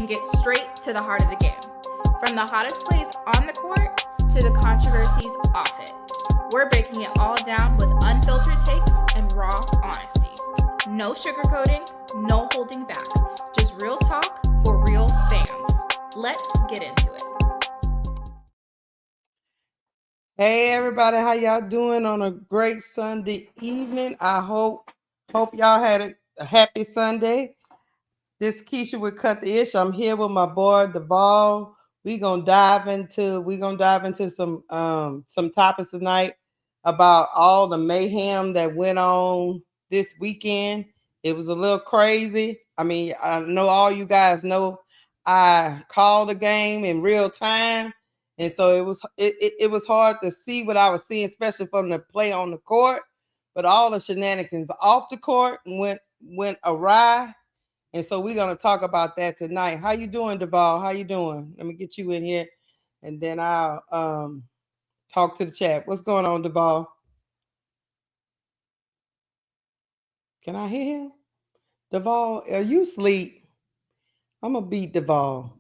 and get straight to the heart of the game. From the hottest plays on the court to the controversies off it. We're breaking it all down with unfiltered takes and raw honesty. No sugarcoating, no holding back. Just real talk for real fans. Let's get into it. Hey everybody, how y'all doing on a great Sunday evening? I hope y'all had a happy Sunday. This Keisha with Cut the Ish. I'm here with my boy Duvall. We're gonna dive into some topics tonight about all the mayhem that went on this weekend. It was a little crazy. I mean, I know all you guys know I called the game in real time. And so it was hard to see what I was seeing, especially from the play on the court. But all the shenanigans off the court went awry. And so we're gonna talk about that tonight. How you doing, Duvall? How you doing? Let me get you in here, and then I'll talk to the chat. What's going on, Duvall? Can I hear him? Duvall, are you asleep? I'm gonna beat Duvall.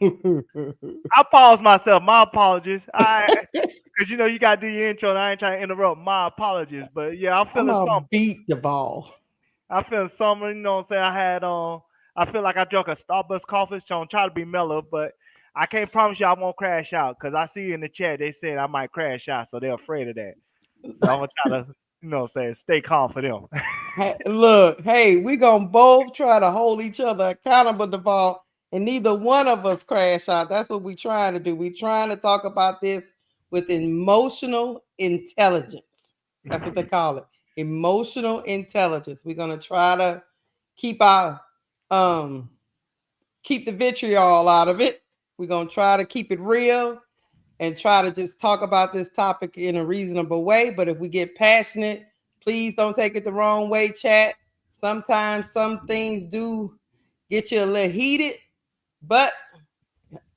I paused myself. My apologies. Because you gotta do your intro, and I ain't trying to interrupt. My apologies, but yeah, I'm feeling gonna something. beat Duvall. I feel something. You know what I'm saying? I feel like I drank a Starbucks coffee, so I'm trying to be mellow, but I can't promise you I won't crash out because I see in the chat they said I might crash out, so they're afraid of that. So I'm gonna try to, stay calm for them. Hey, look, hey, we gonna both try to hold each other accountable, Duvall, and neither one of us crash out. That's what we're trying to do. We're trying to talk about this with emotional intelligence. That's what they call it. Emotional intelligence. We're gonna try to keep keep the vitriol out of it. We're gonna try to keep it real and try to just talk about this topic in a reasonable way. But if we get passionate, please don't take it the wrong way, chat. Sometimes some things do get you a little heated, but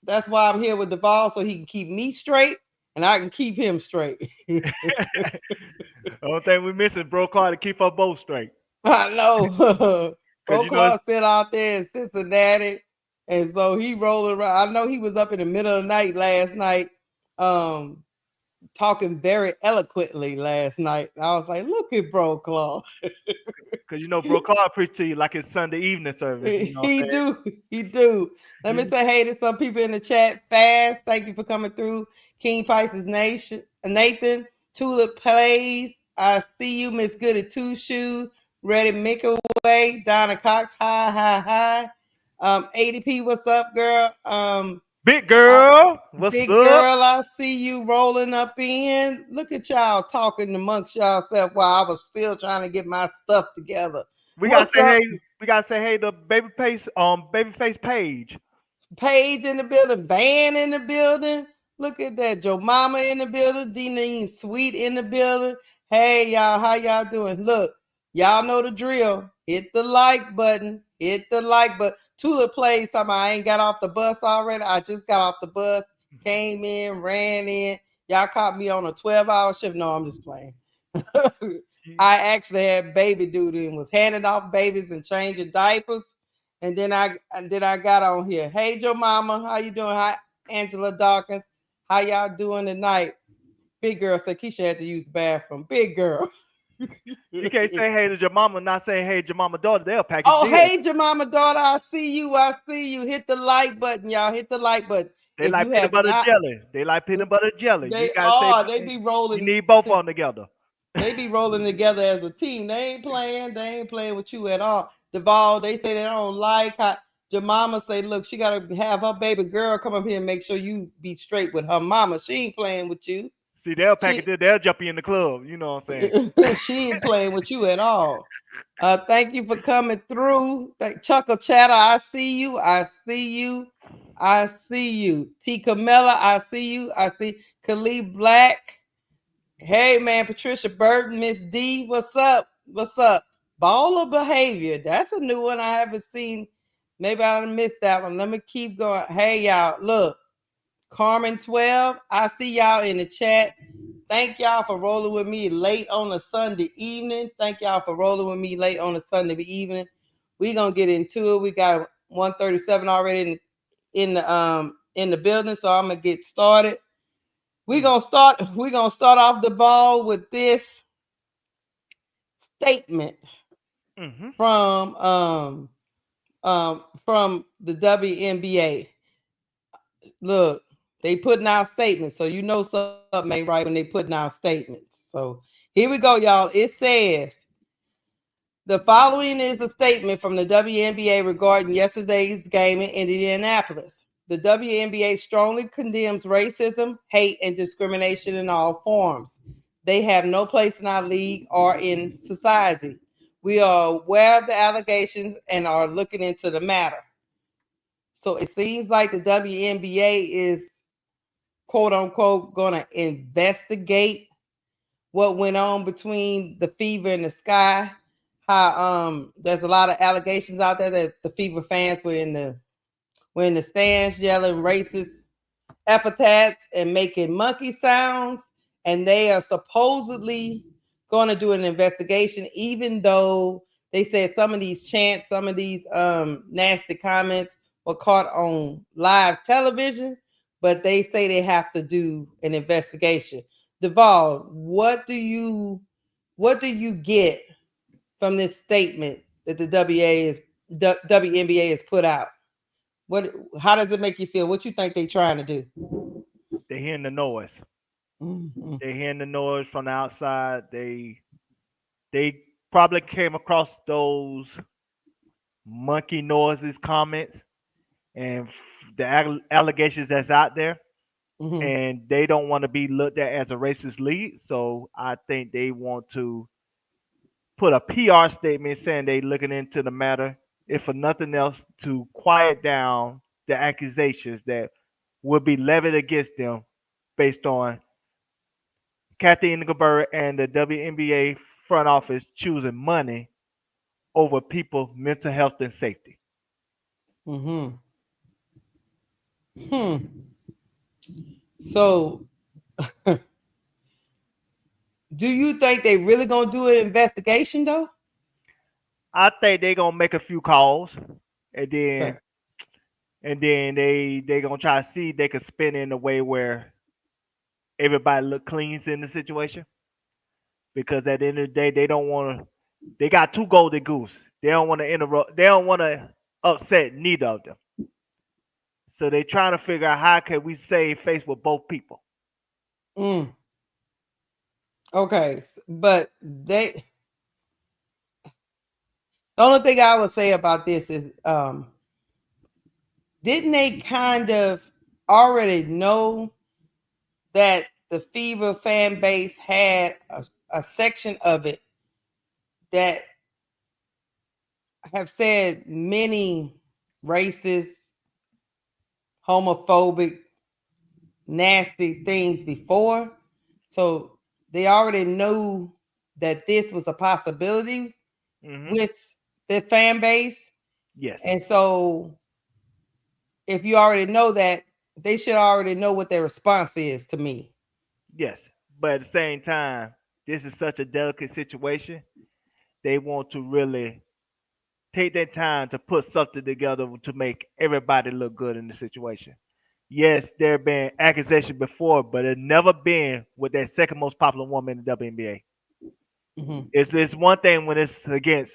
that's why I'm here with Duvall, so he can keep me straight and I can keep him straight. The only thing we missing is Bro Clark to keep us both straight. I know. Bro Clark still out there in Cincinnati, and so he rolling around. I know he was up in the middle of the night last night, talking very eloquently last night. I was like, look at Bro Clark. Because Bro Clark preached to you like it's Sunday evening service. He do. Let me say hey to some people in the chat fast. Thank you for coming through. King Pisces Nation, Nathan, Tulip Plays. I see you, Miss Goody Two Shoes. Ready make away. Donna Cox, hi. ADP, what's up, girl? Big girl, what's big up? Girl, I see you rolling up in. Look at y'all talking amongst yourself while I was still trying to get my stuff together. We gotta say hey to Babyface Page. Page in the building, Van in the building. Look at that. Joe Mama in the building, Dean Sweet in the building. Hey y'all, how y'all doing? Look, y'all know the drill. Hit the like button. Tulip Plays talking about I ain't got off the bus already. I just got off the bus, came in, ran in. Y'all caught me on a 12-hour shift. No, I'm just playing. I actually had baby duty and was handing off babies and changing diapers. And then I got on here. Hey, Joe Mama, how you doing? Hi, Angela Dawkins. How y'all doing tonight? Big Girl said Keisha had to use the bathroom. Big Girl. You can't say hey to your mama, not saying hey to your mama daughter. They'll pack it. Hey, your mama daughter, I see you. Hit the like button, y'all. Hit the like button. They like peanut butter jelly. They like peanut butter jelly. They be rolling. You need both of them together. They be rolling together as a team. They ain't playing with you at all. Duvall, they say they don't like how your mama say, look, she got to have her baby girl come up here and make sure you be straight with her mama. She ain't playing with you. See, they'll they'll jump you in the club. You know what I'm saying? She ain't playing with you at all. Thank you for coming through. Chuckle Chatter, I see you. T. Camilla, I see you. I see Khalid Black. Hey, man, Patricia Burton, Miss D, what's up? Baller Behavior. That's a new one I haven't seen. Maybe I missed that one. Let me keep going. Hey, y'all, look. Carmen 12, I see y'all in the chat. Thank y'all for rolling with me late on a Sunday evening. We're going to get into it. We got 137 already in the building, so I'm gonna get started. We're Mm. gonna start we're gonna start off the ball with this statement Mm-hmm. from the WNBA. Look, they putting out statements, so you know something ain't right when they putting out statements. So here we go, y'all. It says the following is a statement from the WNBA regarding yesterday's game in Indianapolis. The WNBA strongly condemns racism, hate, and discrimination in all forms. They have no place in our league or in society. We are aware of the allegations and are looking into the matter. So it seems like the WNBA is quote unquote going to investigate what went on between the Fever and the Sky. How there's a lot of allegations out there that the Fever fans were in the stands yelling racist epithets and making monkey sounds, and they are supposedly going to do an investigation, even though they said some of these chants, some of these nasty comments were caught on live television, but they say they have to do an investigation. Duval, what do you get from this statement that the WNBA has put out? How does it make you feel? What you think they're trying to do? They're hearing the noise. Mm-hmm. They're hearing the noise from the outside. They probably came across those monkey noises comments and the allegations that's out there, Mm-hmm. and they don't want to be looked at as a racist league. So I think they want to put a PR statement saying they looking into the matter, if for nothing else, to quiet down the accusations that would be levied against them based on Kathy Engelberg and the WNBA front office choosing money over people's mental health and safety. Mm-hmm. Hmm. So, do you think they really gonna do an investigation though? I think they're gonna make a few calls, and Okay. then they gonna try to see if they can spin it in a way where everybody look clean in the situation. Because at the end of the day, they don't want to. They got two golden goose. They don't want to interrupt. They don't want to upset neither of them. So they trying to figure out how can we save face with both people. Mm. Okay. But the only thing I would say about this is, didn't they kind of already know that the Fever fan base had a section of it that have said many racist, homophobic, nasty things before? So they already knew that this was a possibility Hmm. with the fan base. Yes, And so if you already know that, they should already know what their response is to me. yes. But at the same time, this is such a delicate situation. They want to really take their time to put something together to make everybody look good in the situation. Yes, there have been accusations before, but it's never been with that second most popular woman in the WNBA. Mm-hmm. It's one thing when it's against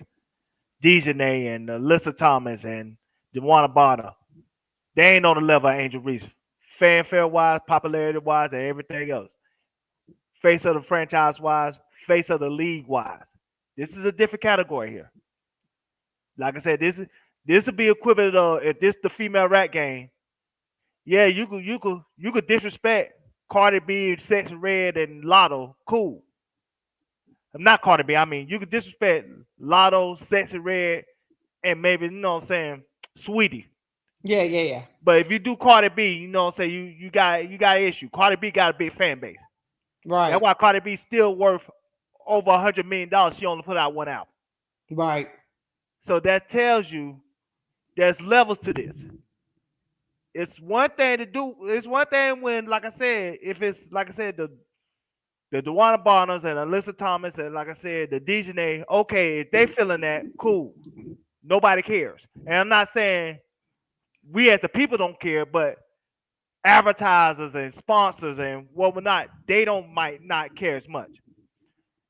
Dejanay and Alyssa Thomas and DeWanna Bonner. They ain't on the level of Angel Reese. Fanfare wise, popularity wise, and everything else. Face of the franchise wise, face of the league wise. This is a different category here. Like I said, this would be equivalent of if this the female rap game. Yeah, you could disrespect Cardi B, Sexy Red, and Lotto. Cool. Not Cardi B. I mean, you could disrespect Lotto, Sexy Red, and maybe what I'm saying, Sweetie. Yeah, yeah, yeah. But if you do Cardi B, what I'm saying, you got an issue. Cardi B got a big fan base. That's Right, why Cardi B still worth over $100 million. She only put out one album. right. So that tells you there's levels to this. It's one thing to do. It's one thing when, like I said, if it's like I said, the DeWanna Barnes and Alyssa Thomas and like I said, the Dejanay, okay, if they feeling that, cool. Nobody cares. And I'm not saying we as the people don't care, but advertisers and sponsors and whatnot, they don't might not care as much.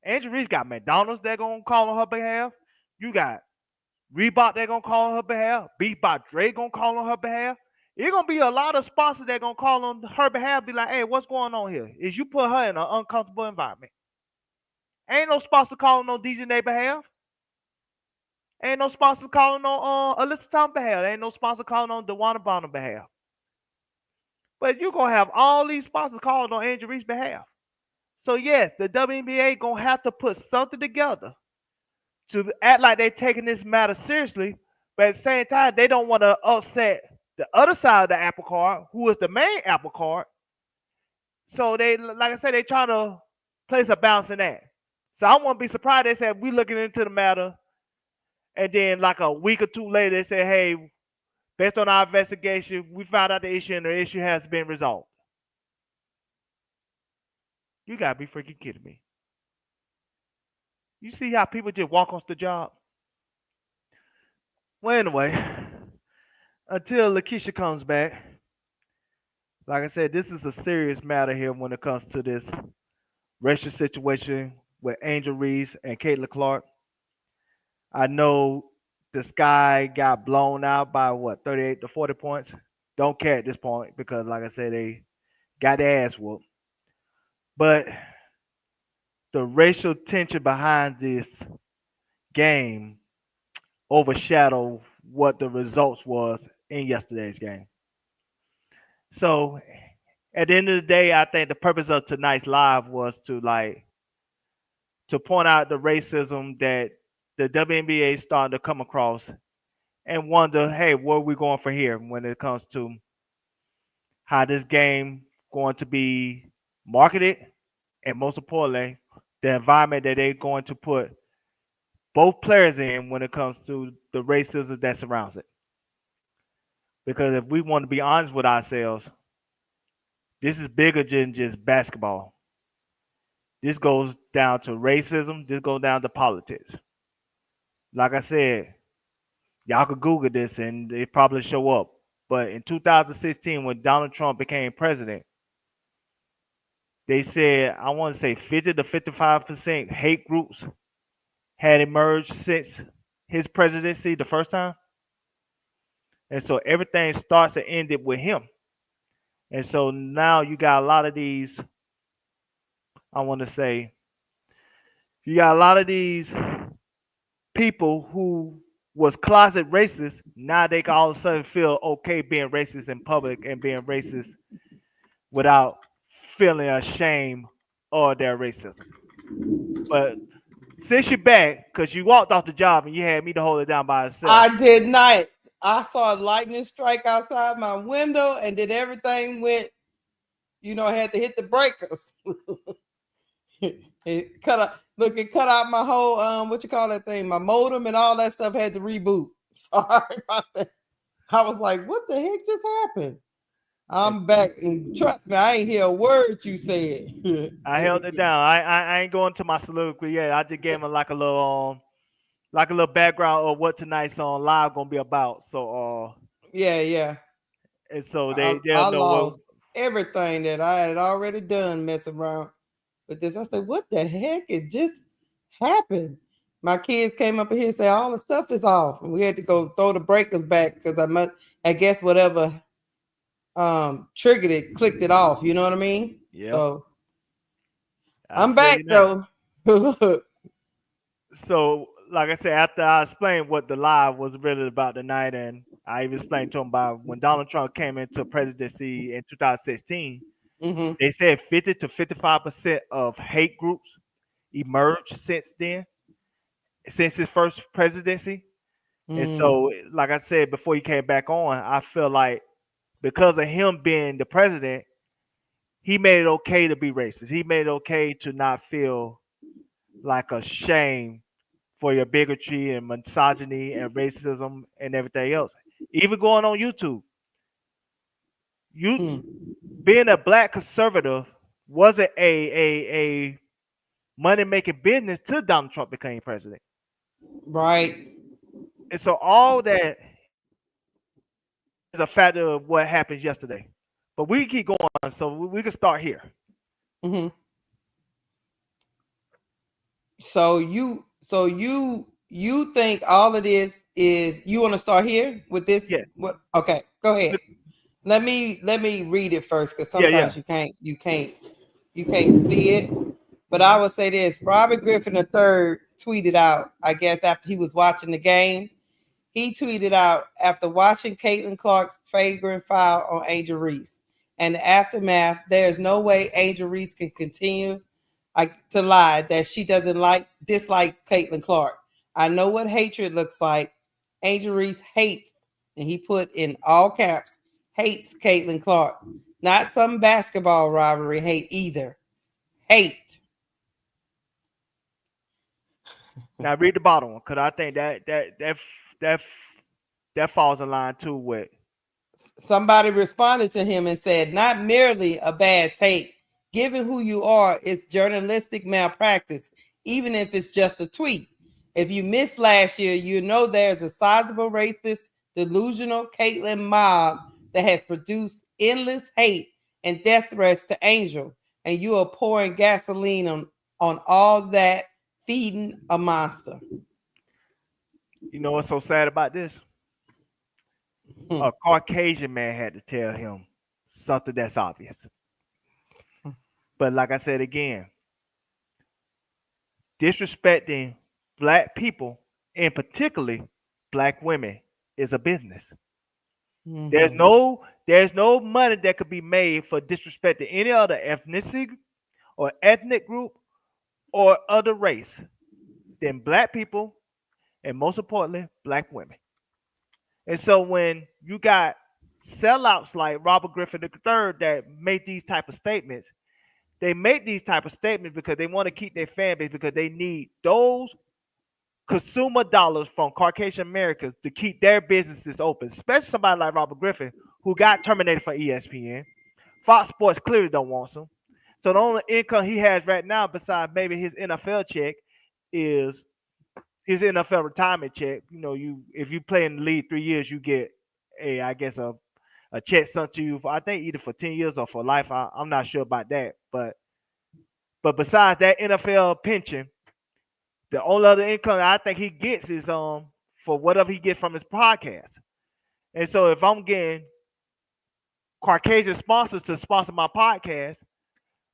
Angel Reese got McDonald's that gonna call on her behalf. You got Reebok that gonna call on her behalf. Beats by Dre gonna call on her behalf. It's gonna be a lot of sponsors that gonna call on her behalf. Be like, hey, what's going on here? Is you put her in an uncomfortable environment? Ain't no sponsor calling on DJ Nate behalf. Ain't no sponsor calling on Alyssa Thompson behalf. Ain't no sponsor calling on DeWanna Bonham behalf. But you're gonna have all these sponsors calling on Angel Reese's behalf. So yes, the WNBA gonna have to put something together to act like they're taking this matter seriously, but at the same time, they don't want to upset the other side of the apple cart, who is the main apple cart. So they, like I said, they try to place a balance in that. So I won't be surprised they said we looking into the matter, and then like a week or two later, they say, hey, based on our investigation, we found out the issue and the issue has been resolved. You gotta be freaking kidding me. You see how people just walk off the job? Well, anyway, until Lakeisha comes back, like I said, this is a serious matter here when it comes to this racial situation with Angel Reese and Caitlin Clark. I know the sky got blown out by what, 38 to 40 points. Don't care at this point because, like I said, they got their ass whooped. But the racial tension behind this game overshadowed what the results was in yesterday's game. So at the end of the day, I think the purpose of tonight's live was to point out the racism that the WNBA is starting to come across and wonder, hey, where are we going from here when it comes to how this game going to be marketed, and most importantly, the environment that they're going to put both players in when it comes to the racism that surrounds it. Because if we want to be honest with ourselves, this is bigger than just basketball. This goes down to racism. This goes down to politics. Like I said, y'all could Google this and it probably show up. But in 2016, when Donald Trump became president, they said, I want to say 50 to 55% hate groups had emerged since his presidency the first time. And so everything starts and ended with him. And so now you got a lot of these, I want to say, you got a lot of these people who was closet racist. Now they can all of a sudden feel okay being racist in public and being racist without feeling ashamed of their racism. But since you're back, because you walked off the job and you had me to hold it down by yourself. I did not. I saw a lightning strike outside my window, and then everything went. I had to hit the breakers. It cut out my whole what you call that thing, my modem and all that stuff had to reboot. Sorry about that. I was like, what the heck just happened? I'm back, and trust me, I ain't hear a word you said. I held it down. I ain't going to my soliloquy yet. I just gave him like a little background of what tonight's on live gonna be about. So yeah. And so I they'll know lost everything that I had already done messing around with this. I said, what the heck? It just happened. My kids came up here and said all the stuff is off, and we had to go throw the breakers back because I guess whatever triggered it, clicked it off. You know what I mean? Yeah. So I'm back though. So, like I said, after I explained what the live was really about tonight, and I even explained to him about when Donald Trump came into presidency in 2016, they said 50 to 55% of hate groups emerged since then, since his first presidency. And so, like I said before he came back on, I feel like because of him being the president, he made it okay to be racist. He made it okay to not feel like a shame for your bigotry and misogyny and racism and everything else. Even going on YouTube. Being a black conservative wasn't a money making business till Donald Trump became president. Right. And so all that a factor of what happened yesterday. But we can keep going, so we can start here. Mm-hmm. So you think all of this is, you want to start here with this? Yeah. What? Okay, go ahead. Let me read it first, because Yeah. sometimes you can't see it. But I would say this: Robert Griffin III tweeted out, I guess after he was watching the game, he tweeted out, after watching Caitlin Clark's flagrant foul on Angel Reese and the aftermath, there is no way Angel Reese can continue to lie that she doesn't dislike Caitlin Clark. I know what hatred looks like. Angel Reese hates, and he put in all caps, hates Caitlin Clark. Not some basketball rivalry hate either. Hate. Now read the bottom one, because I think that falls in line too with. Somebody responded to him and said, not merely a bad take. Given who you are, it's journalistic malpractice, even if it's just a tweet. If you missed last year, you know there's a sizable racist, delusional Caitlyn mob that has produced endless hate and death threats to Angel, and you are pouring gasoline on all that, feeding a monster. You know what's so sad about this? A Caucasian man had to tell him something that's obvious. But like I said again, disrespecting black people, and particularly black women, is a business. Mm-hmm. There's no money that could be made for disrespecting any other ethnicity or ethnic group or other race than black people, and most importantly, black women. And so when you got sellouts like Robert Griffin III that make these type of statements, they make these type of statements because they want to keep their fan base, because they need those consumer dollars from Caucasian Americans to keep their businesses open, especially somebody like Robert Griffin, who got terminated for ESPN. Fox Sports clearly don't want him. So the only income he has right now, besides maybe his NFL check, is his NFL retirement check. You know, if you play in the league 3 years, you get a check sent to you for, I think, either for 10 years or for life. I'm not sure about that. But besides that NFL pension, the only other income I think he gets is for whatever he gets from his podcast. And so if I'm getting Caucasian sponsors to sponsor my podcast,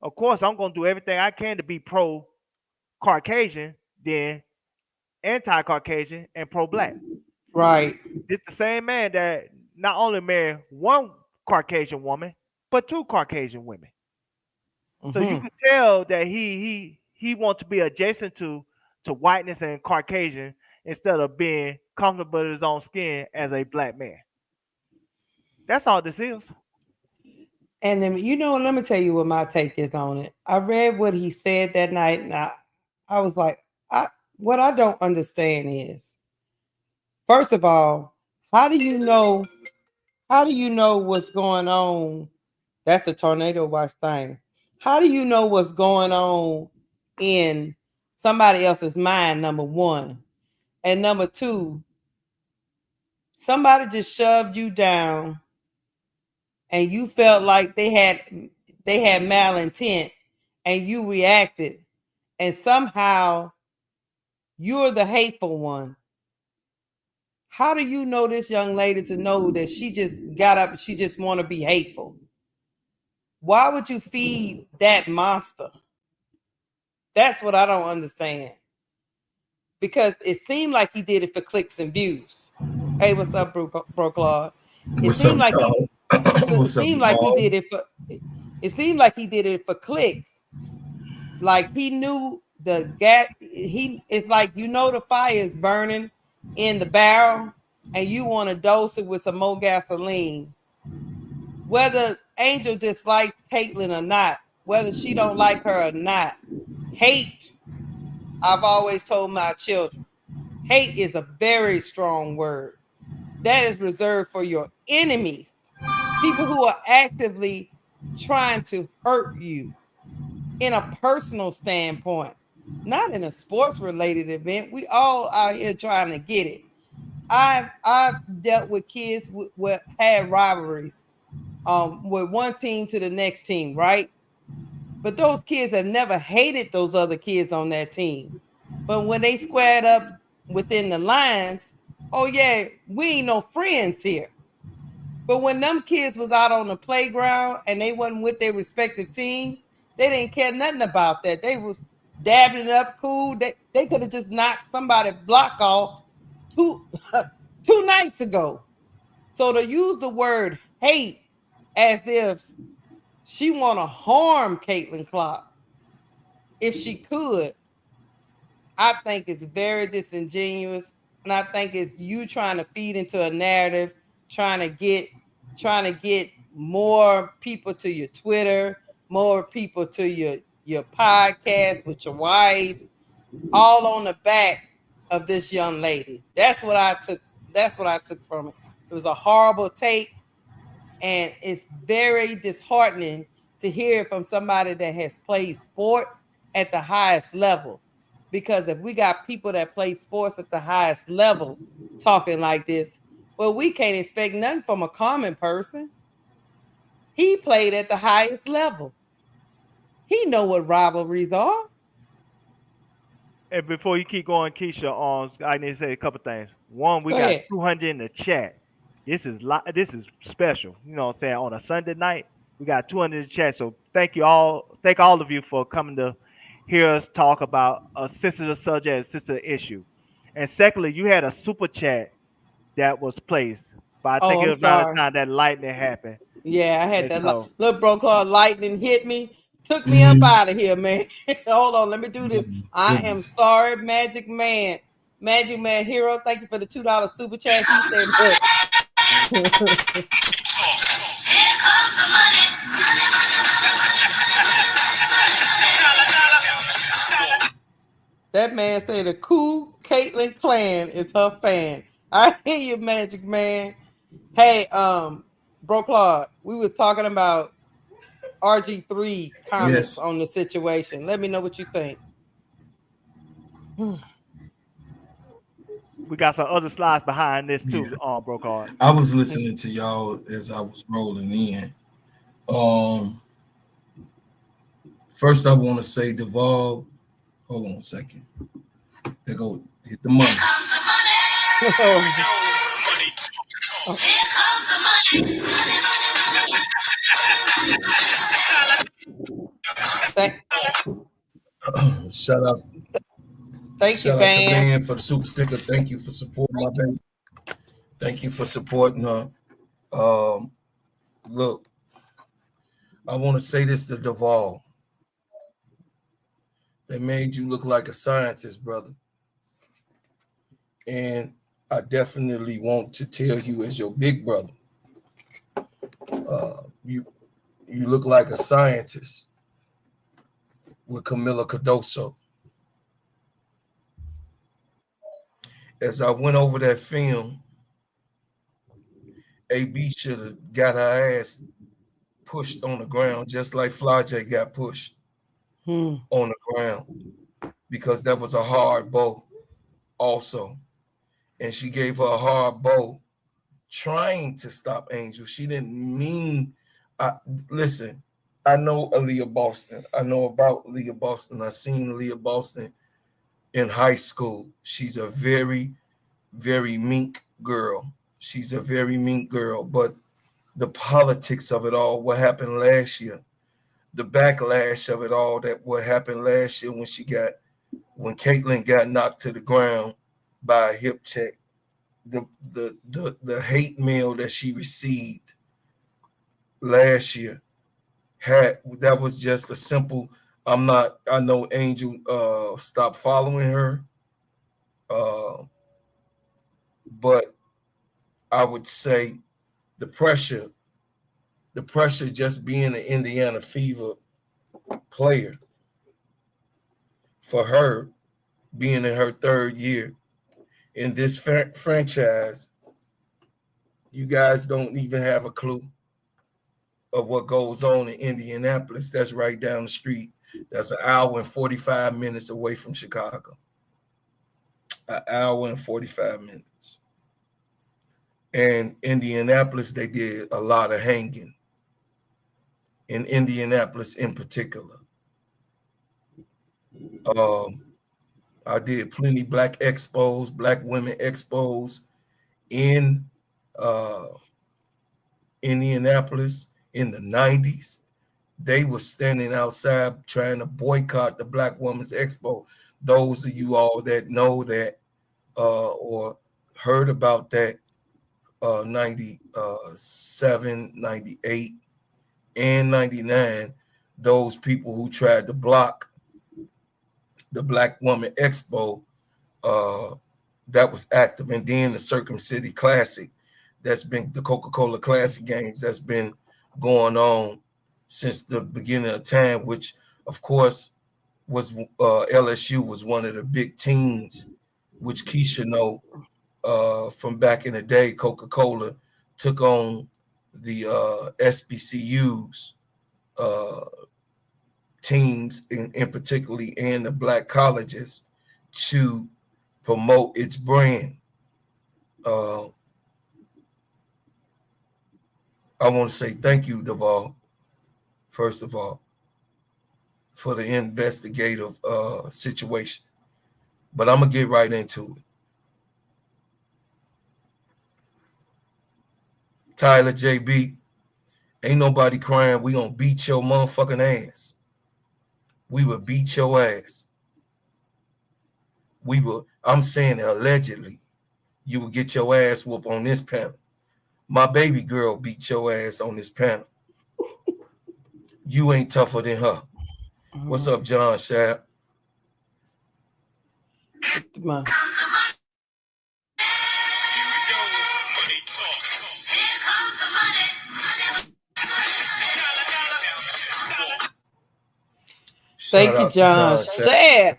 of course I'm gonna do everything I can to be pro Caucasian, then anti Caucasian, and pro black. Right. It's the same man that not only married one Caucasian woman, but two Caucasian women. So you can tell that he wants to be adjacent to whiteness and Caucasian instead of being comfortable in his own skin as a black man. That's all this is. And then, let me tell you what my take is on it. I read what he said that night, and I was like, what I don't understand is, first of all, how do you know what's going on? That's the tornado watch thing. How do you know what's going on in somebody else's mind, number one? And number two, somebody just shoved you down and you felt like they had malintent, and you reacted, and somehow you're the hateful one. How do you know this young lady to know that she just got up and she just want to be hateful? Why would you feed that monster? That's what I don't understand. Because it seemed like he did it for clicks and views. Hey, what's up, Bro Claude? It seemed like he did it for. It seemed like he did it for clicks. Like he knew the gas. It's like, the fire is burning in the barrel, and you want to dose it with some more gasoline. Whether Angel dislikes Caitlyn or not, whether she don't like her or not, hate. I've always told my children, hate is a very strong word. That is reserved for your enemies, people who are actively trying to hurt you in a personal standpoint, not in a sports related event. We all out here trying to get it. I've dealt with kids with had rivalries with one team to the next team, right? But those kids have never hated those other kids on that team. But when they squared up within the lines, oh yeah, we ain't no friends here. But when them kids was out on the playground and they wasn't with their respective teams, they didn't care nothing about that. They was dabbing it up cool. They could have just knocked somebody block off two two nights ago. So to use the word hate as if she want to harm Caitlin Clark, if she could, I think it's very disingenuous. And I think it's you trying to feed into a narrative, trying to get more people to your Twitter, more people to your podcast with your wife, all on the back of this young lady. That's what I took from it. It was a horrible take, and it's very disheartening to hear from somebody that has played sports at the highest level. Because if we got people that play sports at the highest level talking like this, well, we can't expect nothing from a common person. He played at the highest level. He know what rivalries are. And before you keep going, Keisha, I need to say a couple things. One, we Go got ahead. 200 in the chat. This is special. You know what I'm saying? On a Sunday night, we got 200 in the chat. So thank you all. Thank all of you for coming to hear us talk about a sensitive subject, a sensitive issue. And secondly, you had a super chat that was placed, but I think Oh, it I'm was around the sorry. time that lightning happened. Yeah, I had And that so, little bro called lightning hit me, took me up out of here, man. Hold on, let me do this. I am sorry, Magic Man. Magic Man Hero, thank you for the $2 super chat. He said, look. That man said the cool Caitlin Clan is her fan. I hear you, Magic Man. Hey, Bro Claude, we was talking about RG3 comments on the situation. Let me know what you think. we got some other slides behind this too, Bro Card. I was listening to y'all as I was rolling in. First, I want to say, Duval, hold on a second. They go hit the money. Here comes the money. Here comes the money. Shout out. Thank you, Shout out to Van. Van for the super sticker. Thank you for supporting my band. Thank you for supporting her. Look, I want to say this to Duval. They made you look like a scientist, brother. And I definitely want to tell you as your big brother, you look like a scientist with Camila Cardoso. As I went over that film, AB should have got her ass pushed on the ground, just like Flajay got pushed on the ground, because that was a hard blow also. And she gave her a hard blow trying to stop Angel. She didn't mean, listen, I know Aaliyah Boston. I know about Aaliyah Boston. I seen Aaliyah Boston in high school. She's a very, very meek girl. She's a very meek girl. But the politics of it all, what happened last year, the backlash of it all, that what happened last year when Caitlin got knocked to the ground by a hip check, the hate mail that she received last year that was just a simple, I know Angel stopped following her, but I would say the pressure just being an Indiana Fever player, for her being in her third year in this franchise, you guys don't even have a clue of what goes on in Indianapolis. That's right down the street. That's an hour and 45 minutes away from Chicago. An hour and 45 minutes. And Indianapolis, they did a lot of hanging. In Indianapolis in particular. I did plenty black expos, black women expos in Indianapolis in the 90s. They were standing outside trying to boycott the Black Women's Expo. Those of you all that know that or heard about that 97, 98, and 99, those people who tried to block the Black Woman Expo, that was active. And then the Circum City Classic, that's been the Coca-Cola Classic games that's been going on since the beginning of time, which of course was LSU was one of the big teams, which Keisha know from back in the day. Coca-Cola took on the SBCUs teams in particularly and the black colleges to promote its brand. I want to say thank you, Duval, first of all, for the investigative situation. But I'm going to get right into it. Tyler JB, ain't nobody crying. We going to beat your motherfucking ass. We will beat your ass. I'm saying allegedly, you will get your ass whooped on this panel. My baby girl beat your ass on this panel. You ain't tougher than her. What's up, John Schaap? Thank you, John Schaap.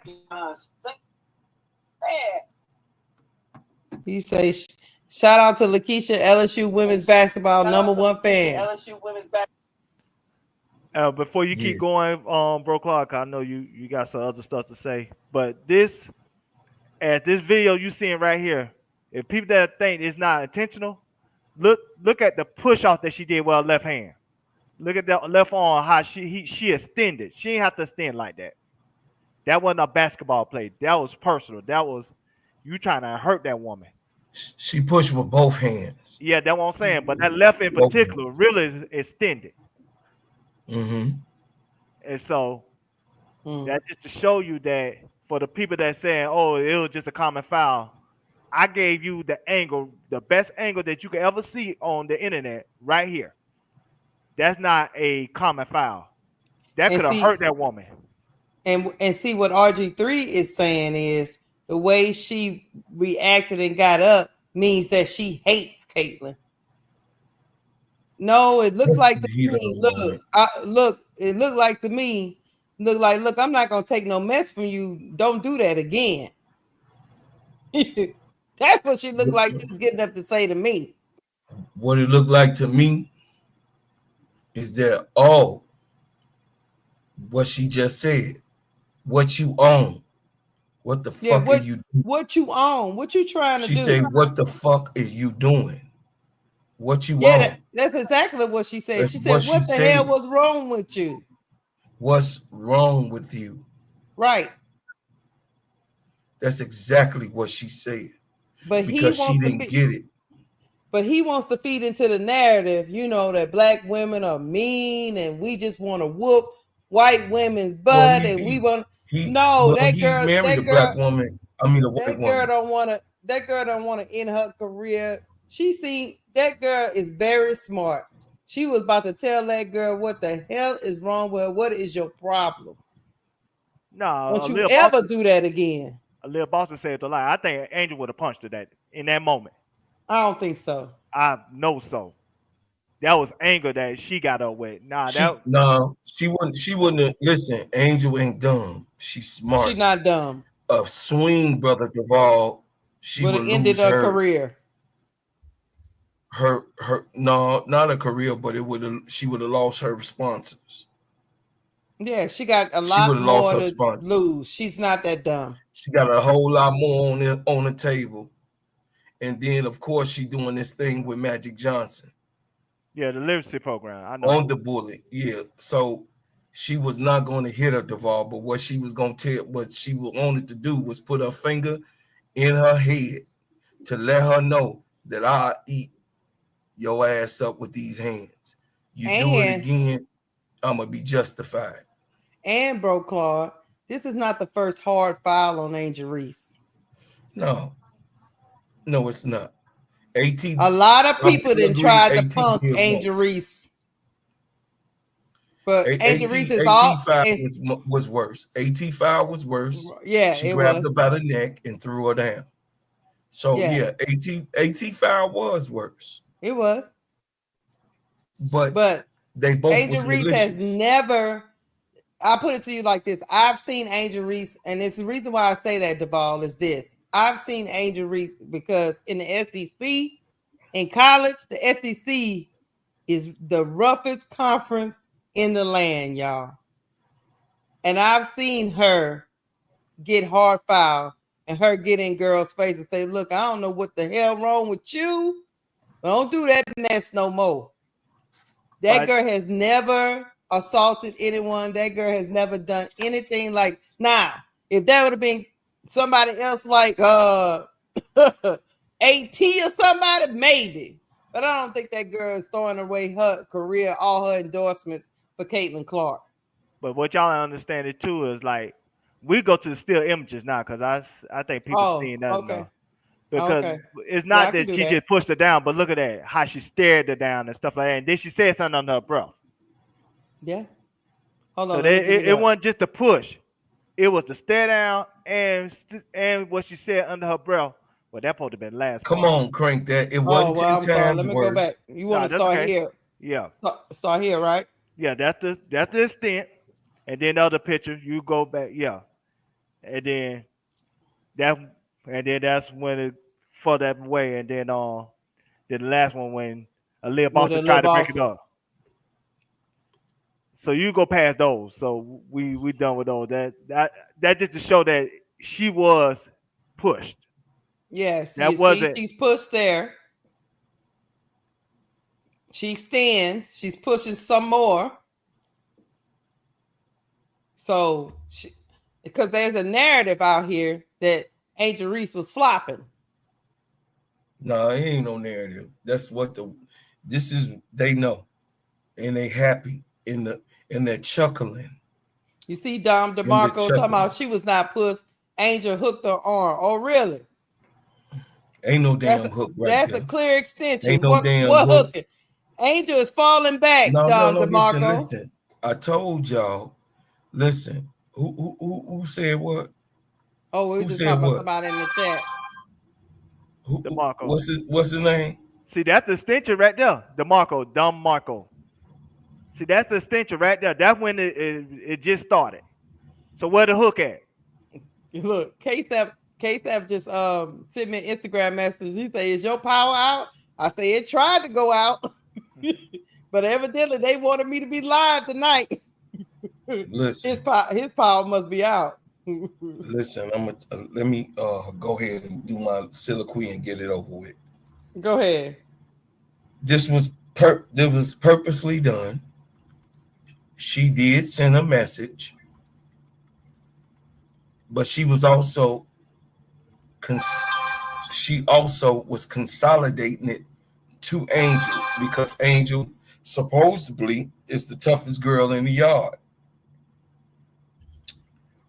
He say, shout out to Lakeisha, LSU women's basketball #1 fan. Before you keep going, Bro Clark, I know you got some other stuff to say, but this video you seeing right here, if people that think it's not intentional, look at the push off that she did with her left hand. Look at that left arm, how she extended. She didn't have to extend like that. That wasn't a basketball play. That was personal. That was you trying to hurt that woman. She pushed with both hands. Yeah, that's what I'm saying. But that left in particular really extended. Mm-hmm. And so that's just to show you that for the people that saying, oh, it was just a common foul, I gave you the angle, the best angle that you could ever see on the internet right here. That's not a common foul. That could have hurt that woman. And see what RG3 is saying is the way she reacted and got up means that she hates Caitlyn. No, it looked like to me. It looked like to me. Look, I'm not gonna take no mess from you. Don't do that again. That's what she looked like she was getting up to say to me. What it looked like to me is that what she just said, what you own, what the fuck are you doing? What you own? What you trying to do? She said, what the fuck is you doing? What you own? That's exactly what she said. She said, what the hell was wrong with you? What's wrong with you? Right. That's exactly what she said. But because she didn't get it. But he wants to feed into the narrative, that black women are mean and we just want to whoop white women's butt and we want. That girl married a black woman. I mean, a white woman. That girl don't want to end her career. She seen that girl is very smart. She was about to tell that girl what the hell is wrong with her. What is your problem? No, don't you ever do that again? Lil Boston said the lie. I think Angel would have punched her in that moment. I don't think so. I know so. That was anger that she got up with. She wouldn't. Listen, Angel ain't dumb. She's smart. She's not dumb. A swing, brother Duval. She would have ended her career. Not a career, but she would have lost her sponsors. Yeah, she got a lot more to lose. She's not that dumb. She got a whole lot more on the table. And then, of course, she doing this thing with Magic Johnson. Yeah, the literacy program. I know. On the bully. Yeah. So she was not going to hit her, Duval, but what she was going to tell, what she wanted to do was put her finger in her head to let her know that I'll eat your ass up with these hands. You do it again, I'm going to be justified. And, Bro Claude, this is not the first hard foul on Angel Reese. No, it's not. A lot of people didn't try to punk Angel Reese. But Angel Reese is all was worse. AT foul was worse. Yeah, she grabbed her by the neck and threw her down. So yeah, AT foul was worse. It was. But they both Angel Reese has never. I put it to you like this: I've seen Angel Reese, and it's the reason why I say that, Duval, is this: I've seen Angel Reese because in the SEC, in college, the SEC is the roughest conference in the land, y'all. And I've seen her get hard foul and her get in girls' face and say, look, I don't know what the hell wrong with you. Don't do that mess no more. That girl has never assaulted anyone. That girl has never done anything like. Now, if that would have been somebody else like AT or somebody, maybe. But I don't think that girl is throwing away her career, all her endorsements for Caitlin Clark. But what y'all understand it too is like we go to the still images now because I think people seeing that now. Because it's not that she just pushed her down, but look at that, how she stared her down and stuff like that. And then she said something under her breath. Yeah. Hold on. So it wasn't just a push. It was the stare down and what she said under her breath. Well, that supposed to be last. Come on, crank that. It wasn't 10 times worse. Let me go back. You want to start here? Yeah. Start here, right? Yeah, that's the extent. And then the other picture, you go back, yeah. And then that's when it further away, and then the last one when Aaliyah Boston tried to break it up. So you go past those. So we done with those. That just to show that she was pushed. Yes, she's pushed there. She stands. She's pushing some more. So, because there's a narrative out here that Angel Reese was flopping. No, it ain't no narrative. That's what they know, and they happy and they're chuckling. You see, Dom DeMarco talking about she was not pushed. Angel hooked her arm. Oh, really? Ain't no damn hook right there. That's a clear extension. Ain't no damn hook. Hooking? Angel is falling back, Dom DeMarco. Listen. I told y'all. Listen. Who said what? Oh, we were just talking about somebody in the chat. DeMarco. What's his name? See, that's the extension right there. DeMarco, Dom Marco. See, that's the extension right there. That's when it just started. So where the hook at? Look, KSAP just sent me an Instagram message. He say, "Is your power out?" I say, "It tried to go out, but evidently they wanted me to be live tonight." Listen, his power must be out. Listen, let me go ahead and do my soliloquy and get it over with. Go ahead. This was purposely done. She did send a message, but she was also was consolidating it to Angel because Angel supposedly is the toughest girl in the yard.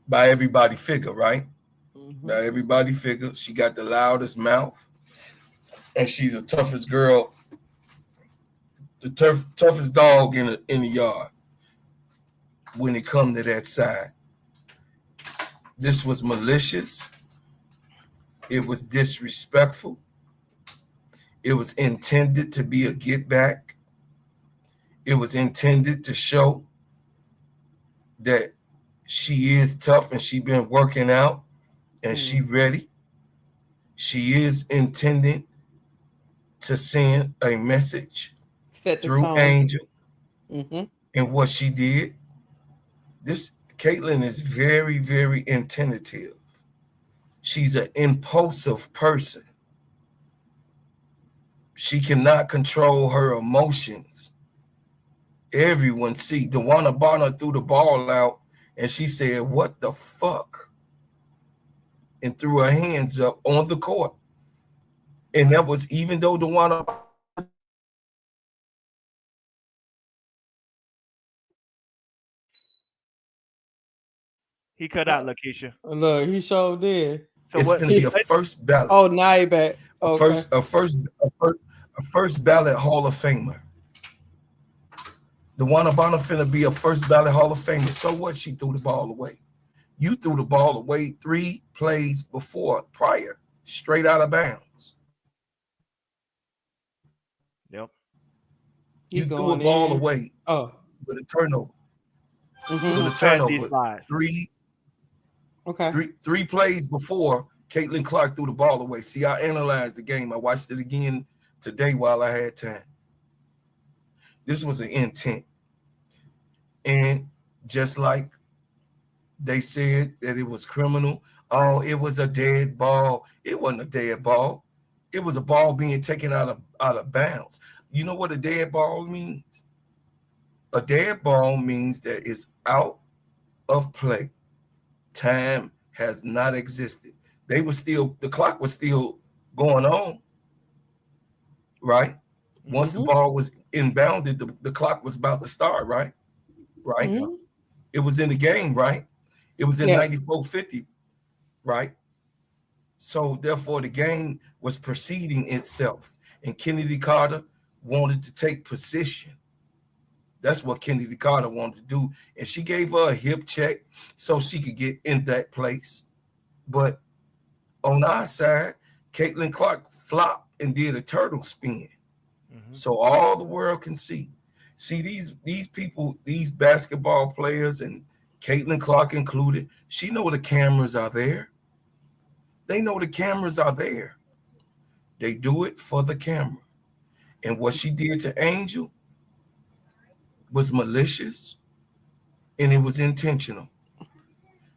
By everybody figure, right? Mm-hmm. By everybody figure, she got the loudest mouth, and she's the toughest girl, the toughest dog in the yard. When it come to that side, this was malicious. It was disrespectful. It was intended to be a get back. It was intended to show that she is tough and she been working out and she ready. She is intending to send a message through Angel. Mm-hmm. And what she did, this Caitlin is very, very intentive. She's an impulsive person. She cannot control her emotions. Everyone see DeWanna Bonner threw the ball out, and she said, "What the fuck?" and threw her hands up on the court. And that was even though DeWanna He cut out, Lakeisha. Look, he sure did. So it's what? going to be a first ballot, Oh, now he back. a Okay. first ballot Hall of Famer. DeWanna Bonner finna be a first ballot Hall of Famer. So what? She threw the ball away. You threw the ball away 3 plays prior, straight out of bounds. Yep. You threw a ball away. Oh, with a turnover. mm-hmm. With a turnover. Three plays before Caitlin Clark threw the ball away. See, I analyzed the game. I watched it again today while I had time. This was an intent. And just like they said that it was criminal, oh, it was a dead ball. It wasn't a dead ball. It was a ball being taken out of bounds. You know what a dead ball means? A dead ball means that it's out of play. Time has not existed. The clock was still going on, right? Once the ball was inbounded, the clock was about to start, right? Right? Mm-hmm. It was in the game, right? It was in 94-50, right? So therefore the game was proceeding itself. And Kennedy Carter wanted to take position. That's what Kennedy Carter wanted to do. And she gave her a hip check so she could get in that place. But on our side, Caitlin Clark flopped and did a turtle spin. So all the world can see. See, these people, these basketball players, and Caitlin Clark included, she know the cameras are there. They know the cameras are there. They do it for the camera. And what she did to Angel was malicious, and it was intentional.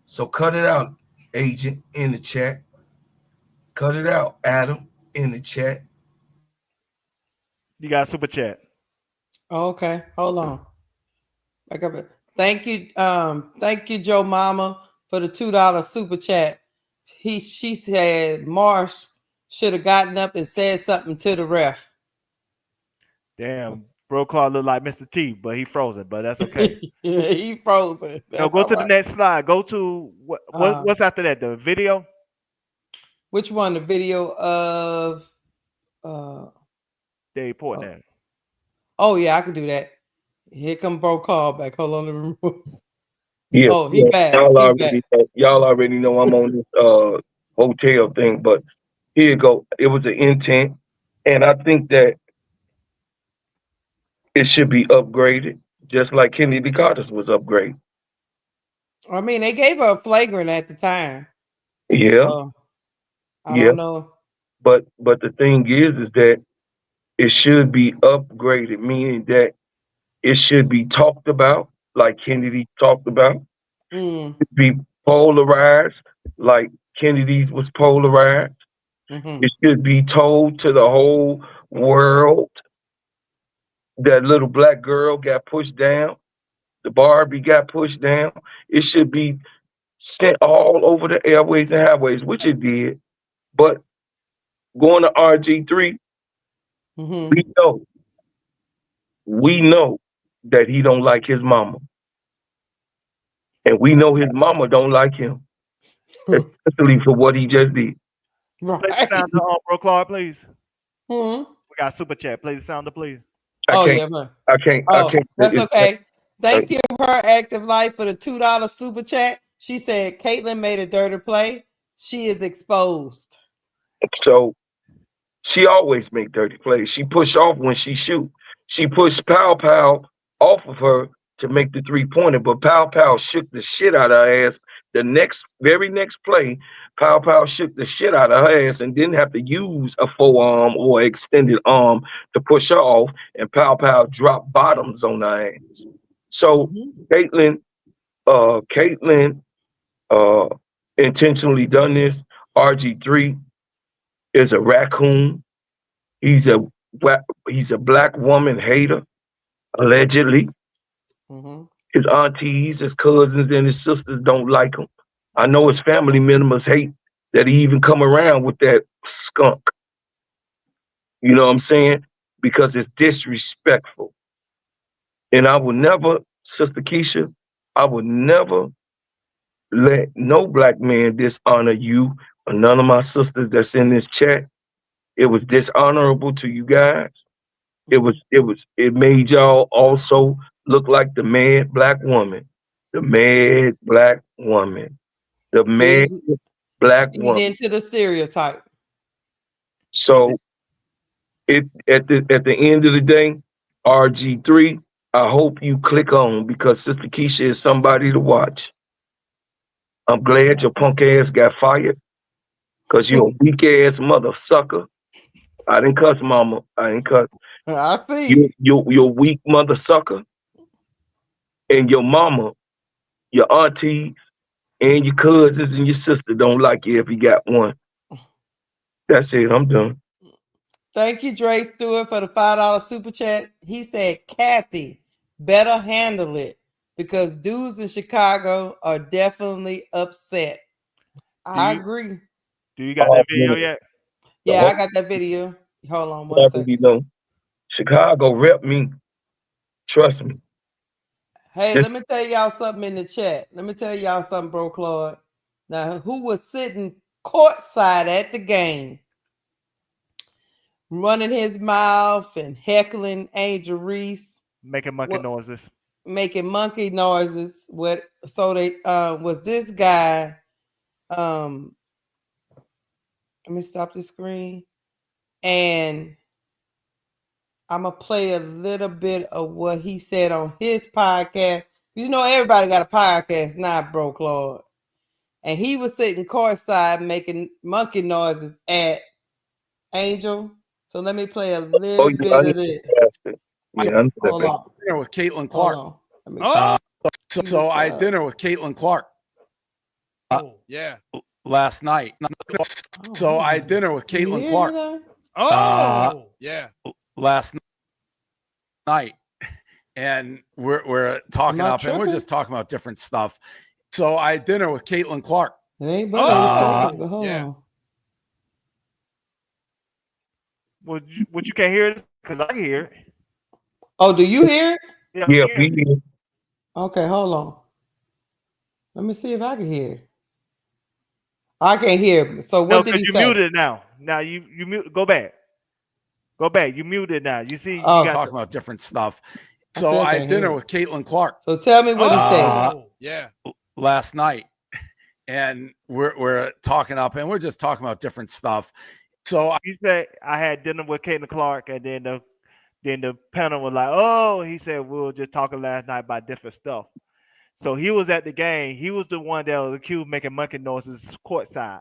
So cut it out, Agent, in the chat. Cut it out, Adam, in the chat. You got super chat. Okay, hold on. Thank you, Joe Mama, for the $2 super chat. She said Marsh should have gotten up and said something to the ref. Damn, Bro Claw look like Mr. T, but he frozen. But that's okay. Yeah, he frozen. No, go to the next slide. Go to what's after that? The video. Which one? The video of They report that. Oh yeah, I can do that. Here come Bro Call back. Hold on, let me remove. Yeah, oh, he back. Y'all already know I'm on this hotel thing, but here you go. It was an intent, and I think that it should be upgraded, just like Kennedy Carter's was upgraded. I mean, they gave her a flagrant at the time. Yeah, so, I don't know. But the thing is that it should be upgraded, meaning that it should be talked about, like Kennedy talked about. It should be polarized, like Kennedy's was polarized. It should be told to the whole world that little black girl got pushed down. The Barbie got pushed down. It should be sent all over the airways and highways, which it did. But going to RG3, we know that he don't like his mama. And we know his mama don't like him, especially for what he just did. Right. Play the sound of Bro Claw, please. We got super chat. Play the sounder, please. I can't. That's okay. Thank you, Her Active Life, for the $2 super chat. She said Caitlin made a dirty play. She is exposed. So she always make dirty plays. She push off when she shoot. She pushed Pow off of her to make the 3-pointer, but Pow shook the shit out of her ass. The very next play, Pow shook the shit out of her ass and didn't have to use a forearm or extended arm to push her off, and Pow dropped bottoms on her ass. So Caitlin intentionally done this. RG3 is a raccoon. He's a He's a black woman hater, allegedly. Mm-hmm. His aunties, his cousins, and his sisters don't like him. I know his family members hate that he even come around with that skunk. You know what I'm saying? Because it's disrespectful. And I would never, Sister Keisha, I would never let no black man dishonor you or none of my sisters that's in this chat. It was dishonorable to you guys. It made y'all also look like the mad black woman. The mad black woman. The mad black Feed woman. into the stereotype. So at the end of the day, RG3, I hope you click on because Sister Keisha is somebody to watch. I'm glad your punk ass got fired because you're a weak ass mother sucker. I didn't cuss, mama. I didn't cuss. I see. You're weak mother sucker. And your mama, your auntie, and your cousins and your sister don't like you if you got one. That's it. I'm done. Thank you, Dre Stewart, for the $5 super chat. He said, Kathy, better handle it because dudes in Chicago are definitely upset. I agree. Do you got that video yet? Yeah, I got that video. Hold on one second. You know, Chicago rep me. Trust me. Hey, let me tell y'all something in the chat. Let me tell y'all something, bro, Claude. Now, who was sitting courtside at the game, running his mouth and heckling Angel Reese, making monkey noises. Making monkey noises. Was this guy? Let me stop the screen, and I'm gonna play a little bit of what he said on his podcast. You know, everybody got a podcast now, bro, Claude. And he was sitting courtside making monkey noises at Angel. So let me play a little bit of this. Hold on. Dinner with Caitlin Clark. So I had dinner with Caitlin Clark. Last night. So I had dinner with Caitlin Clark. Last night, and we're talking up, and we're just talking about different stuff. So I had dinner with Caitlin Clark. It ain't but hold on. What you can't hear it? Because I can hear it. Oh, do you hear it? Yeah, we hear. Okay, hold on. Let me see if I can hear it. I can't hear him. So what did he say? You muted it now. Now you mute. Go back. Go back. You muted now. You see. Oh, you talking about different stuff. So I had dinner with Caitlin Clark. So tell me what he said. Last night, and we're talking up, and we're just talking about different stuff. So he said I had dinner with Caitlin Clark, and then the panel was like, "Oh," he said, "We were just talking last night about different stuff." So he was at the game. He was the one that was accused of making monkey noises courtside.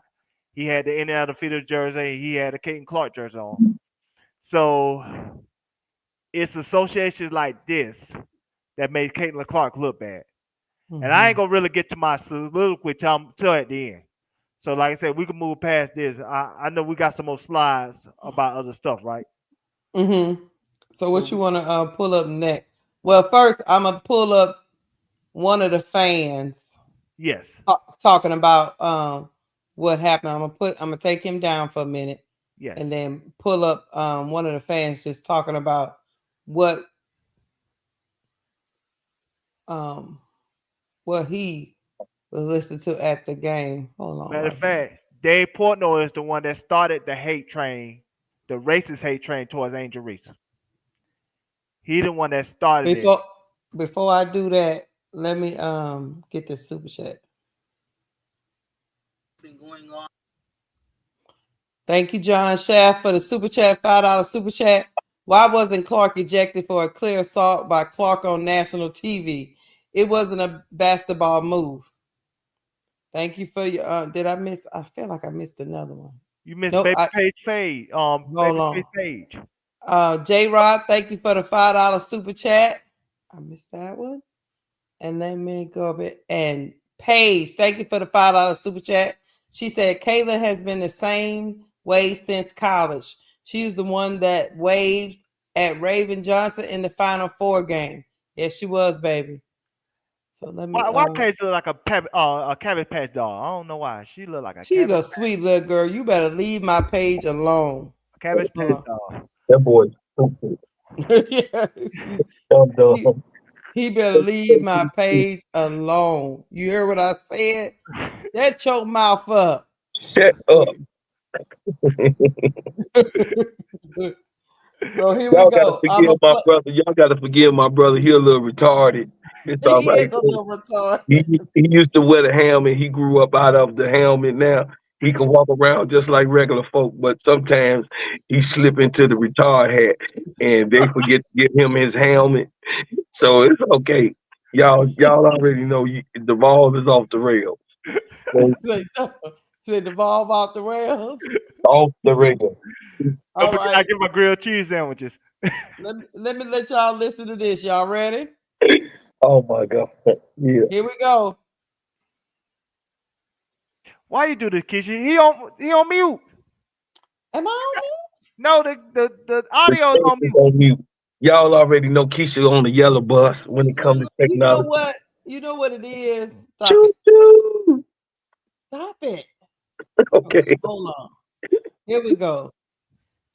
He had the Indiana Feeder jersey. He had a Caitlin Clark jersey on. So it's associations like this that made Caitlin Clark look bad. Mm-hmm. And I ain't gonna really get to my soliloquy till at the end. So like I said, we can move past this. I know we got some more slides about other stuff, right? Mm-hmm. So what you want to pull up next? Well, first I'm gonna pull up one of the fans. Yes. Talking about what happened. I'm gonna take him down for a minute. Yes. And then pull up one of the fans just talking about what he was listening to at the game. Hold on. Matter of fact, Dave Portnoy is the one that started the hate train, the racist hate train towards Angel Reese. He the one that started it. Before I do that, let me get this super chat. Been going on. Thank you, John Shaft, for the super chat, $5 super chat. Why wasn't Clark ejected for a clear assault by Clark on national TV? It wasn't a basketball move. Thank you for your. Did I miss? I feel like I missed another one. You missed Babyface Page. Babyface Page. J Rod, thank you for the $5 super chat. I missed that one. And let me go a bit. And Paige, thank you for the $5 super chat. She said Kayla has been the same way since college. She's the one that waved at Raven Johnson in the Final Four game. Yes, she was, baby. So let me. Why Paige look like a Cabbage Patch doll? I don't know why. She look like a. She's a sweet little girl. You better leave my page alone. Cabbage Patch doll. That boy stupid. He better leave my page alone. You hear what I said? That choke mouth up. Shut up. So here we go. Y'all gotta forgive my brother. He a little retarded. It's all right. He used to wear the helmet. He grew up out of the helmet. Now he can walk around just like regular folk, but sometimes he slip into the retard hat and they forget to give him his helmet. So it's okay. Y'all already know the ball is off the rails. Say the ball off the rails. Off the rails. Don't forget, I get my grilled cheese sandwiches. Let me let y'all listen to this. Y'all ready? Oh my God. Yeah. Here we go. Why you do this, Keisha? He on mute. Am I on mute? No, the audio is on mute. Y'all already know Keisha on the yellow bus when it comes to technology. You know what it is. Stop it. Okay. Hold on. Here we go.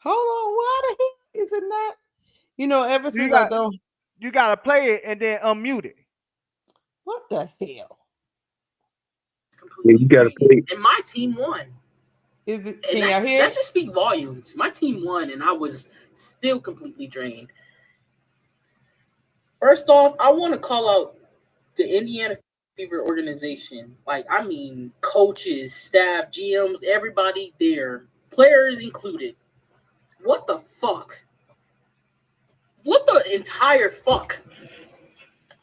Hold on. Why the heck is it not? Ever since I don't. You gotta play it and then unmute it. What the hell? Yeah, you gotta play it. And my team won. Is it? Can y'all hear? That should speak volumes. My team won, and I was still completely drained. First off, I want to call out the Indiana Fever organization. Coaches, staff, GMs, everybody there, players included. What the fuck? What the entire fuck?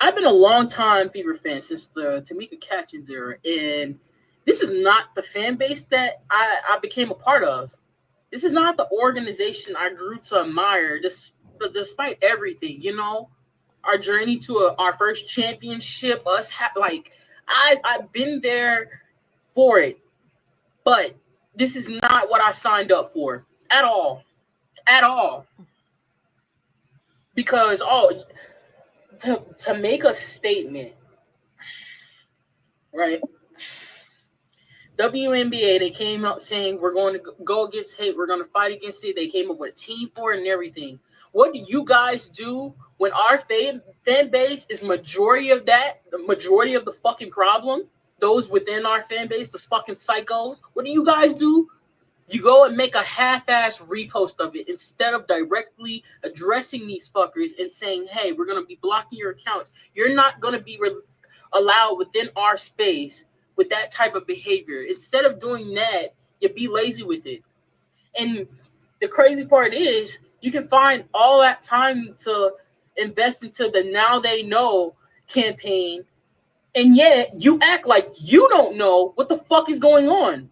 I've been a long time Fever fan since the Tamika Catchings era, and this is not the fan base that I became a part of. This is not the organization I grew to admire, despite everything, our journey to our first championship, I've been there for it, but this is not what I signed up for at all. Because to make a statement, right? WNBA, they came out saying we're going to go against hate, we're going to fight against it. They came up with a team for it and everything. What do you guys do when our fan base is majority of the fucking problem? Those within our fan base, the fucking psychos. What do you guys do? You go and make a half-ass repost of it instead of directly addressing these fuckers and saying, hey, we're going to be blocking your accounts. You're not going to be allowed within our space with that type of behavior. Instead of doing that, you be lazy with it. And the crazy part is you can find all that time to invest into the Now They Know campaign, and yet you act like you don't know what the fuck is going on.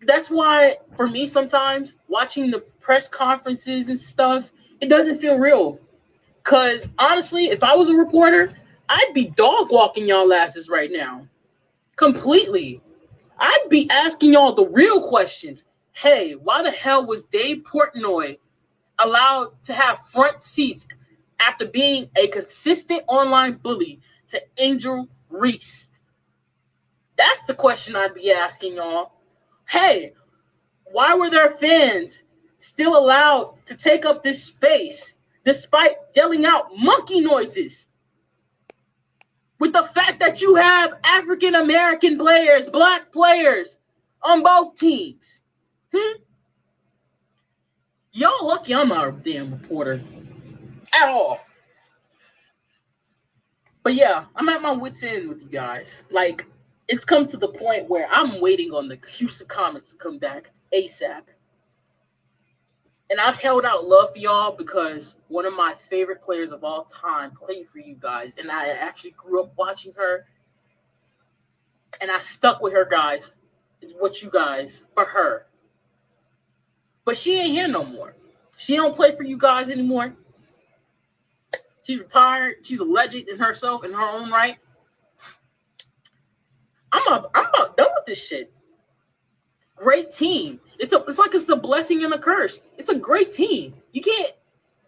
That's why, for me, sometimes watching the press conferences and stuff, it doesn't feel real. Because, honestly, if I was a reporter, I'd be dog walking y'all asses right now. Completely. I'd be asking y'all the real questions. Hey, why the hell was Dave Portnoy allowed to have front seats after being a consistent online bully to Angel Reese? That's the question I'd be asking y'all. Hey, why were their fans still allowed to take up this space despite yelling out monkey noises? With the fact that you have African-American players, black players on both teams. Y'all lucky I'm not a damn reporter at all. But yeah, I'm at my wit's end with you guys. It's come to the point where I'm waiting on the Houston Comets to come back ASAP. And I've held out love for y'all because one of my favorite players of all time played for you guys. And I actually grew up watching her. And I stuck with her, guys. It's what you guys, for her. But she ain't here no more. She don't play for you guys anymore. She's retired. She's a legend in herself, in her own right. I'm about done with this shit. great team. It's like it's the blessing and a curse. It's a great team. You can't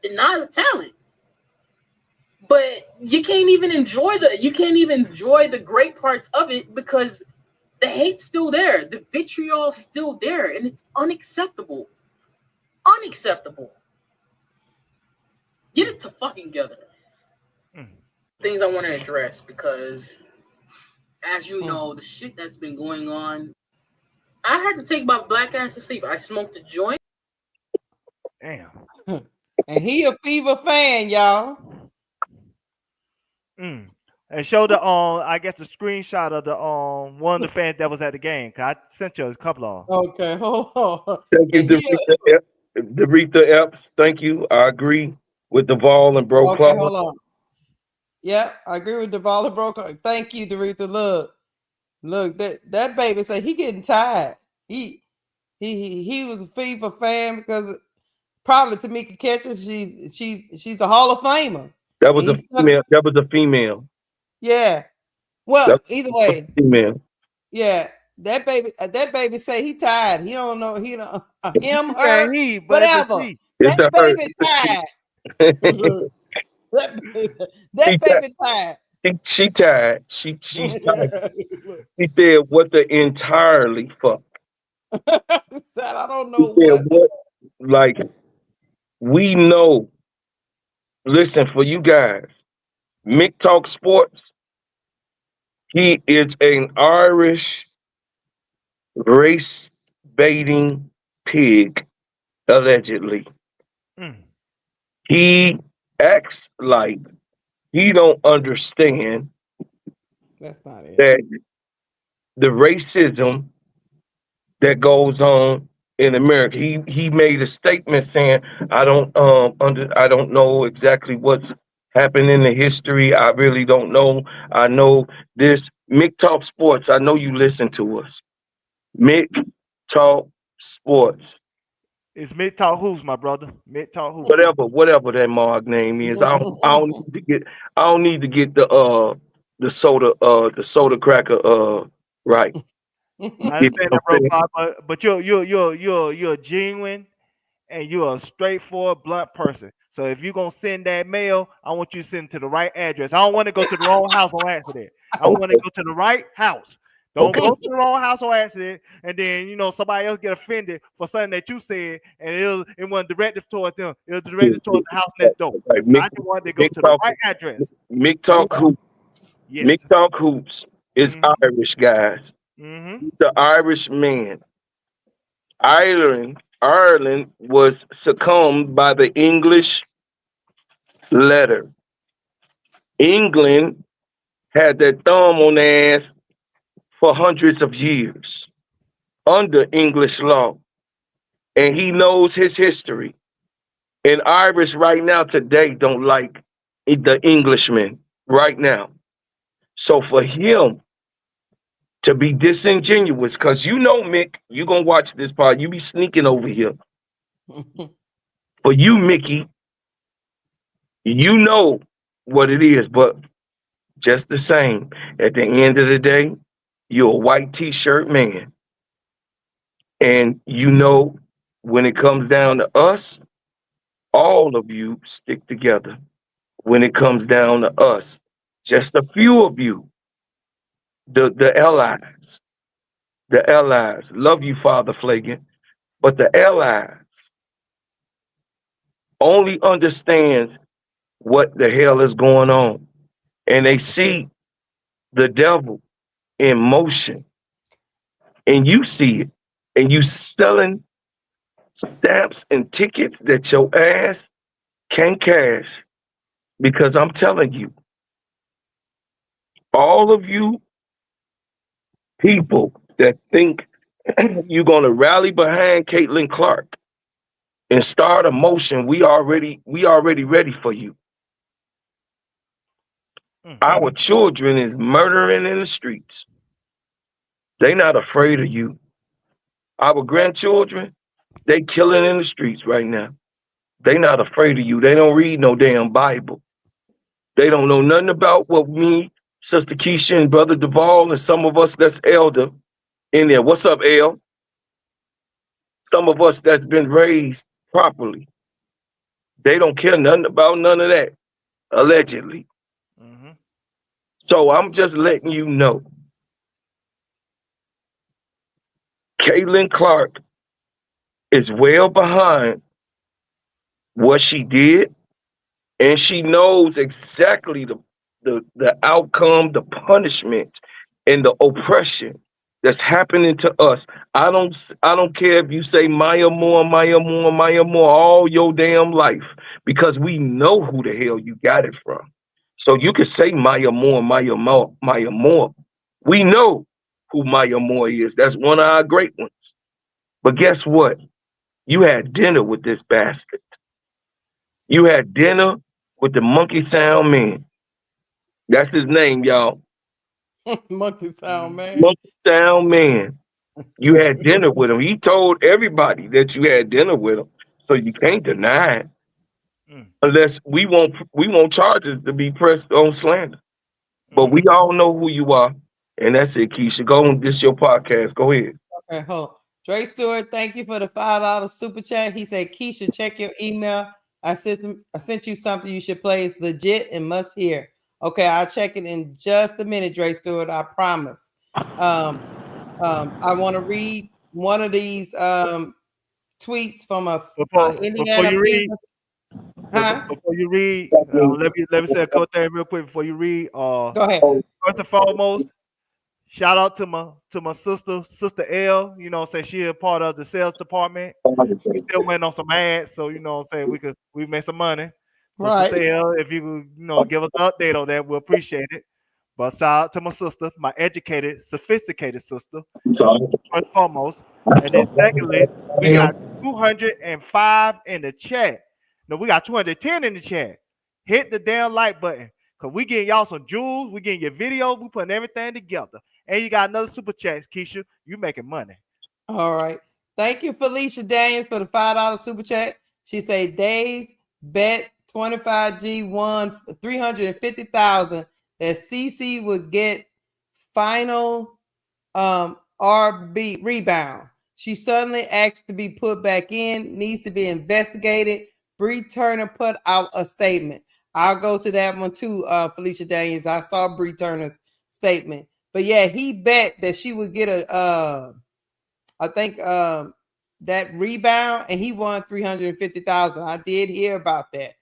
deny the talent. But you can't even enjoy the great parts of it because the hate's still there. The vitriol's still there, and it's unacceptable. Unacceptable. Get it to fucking together. Things I want to address because, as you know, the shit that's been going on. I had to take my black ass to sleep. I smoked a joint. Damn. And he a Fever fan, y'all. And show the I guess the screenshot of the one of the fans that was at the game. Cause I sent you a couple of them. Okay, hold on. Thank you, Doretha Epps. Thank you. I agree with Duvall and Bro. Okay, hold on. Yeah, I agree with Duvall and Bro. Thank you, Doretha. Look, that baby say he getting tired. He was a Fever fan because probably Tamika Catchings, she's a Hall of Famer. That was a female. That was a female. Yeah. Well, either way. Female. Yeah. That baby say he tired. He don't know. He don't him, Yeah, her, whatever. That baby tired. that baby tired. She tired. She's tired. She said, "What the entirely fuck?" I don't know what. Like, we know. Listen, for you guys, Mick Talk Sports. He is an Irish race baiting pig, allegedly. He acts like he don't understand That's not it. that the racism that goes on in America. He made a statement saying, I don't know exactly what's happened in the history. I really don't know. I know this Mick Talk Sports. I know you listen to us. Mick Talk Sports. It's Mick Talk Hoops, my brother. Mick Talk Hoops. Whatever that Mark name is. I don't need to get the soda cracker right. I understand that, bro, Bob, but you're a genuine and you're a straightforward, blunt person. So if you're gonna send that mail, I want you to send it to the right address. I don't want to go to the wrong house on accident. I want to go to the right house. Don't go to the wrong house on accident, and then somebody else get offended for something that you said, and it wasn't directed towards them. It was directed towards the house next door. I just wanted to go to the right address. Mick Talk Hoops. Yes. Mick Talk Hoops is Irish, guys. The Irish man. Ireland was succumbed by the English letter. England had their thumb on their ass for hundreds of years under English law. And he knows his history. And Irish right now today don't like the Englishmen right now. So for him to be disingenuous, because Mick, you're going to watch this part. You be sneaking over here. For you, Mickey, you know what it is, but just the same, at the end of the day, you're a white t-shirt man. And when it comes down to us, all of you stick together. When it comes down to us, just a few of you, the allies, love you, Father Flagan, but the allies only understand what the hell is going on. And they see the devil in motion. And you see it. And you selling stamps and tickets that your ass can't cash. Because I'm telling you, all of you people that think you're going to rally behind Caitlin Clark and start a motion, we already ready for you. Our children is murdering in the streets. They not afraid of you. Our grandchildren, they killing in the streets right now. They not afraid of you. They don't read no damn Bible. They don't know nothing about what me, Sister Keisha, and Brother Duvall, and some of us that's elder in there. What's up, El? some of us that's been raised properly, they don't care nothing about none of that, allegedly. Mm-hmm. So I'm just letting you know, Caitlin Clark is well behind what she did, and she knows exactly the outcome, the punishment, and the oppression that's happening to us. I don't care if you say Maya Moore, Maya Moore, Maya Moore all your damn life, because we know who the hell you got it from. So you can say Maya Moore, Maya Moore, Maya Moore. We know who Maya Moore is. That's one of our great ones. But guess what? You had dinner with this bastard. You had dinner with the Monkey Sound Man. That's his name, y'all. Monkey Sound Man. Monkey Sound Man. You had dinner with him. He told everybody that you had dinner with him. So you can't deny it. Unless we want charges to be pressed on slander. But we all know who you are. And that's it, Keisha. Go on. This your podcast. Go ahead. Okay, hold on. Dre Stewart, thank you for the $5 super chat. He said, Keisha, check your email. I sent you something you should play. It's legit and must hear. Okay, I'll check it in just a minute, Dre Stewart. I promise. I want to read one of these tweets from a Indiana Fever. Before you read, let me say a couple things real quick before you read. Go ahead. First and foremost, shout out to my sister L. You know what I'm saying? She a part of the sales department. We still went on some ads, so you know what I'm saying we made some money. So Right. Sister L, if you give us an update on that, we'll appreciate it. But shout out to my sister, my educated, sophisticated sister, first and foremost. And then secondly, we got 205 in the chat. No, we got 210 in the chat. Hit the damn like button. Cause we getting y'all some jewels, we getting your videos, we putting everything together. And you got another super chat, Keisha. You making money. All right. Thank you, Felicia Daniels, for the $5 super chat. She said, Dave bet 25G won 350,000 that CC would get final RB rebound. She suddenly asked to be put back in, needs to be investigated. Bree Turner put out a statement. I'll go to that one too, Felicia Daniels. I saw Bree Turner's statement. But yeah, he bet that she would get I think that rebound, and he won 350,000. I did hear about that.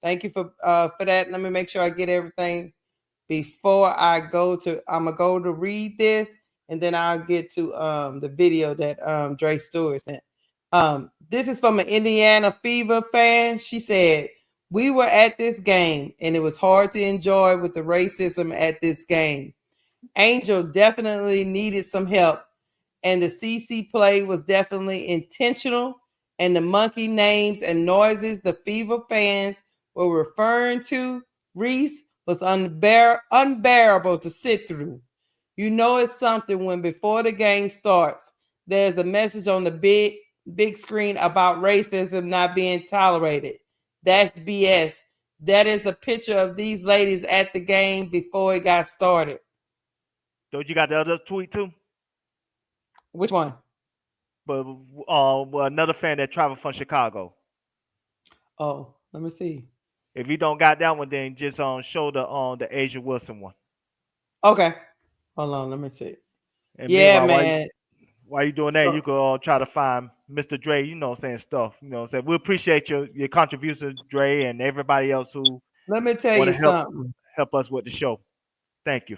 Thank you for that. Let me make sure I get everything before I go to. I'm gonna go to read this, and then I'll get to the video that Dre Stewart sent. This is from an Indiana Fever fan. She said, "We were at this game, and it was hard to enjoy with the racism at this game. Angel definitely needed some help. And the CC play was definitely intentional. And the monkey names and noises the Fever fans were referring to, Reese, was unbearable to sit through. You know it's something when before the game starts, there's a message on the big screen about racism not being tolerated. That's BS. That is a picture of these ladies at the game before it got started." Don't you got the other tweet too? Which one? But another fan that traveled from Chicago. Oh, let me see. If you don't got that one, then just show the Asia Wilson one. Okay. Hold on, let me see. And yeah, man. While you doing that, you could try to find Mr. Dre, you know what I'm saying, stuff. You know what I'm saying? We appreciate your contributions, Dre, and everybody else who let me tell you something. Help us with the show. Thank you.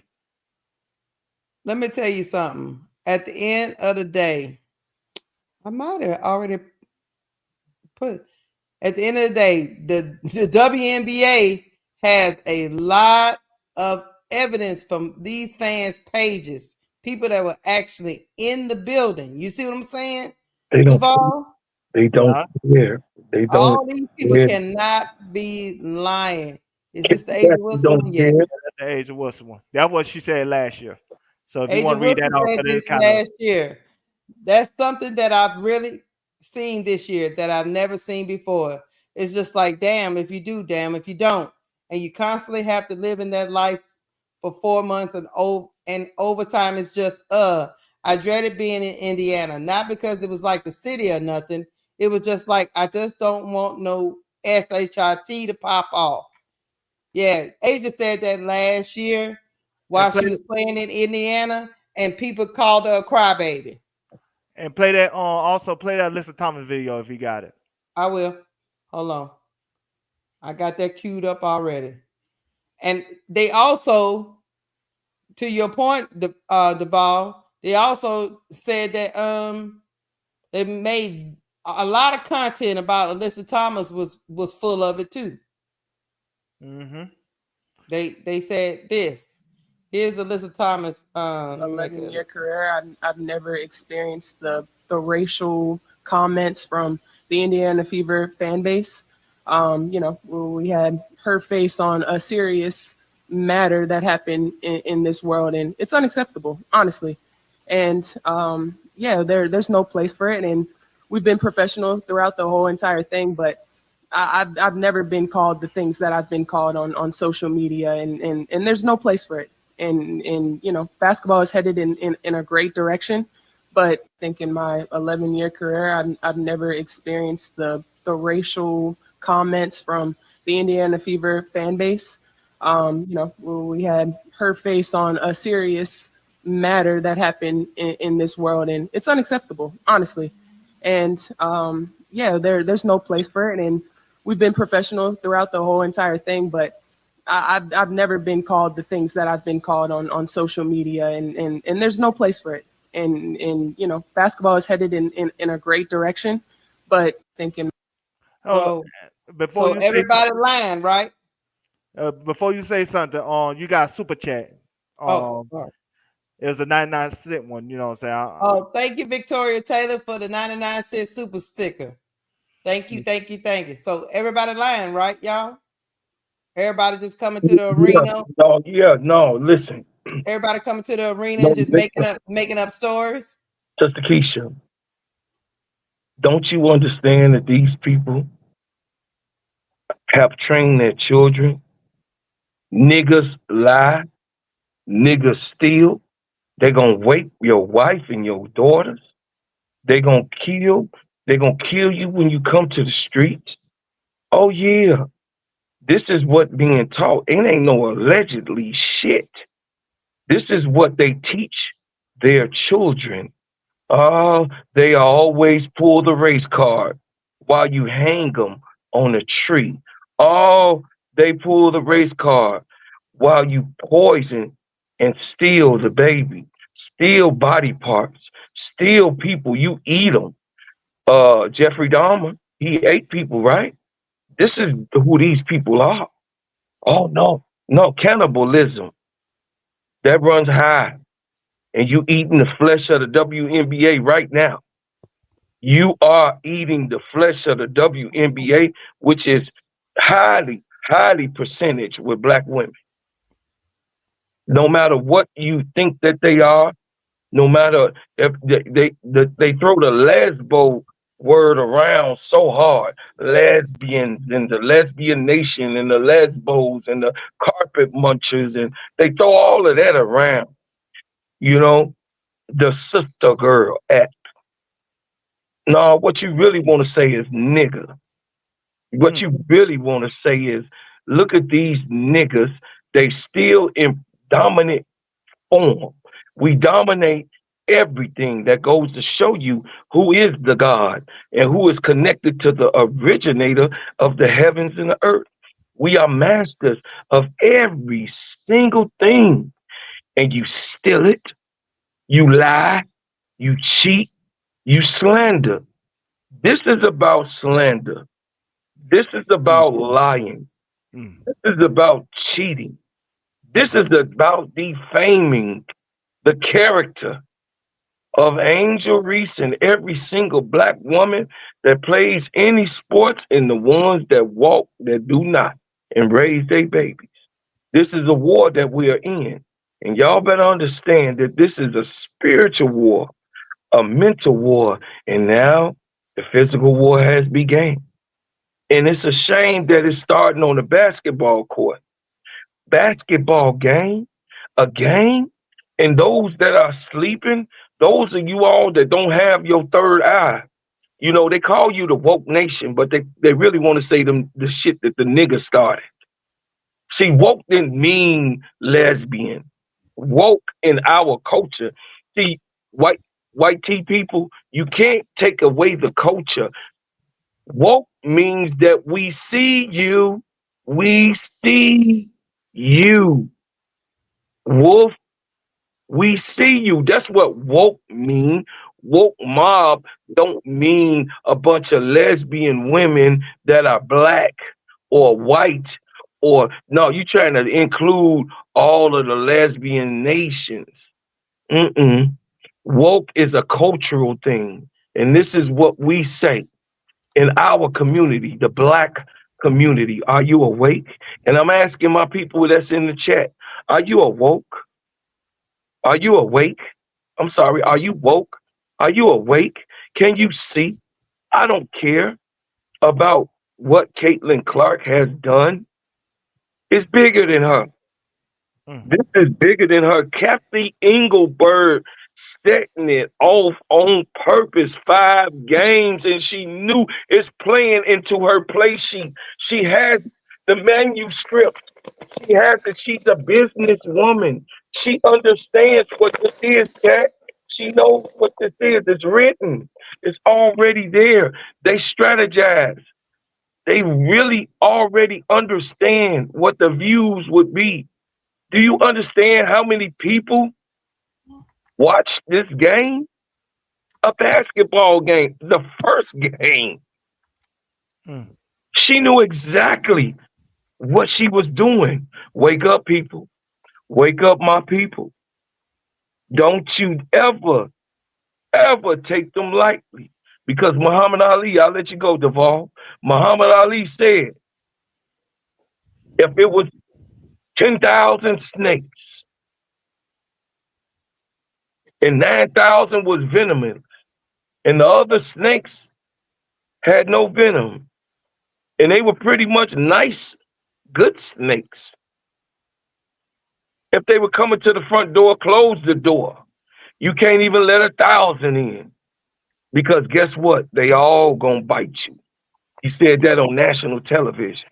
Let me tell you something. At the end of the day, I might have already put at the end of the day, the WNBA has a lot of evidence from these fans' pages, people that were actually in the building. You see what I'm saying? They don't care. They don't. All these people cannot be lying. Is this the Asia Wilson one? Yeah, that's the Asia Wilson one. That's what she said last year. So if you want to read that out, this last year, that's something that I've really seen this year that I've never seen before. It's just like, damn if you do, damn if you don't, and you constantly have to live in that life for 4 months and overtime. It's just I dreaded being in Indiana, not because it was like the city or nothing. It was just like, I just don't want no SHIT to pop off. Yeah, Asia said that last year while she was playing in Indiana, and people called her a crybaby. And play that also play that Alyssa Thomas video if you got it. I will. Hold on. I got that queued up already. And they also, to your point, the ball, they also said that they made a lot of content about Alyssa Thomas was full of it too. Mm-hmm. They said this. Here's Alyssa Thomas. 11-year career, I've never experienced the racial comments from the Indiana Fever fan base. We had her face on a serious matter that happened in this world, and it's unacceptable, honestly. And there's no place for it. And we've been professional throughout the whole entire thing, but I've never been called the things that I've been called on social media, and there's no place for it. And basketball is headed in a great direction, but I think in my 11-year career, I've never experienced the racial comments from the Indiana Fever fan base. We had her face on a serious matter that happened in this world, and it's unacceptable, honestly. And there's no place for it. And we've been professional throughout the whole entire thing, but I've never been called the things that I've been called on social media, and there's no place for it. And basketball is headed in a great direction, but thinking. So everybody lying, right? Before you say something, you got a super chat. It was a 99-cent one. You know what I'm saying? Thank you, Victoria Taylor, for the 99-cent super sticker. Thank you. So everybody lying, right, y'all? Everybody just coming to the arena. Listen. Everybody coming to the arena and just making up stories. Sister Keisha, don't you understand that these people have trained their children? Niggas lie, niggas steal. They're gonna rape your wife and your daughters. They're gonna kill you when you come to the streets. Oh yeah. This is what being taught. It ain't no allegedly shit. This is what they teach their children. They always pull the race card while you hang them on a tree. They pull the race card while you poison and steal the baby, steal body parts, steal people. You eat them. Jeffrey Dahmer, he ate people, right? This is who these people are. Oh, no, cannibalism. That runs high. And you eating the flesh of the WNBA right now. You are eating the flesh of the WNBA, which is highly percentage with black women. No matter what you think that they are, no matter if they throw the lesbo word around so hard, lesbians and the lesbian nation and the lesbos and the carpet munchers, and they throw all of that around. The sister girl act. No, what you really want to say is nigga. What you really want to say is, look at these niggas. They still in dominant form. We dominate everything. That goes to show you who is the God and who is connected to the originator of the heavens and the earth. We are masters of every single thing. And you steal it, you lie, you cheat, you slander. This is about slander. This is about lying. This is about cheating. This is about defaming the character of Angel Reese and every single black woman that plays any sports and the ones that walk that do not and raise their babies. This is a war that we are in. And y'all better understand that this is a spiritual war, a mental war, and now the physical war has begun. And it's a shame that it's starting on the basketball court. Basketball game, a game, and those that are sleeping those of you all that don't have your third eye, you know, they call you the woke nation, but they really want to say the shit that the niggas started. See, woke didn't mean lesbian. Woke in our culture. See, white tea people, you can't take away the culture. Woke means that we see you. We see you. Wolf, we see you. That's what woke mean. Woke mob don't mean a bunch of lesbian women that are black or white, or no, you trying to include all of the lesbian nations. Mm-mm. Woke is a cultural thing. And this is what we say in our community, the black community. Are you awake? And I'm asking my people that's in the chat, are you awoke? Are you awake? I'm sorry, are you woke? Are you awake? Can you see? I don't care about what Caitlin Clark has done. It's bigger than her. This is bigger than her. Kathy Engelberg setting it off on purpose, 5 games, and she knew it's playing into her play sheet. She has the manuscript. She has it. She's a businesswoman. She understands what this is, Jack. She knows what this is. It's written. It's already there. They strategize. They really already understand what the views would be. Do you understand how many people watch this game? A basketball game, the first game. She knew exactly what she was doing. Wake up, people. Wake up, my people. Don't you ever take them lightly. Because Muhammad Ali, I'll let you go, Duvall. Muhammad Ali said, if it was 10,000 snakes and 9,000 was venomous, and the other snakes had no venom, and they were pretty much nice, good snakes. If they were coming to the front door, close the door. You can't even let 1,000 in. Because guess what? They all gonna bite you. He said that on national television.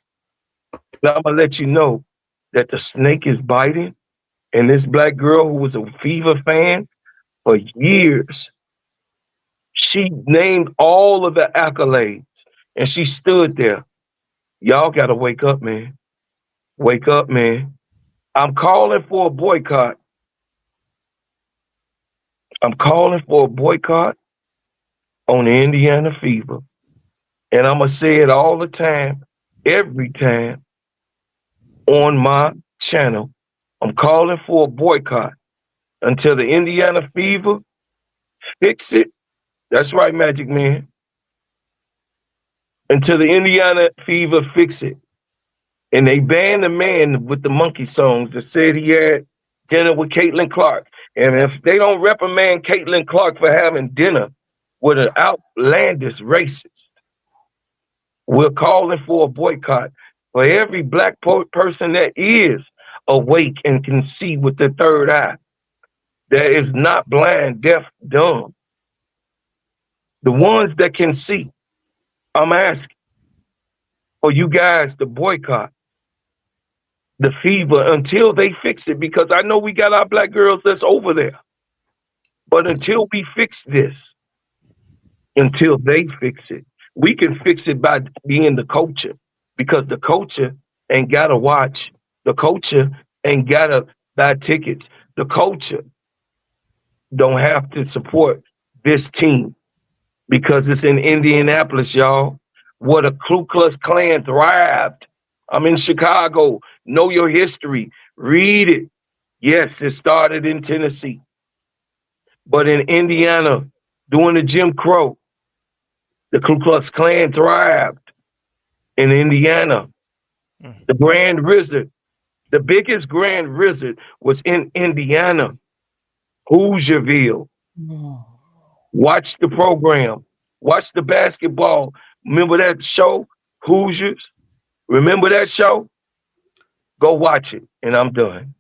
Now I'm gonna let you know that the snake is biting, and this black girl who was a Fever fan for years, she named all of the accolades, and she stood there. Y'all gotta wake up, man. Wake up, man. I'm calling for a boycott. I'm calling for a boycott on the Indiana Fever. And I'm going to say it all the time, every time on my channel. I'm calling for a boycott until the Indiana Fever fix it. That's right, Magic Man. Until the Indiana Fever fix it. And they banned the man with the monkey songs that said he had dinner with Caitlin Clark. And if they don't reprimand Caitlin Clark for having dinner with an outlandish racist, we're calling for a boycott for every black person that is awake and can see with the third eye, that is not blind, deaf, dumb. The ones that can see, I'm asking for you guys to boycott the Fever until they fix it, because I know we got our black girls that's over there. But until we fix this, until they fix it, we can fix it by being the culture, because the culture ain't got to watch. The culture ain't got to buy tickets. The culture don't have to support this team because it's in Indianapolis, y'all, where the Ku Klux Klan thrived. I'm in Chicago. Know your history. Read it. Yes, it started in Tennessee. But in Indiana, during the Jim Crow, the Ku Klux Klan thrived in Indiana. The Grand Wizard, the biggest Grand Wizard was in Indiana, Hoosierville. Watch the program. Watch the basketball. Remember that show, Hoosiers? Remember that show? Go watch it, and I'm done.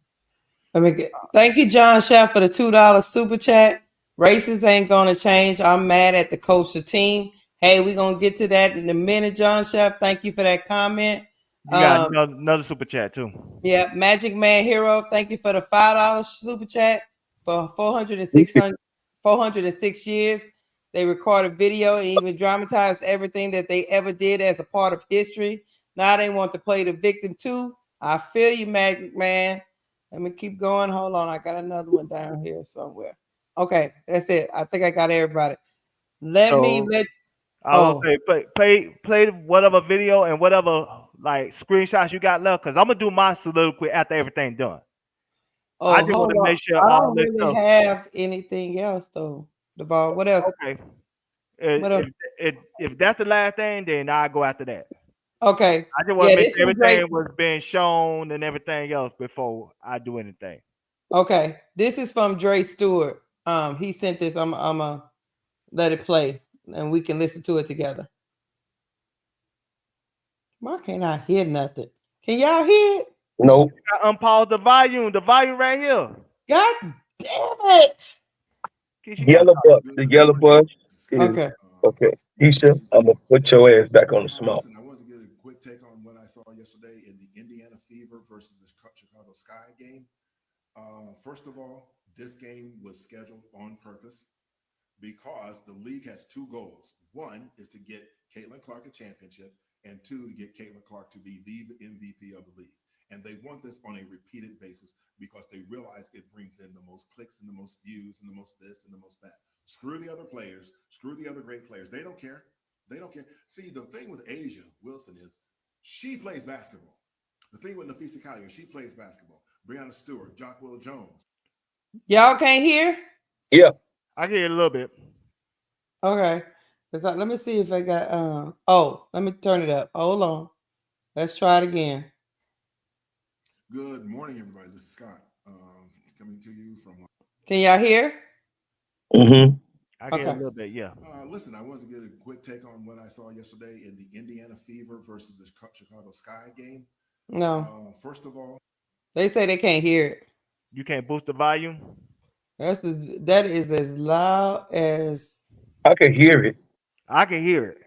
Thank you, John Shaft, for the $2 super chat. Races ain't gonna change. I'm mad at the coach, the team. Hey, we're gonna get to that in a minute, John Chef. Thank you for that comment. You got another super chat too. Yeah, Magic Man Hero. Thank you for the $5 super chat for 406 years. They recorded video and even dramatized everything that they ever did as a part of history. Now they want to play the victim too. I feel you, Magic Man. Let me keep going. Hold on. I got another one down here somewhere. Okay, that's it. I think I got everybody. I was gonna say play whatever video and whatever like screenshots you got left, because I'm gonna do my soliloquy after everything done. I just want to make sure I don't really have anything else though. Devon, what else? Okay. If that's the last thing, then I go after that. Okay. I just want to make sure everything was being shown and everything else before I do anything. Okay. This is from Dre Stewart. He sent this. I'm gonna let it play and we can listen to it together. Why can't I hear nothing? Can y'all hear it? Nope. Unpause the volume. The volume right here. God damn it. Yellow bus. The yellow bus. Okay. Okay. Isha, I'm going to put your ass back on the smoke. I wanted to get a quick take on what I saw yesterday in the Indiana Fever versus the Chicago Sky game. First of all, this game was scheduled on purpose because the league has two goals. One is to get Caitlin Clark a championship, and two, to get Caitlin Clark to be the MVP of the league. And they want this on a repeated basis because they realize it brings in the most clicks and the most views and the most this and the most that. Screw the other players. Screw the other great players. They don't care. They don't care. See, the thing with Asia Wilson is she plays basketball. The thing with Physicality, she plays basketball. Breonna Stewart, Jacqueline Jones. Y'all can't hear? Yeah. I can hear a little bit. Okay. Let me see if I got let me turn it up. Hold on. Let's try it again. Good morning, everybody. This is Scott coming to you from. Can y'all hear? I can hear a little bit, yeah. Listen, I wanted to get a quick take on what I saw yesterday in the Indiana Fever versus the Chicago Sky game. No. First of all, they say they can't hear it. You can't boost the volume? That is as loud as I can hear it. I can hear it,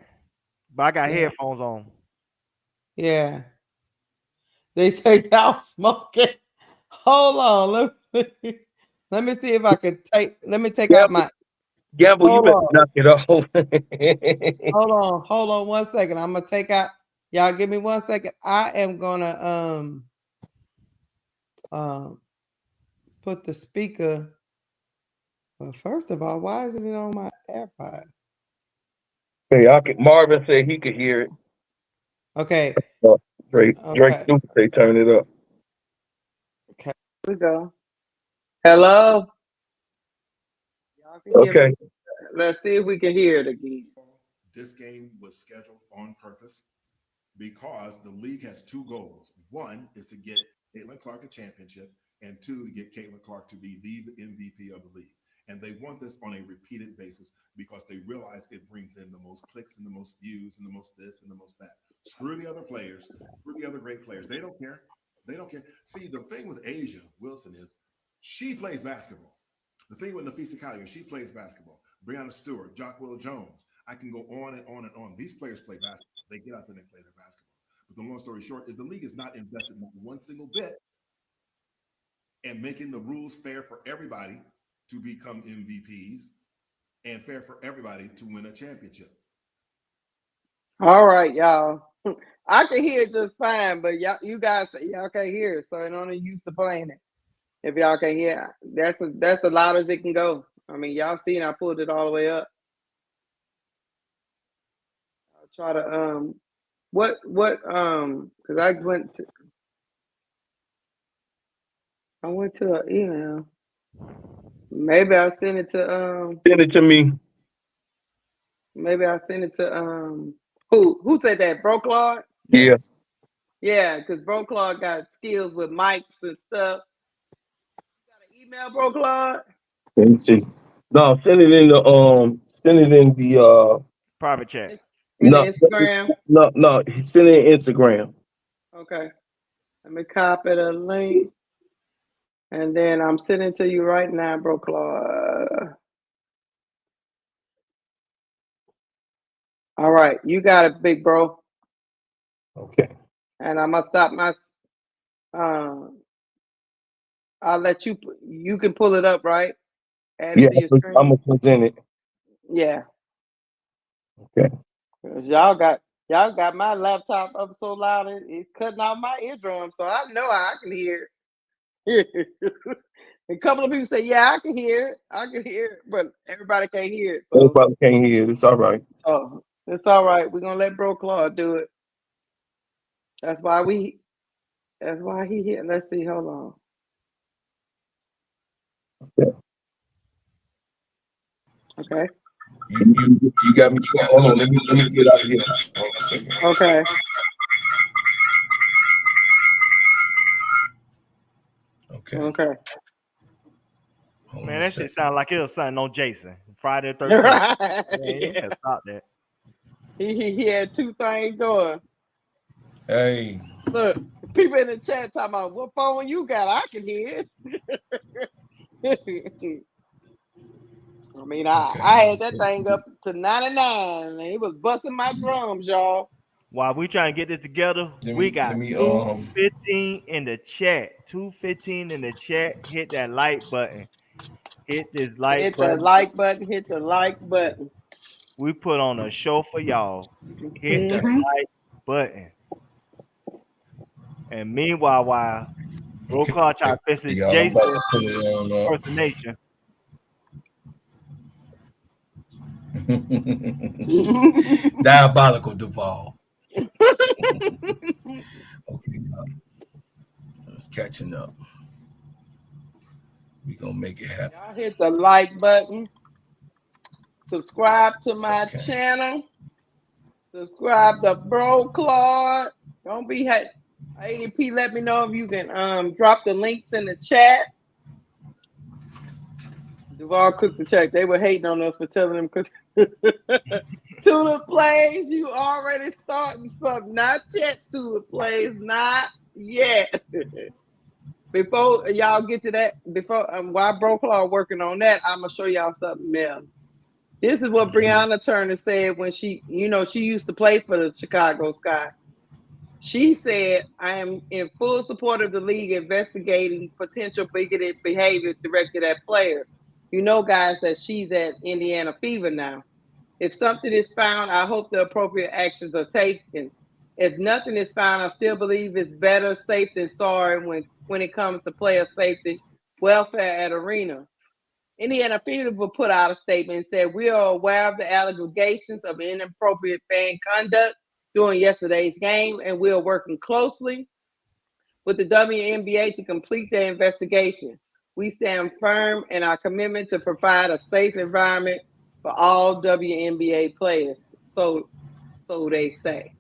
but I got headphones on. Yeah. They say y'all smoking. Hold on. Let me see if I can take out my. Yeah, but you better knock it off. Hold on 1 second. I'm gonna take out. Y'all give me 1 second. I am gonna put the speaker. Well, first of all, why isn't it on my AirPod? Hey, Marvin said he could hear it. Okay. Drake say turn it up. Okay. Here we go. Hello. Y'all can hear me. Let's see if we can hear it again. This game was scheduled on purpose because the league has two goals. One is to get Caitlin Clark a championship, and two, to get Caitlin Clark to be the MVP of the league. And they want this on a repeated basis because they realize it brings in the most clicks and the most views and the most this and the most that. Screw the other players. Screw the other great players. They don't care. They don't care. See, the thing with Asia Wilson is she plays basketball. The thing with Physicality, she plays basketball. Breonna Stewart, Jacqueline Jones. I can go on and on and on. These players play basketball. They get out there and they play their basketball. But the long story short is the league is not invested not one single bit in making the rules fair for everybody to become MVPs and fair for everybody to win a championship. All right, y'all. I can hear it just fine, but you guys say y'all can't hear it, so I don't use to playing it. If y'all can't hear, that's the loudest it can go. I mean, y'all seen I pulled it all the way up. I'll try to because I went to an email. Maybe I sent it to Send it to me. Maybe I sent it to who said that? Bro Claude? Yeah. Yeah, because Bro Claude got skills with mics and stuff. You got an email, Bro Claude? Let me see. No, send it in the private chat. In Instagram? No, send it in Instagram. Okay. Let me copy the link. And then I'm sending to you right now, Bro Claude. All right, you got it, big bro. Okay. And I'm gonna stop my. I'll let you. You can pull it up, right? Add it Yeah, to your I'm screen. gonna present it. Yeah. Okay. 'Cause y'all got my laptop up so loud it's cutting out my eardrum, so I know I can hear it. A couple of people say, "Yeah, I can hear it. I can hear it," but everybody can't hear it. So, Everybody can't hear it. It's all right. so it's all right. We're gonna let Bro Claude do it. That's why he here. Let's see. Hold on. Okay. Okay. You got me. Hold on. Let me get out of here. Hold on a second. Okay. Okay. Okay. Man, that shit sound like it was something on Jason. Friday the 13th. Right. Yeah, stop that. He had two things going. Hey. Look, people in the chat talking about what phone you got. I can hear it. I mean, I had that thing up to 99 and it was busting my drums, y'all. While we trying to get this together, we got 215 in the chat. 215 in the chat. Hit that like button. Hit this like Hit button. the like button. Hit the like button. We put on a show for y'all. Hit the like button. And meanwhile, while Bro Claude try to fix his Jason impersonation. Diabolical Duval. Okay, it's catching up. We gonna make it happen. Y'all hit the like button. Subscribe to my channel. Subscribe to Bro Claude. Don't be ADP. Let me know if you can drop the links in the chat. Duval cooked the check. They were hating on us for telling them because Tulip Plays, you already starting something. Not yet, Tulip Plays. Not yet. Before y'all get to that, while Bro Claude working on that, I'm gonna show y'all something else. This is what Breonna Turner said when she used to play for the Chicago Sky. She said, "I am in full support of the league investigating potential bigoted behavior directed at players. You know, guys, that she's at Indiana Fever now. If something is found, I hope the appropriate actions are taken. If nothing is found, I still believe it's better safe than sorry when it comes to player safety, welfare at arenas." Indiana Fever put out a statement and said, "We are aware of the allegations of inappropriate fan conduct during yesterday's game, and we are working closely with the WNBA to complete their investigation. We stand firm in our commitment to provide a safe environment for all WNBA players." So they say.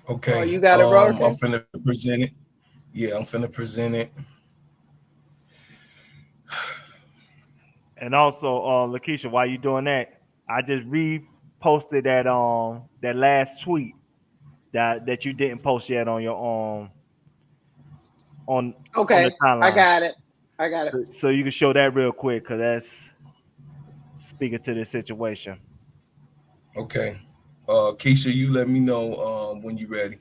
Okay. Oh, you got it, Roger? I'm finna present it. Yeah, I'm finna present it. And also, Lakeisha, while you doing that, I just reposted that last tweet that you didn't post yet on your on the timeline. I got it. So you can show that real quick because that's speaking to this situation. Okay. Keisha, you let me know when you're ready.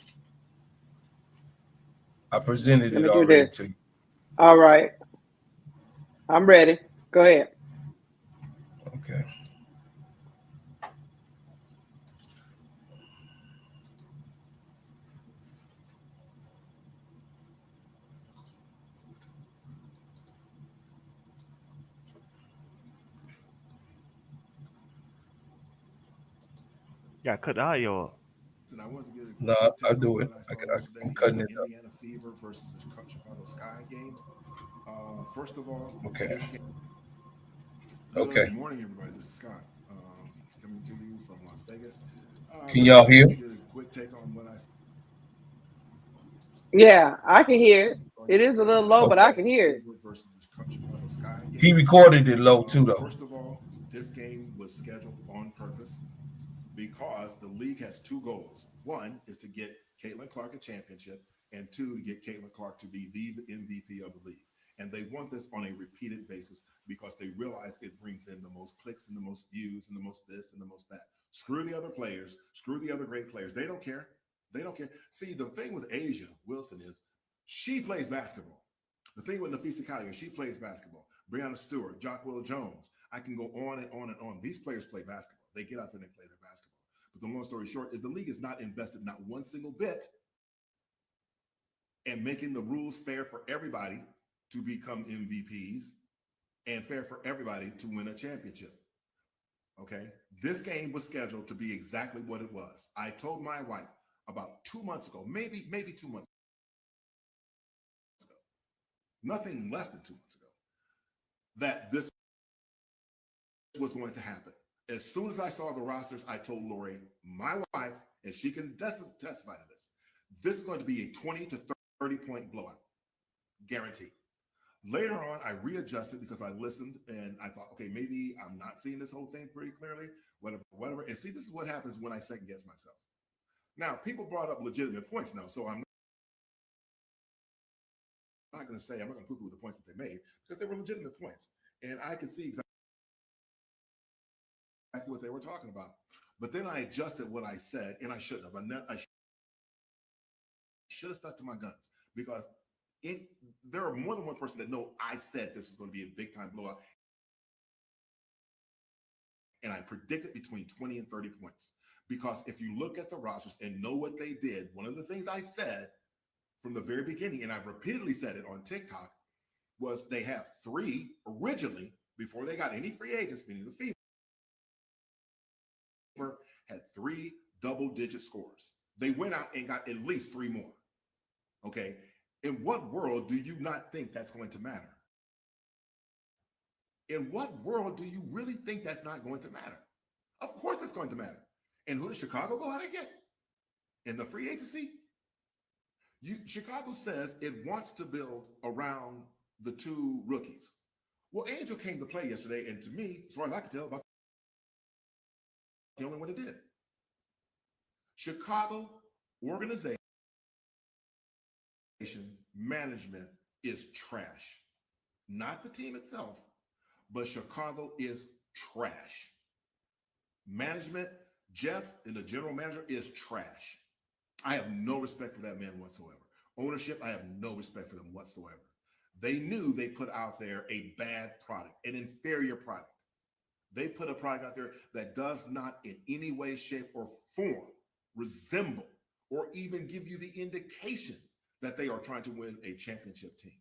I presented it already to you. All right. I'm ready. Go ahead. Okay. Yeah, cut the audio up. I want to get a No, I do it. I'm cutting it up. Indiana Fever versus the Chicago Sky game. First of all, okay. Good morning, everybody. This is Scott coming to you from Las Vegas. Can y'all hear? Get a quick take on what I said. Yeah, I can hear it. It is a little low, but I can hear it. Versus the Chicago Sky game. He recorded it low too, though. First of all, this game was scheduled on purpose because the league has two goals. One is to get Caitlin Clark a championship, and two, to get Caitlin Clark to be the MVP of the league. And they want this on a repeated basis because they realize it brings in the most clicks and the most views and the most this and the most that. Screw the other players. Screw the other great players. They don't care. They don't care. See, the thing with Asia Wilson is she plays basketball. The thing with Physicality is she plays basketball. Breonna Stewart, Jacqueline Jones. I can go on and on and on. These players play basketball. They get out there and they play their basketball. But the long story short is the league is not invested not one single bit in making the rules fair for everybody to become MVPs and fair for everybody to win a championship. Okay? This game was scheduled to be exactly what it was. I told my wife about 2 months ago, maybe 2 months ago, nothing less than 2 months ago, that this was going to happen. As soon as I saw the rosters, I told Lori, my wife, and she can testify to this, this is going to be a 20 to 30 point blowout, guaranteed. Later on, I readjusted because I listened and I thought, okay, maybe I'm not seeing this whole thing pretty clearly, whatever. And see, this is what happens when I second guess myself. Now, people brought up legitimate points now, so I'm not going to say, I'm not going to poo-poo the points that they made because they were legitimate points. And I could see exactly what they were talking about. But then I adjusted what I said, and I shouldn't have. I should have stuck to my guns because there are more than one person that know I said this was going to be a big-time blowout. And I predicted between 20 and 30 points. Because if you look at the rosters and know what they did, one of the things I said from the very beginning, and I've repeatedly said it on TikTok, was they have three originally, before they got any free agents, meaning the Fever, had 3 double-digit scores. They went out and got at least 3 more. Okay? In what world do you not think that's going to matter? In what world do you really think that's not going to matter? Of course it's going to matter. And who does Chicago go out and get? In the free agency? Chicago says it wants to build around the 2 rookies. Well, Angel came to play yesterday, and to me, as far as I can tell, about the only one that did. Chicago organization management is trash. Not the team itself, but Chicago is trash. Management, Jeff and the general manager is trash. I have no respect for that man whatsoever. Ownership, I have no respect for them whatsoever. They knew they put out there a bad product, an inferior product. They put a product out there that does not in any way, shape, or form resemble or even give you the indication that they are trying to win a championship team.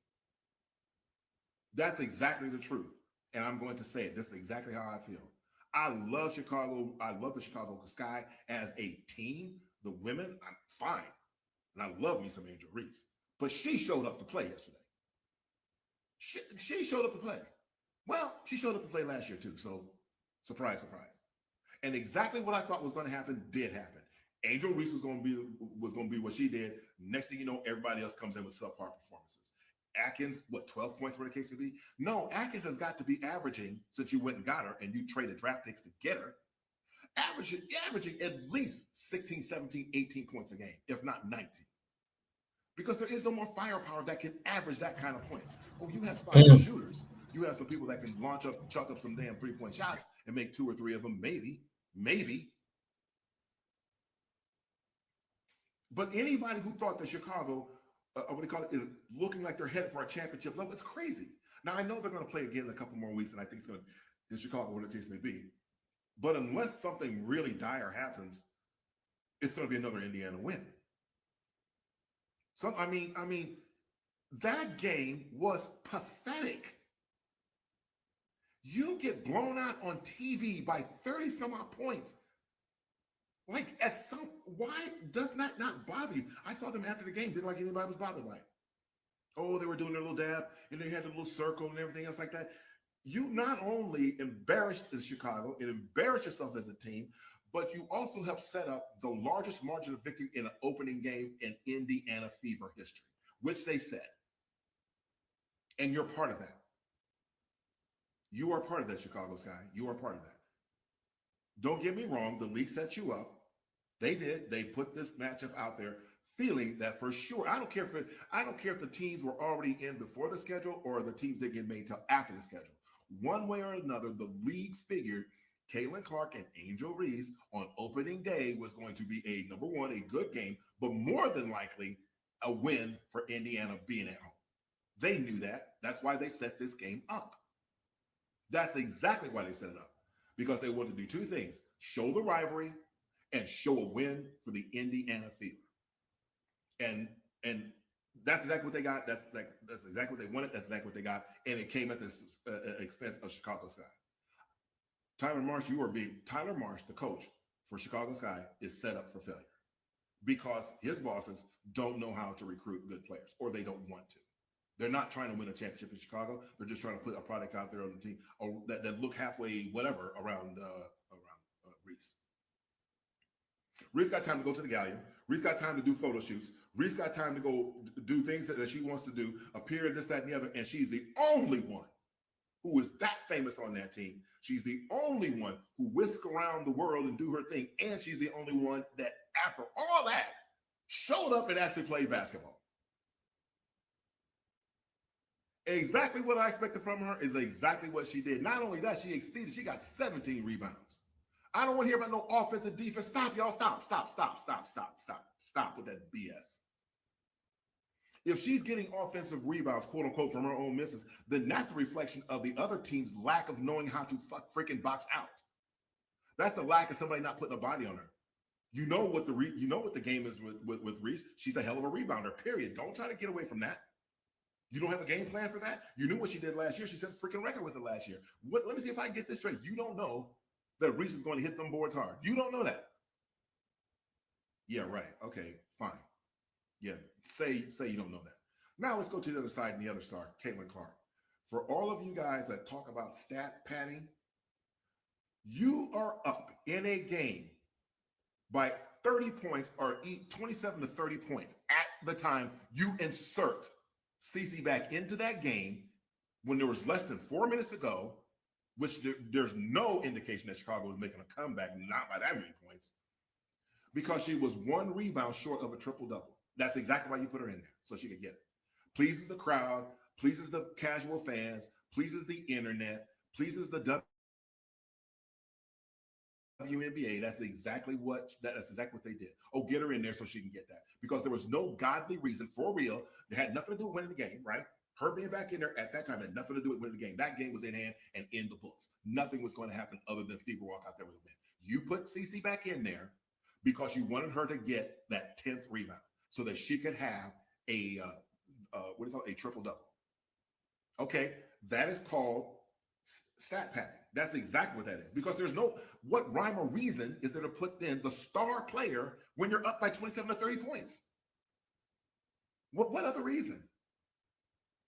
That's exactly the truth. And I'm going to say it. This is exactly how I feel. I love Chicago. I love the Chicago Sky as a team. The women, I'm fine. And I love me some Angel Reese. But she showed up to play yesterday. She showed up to play. Well, she showed up to play last year too. So surprise, surprise. And exactly what I thought was going to happen did happen. Angel Reese was going to be what she did. Next thing you know, everybody else comes in with subpar performances. Atkins, 12 points for the case to be? No, Atkins has got to be averaging, since you went and got her and you traded draft picks to get her, averaging at least 16, 17, 18 points a game, if not 19. Because there is no more firepower that can average that kind of points. Oh, you have spot shooters. You have some people that can chuck up some damn 3-point shots and make 2 or 3 of them, maybe. But anybody who thought that Chicago, is looking like they're headed for a championship level, it's crazy. Now, I know they're going to play again in a couple more weeks, and I think it's going to in Chicago, whatever the case may be. But unless something really dire happens, it's going to be another Indiana win. So, I mean, that game was pathetic. You get blown out on TV by 30-some-odd points. Like, why does that not bother you? I saw them after the game, didn't like anybody was bothered by it. Oh, they were doing their little dab, and they had a little circle and everything else like that. You not only embarrassed Chicago and embarrassed yourself as a team, but you also helped set up the largest margin of victory in an opening game in Indiana Fever history, which they said. And you're part of that. You are part of that, Chicago Sky. You are part of that. Don't get me wrong, the league set you up. They did. They put this matchup out there, feeling that for sure. I don't care if the teams were already in before the schedule or the teams didn't get made till after the schedule. One way or another, the league figured Caitlin Clark and Angel Reese on opening day was going to be a number one, a good game, but more than likely a win for Indiana being at home. They knew that. That's why they set this game up. That's exactly why they set it up, because they wanted to do two things: show the rivalry and show a win for the Indiana Fever. And that's exactly what they got. That's exactly what they wanted. That's exactly what they got. And it came at the expense of Chicago Sky. Tyler Marsh, Tyler Marsh, the coach for Chicago Sky, is set up for failure because his bosses don't know how to recruit good players, or they don't want to. They're not trying to win a championship in Chicago. They're just trying to put a product out there on the team that look halfway whatever around Reese. Reese got time to go to the galleon. Reese got time to do photo shoots. Reese got time to go do things that she wants to do, appear in this, that, and the other. And she's the only one who is that famous on that team. She's the only one who whisk around the world and do her thing. And she's the only one that, after all that, showed up and actually played basketball. Exactly what I expected from her is exactly what she did. Not only that, she exceeded. She got 17 rebounds. I don't want to hear about no offensive defense. Stop, y'all. Stop with that BS. If she's getting offensive rebounds, quote unquote, from her own misses, then that's a reflection of the other team's lack of knowing how to freaking box out. That's a lack of somebody not putting a body on her. You know what the game is with Reese. She's a hell of a rebounder, period. Don't try to get away from that. You don't have a game plan for that? You knew what she did last year. She set a freaking record with it last year. Let me see if I can get this straight. You don't know that Reese is going to hit them boards hard. You don't know that. Yeah, right. Okay, fine. Yeah, say you don't know that. Now let's go to the other side and the other star, Caitlin Clark. For all of you guys that talk about stat padding, you are up in a game by 30 points or 27 to 30 points at the time you insert CeCe back into that game when there was less than 4 minutes to go, which there's no indication that Chicago was making a comeback, not by that many points, because she was one rebound short of a triple-double. That's exactly why you put her in there, so she could get it. Pleases the crowd, pleases the casual fans, pleases the internet, pleases the WNBA. That's exactly what they did. Oh, get her in there so she can get that. Because there was no godly reason, for real. It had nothing to do with winning the game, right? Her being back in there at that time had nothing to do with winning the game. That game was in hand and in the books. Nothing was going to happen other than Fever walk out there with a win. You put CeCe back in there because you wanted her to get that 10th rebound so that she could have a triple-double. Okay, that is called stat padding. That's exactly what that is. Because there's what rhyme or reason is there to put in the star player when you're up by 27 to 30 points? What other reason?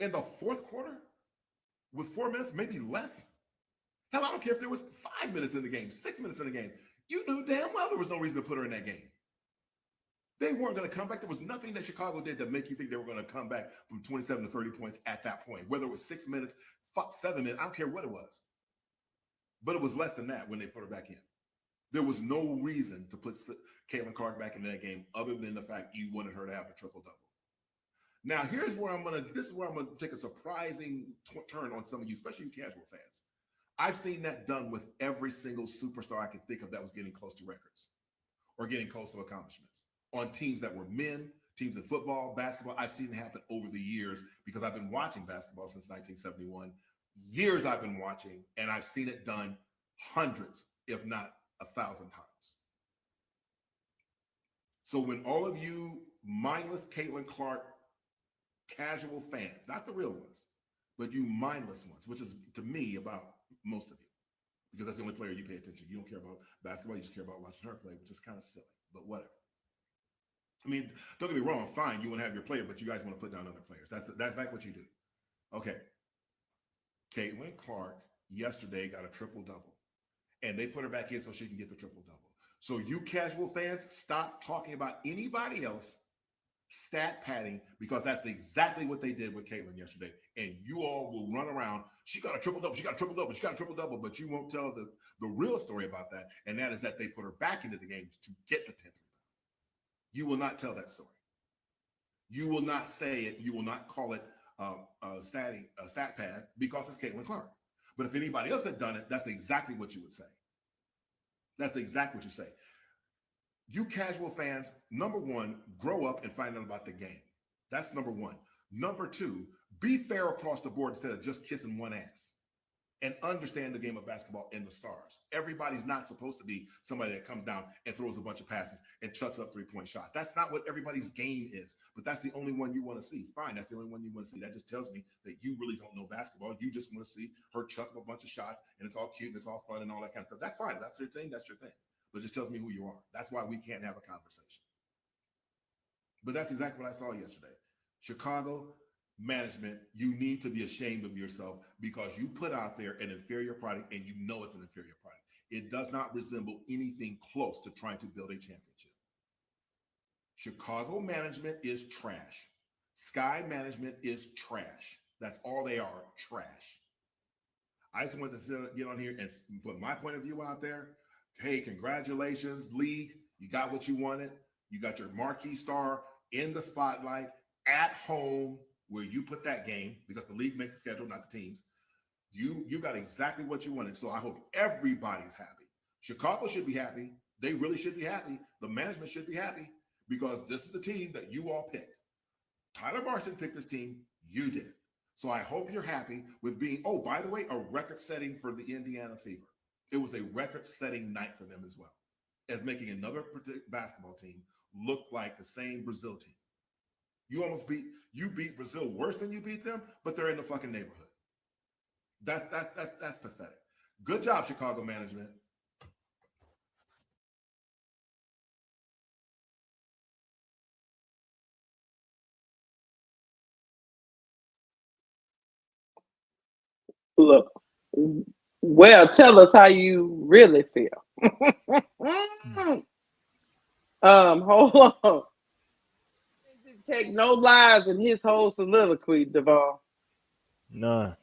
In the fourth quarter, with 4 minutes, maybe less? Hell, I don't care if there was 5 minutes in the game, 6 minutes in the game. You knew damn well there was no reason to put her in that game. They weren't going to come back. There was nothing that Chicago did to make you think they were going to come back from 27 to 30 points at that point. Whether it was 6 minutes, 7 minutes, I don't care what it was. But it was less than that when they put her back in. There was no reason to put Caitlin Clark back in that game other than the fact you wanted her to have a triple-double. Now, here's where I'm going to take a surprising turn on some of you, especially you casual fans. I've seen that done with every single superstar I can think of that was getting close to records or getting close to accomplishments on teams that were men, teams in football, basketball. I've seen it happen over the years because I've been watching basketball since 1971. Years I've been watching, and I've seen it done hundreds, if not 1,000 times. So when all of you mindless Caitlin Clark casual fans, not the real ones, but you mindless ones, which is to me about most of you, because that's the only player you pay attention to. You don't care about basketball, you just care about watching her play, which is kind of silly, but whatever. I mean, don't get me wrong, fine, you want to have your player, but you guys want to put down other players. That's like what you do. Okay. Caitlin Clark yesterday got a triple-double, and they put her back in so she can get the triple-double. So you casual fans, stop talking about anybody else stat padding, because that's exactly what they did with Caitlin yesterday. And you all will run around, she got a triple-double, she got a triple-double, she got a triple-double, but you won't tell the real story about that, and that is that they put her back into the games to get the 10th rebound. You will not tell that story. You will not say it. You will not call it stat pad because it's Caitlin Clark. But if anybody else had done it, that's exactly what you would say. That's exactly what you say. You casual fans, number one, grow up and find out about the game. That's number one. Number two, be fair across the board instead of just kissing one ass. And understand the game of basketball and the stars. Everybody's not supposed to be somebody that comes down and throws a bunch of passes and chucks up three-point shot. That's not what everybody's game is, but that's the only one you want to see. Fine, that's the only one you want to see. That just tells me that you really don't know basketball. You just want to see her chuck up a bunch of shots and it's all cute and it's all fun and all that kind of stuff. That's fine. That's your thing. That's your thing. But it just tells me who you are. That's why we can't have a conversation. But that's exactly what I saw yesterday. Chicago management, you need to be ashamed of yourself because you put out there an inferior product and you know it's an inferior product. It does not resemble anything close to trying to build a championship. Chicago management is trash. Sky management is trash. That's all they are, trash. I just wanted to get on here and put my point of view out there. Hey, congratulations, league. You got what you wanted. You got your marquee star in the spotlight at home, where you put that game, because the league makes the schedule, not the teams. You got exactly what you wanted. So I hope everybody's happy. Chicago should be happy. They really should be happy. The management should be happy because this is the team that you all picked. Tyler Marston picked this team. You did. So I hope you're happy with being, oh, by the way, a record setting for the Indiana Fever. It was a record setting night for them as well, as making another basketball team look like the same Brazil team. You beat Brazil worse than you beat them, but they're in the fucking neighborhood. That's pathetic. Good job, Chicago management. Look, well, tell us how you really feel. Hold on. Take no lies in his whole soliloquy, Devon. None.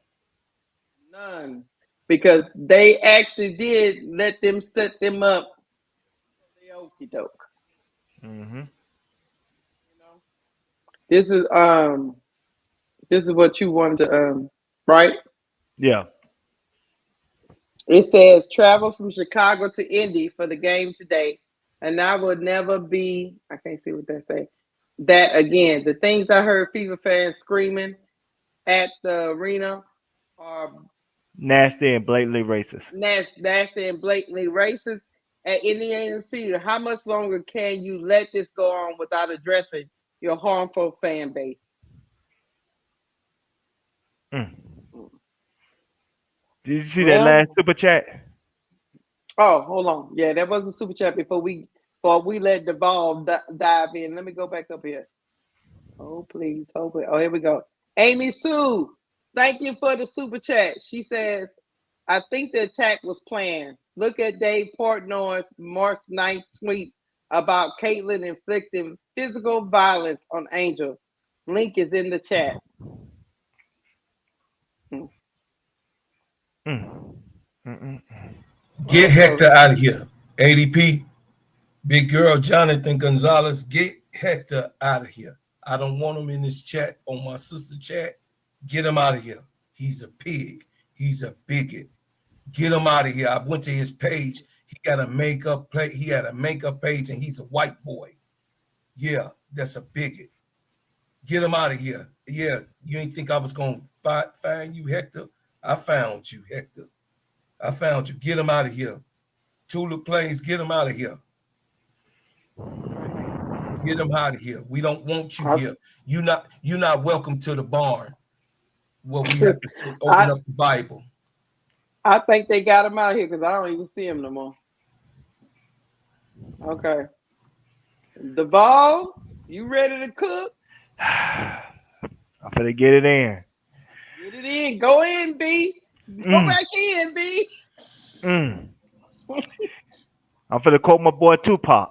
Because they actually did let them set them up for the okie doke. Mm-hmm. You know, this is what you wanted to right? Yeah. It says travel from Chicago to Indy for the game today, and I will never be. I can't see what that say. That again, the things I heard Fever fans screaming at the arena are nasty and blatantly racist. Nasty and blatantly racist at Indiana Fever. How much longer can you let this go on without addressing your harmful fan base? Did you see that last super chat? Oh, hold on. Yeah, that was a super chat before we let Deval dive in. Let me go back up here. Oh, please. Oh, here we go. Amy Sue, thank you for the super chat. She says, I think the attack was planned. Look at Dave Portnoy's March 9th tweet about Caitlyn inflicting physical violence on Angel. Link is in the chat. Get Hector out of here. ADP, big girl Jonathan Gonzalez, get Hector out of here. I don't want him in this chat, on my sister chat. Get him out of here. He's a pig. He's a bigot. Get him out of here. I went to his page. He got a makeup play. He had a makeup page, and he's a white boy. Yeah, that's a bigot. Get him out of here. Yeah, you ain't think I was going to find you, Hector? I found you, Hector. I found you. Get him out of here. Tulip Plains, get him out of here. Get him out of here. We don't want you here. You're not welcome to the barn where we have to open up the Bible. I think they got him out here because I don't even see him no more. Okay. Deval, you ready to cook? I'm gonna get it in. Get it in. Go in, B. Go back in, B. I'm gonna quote my boy Tupac.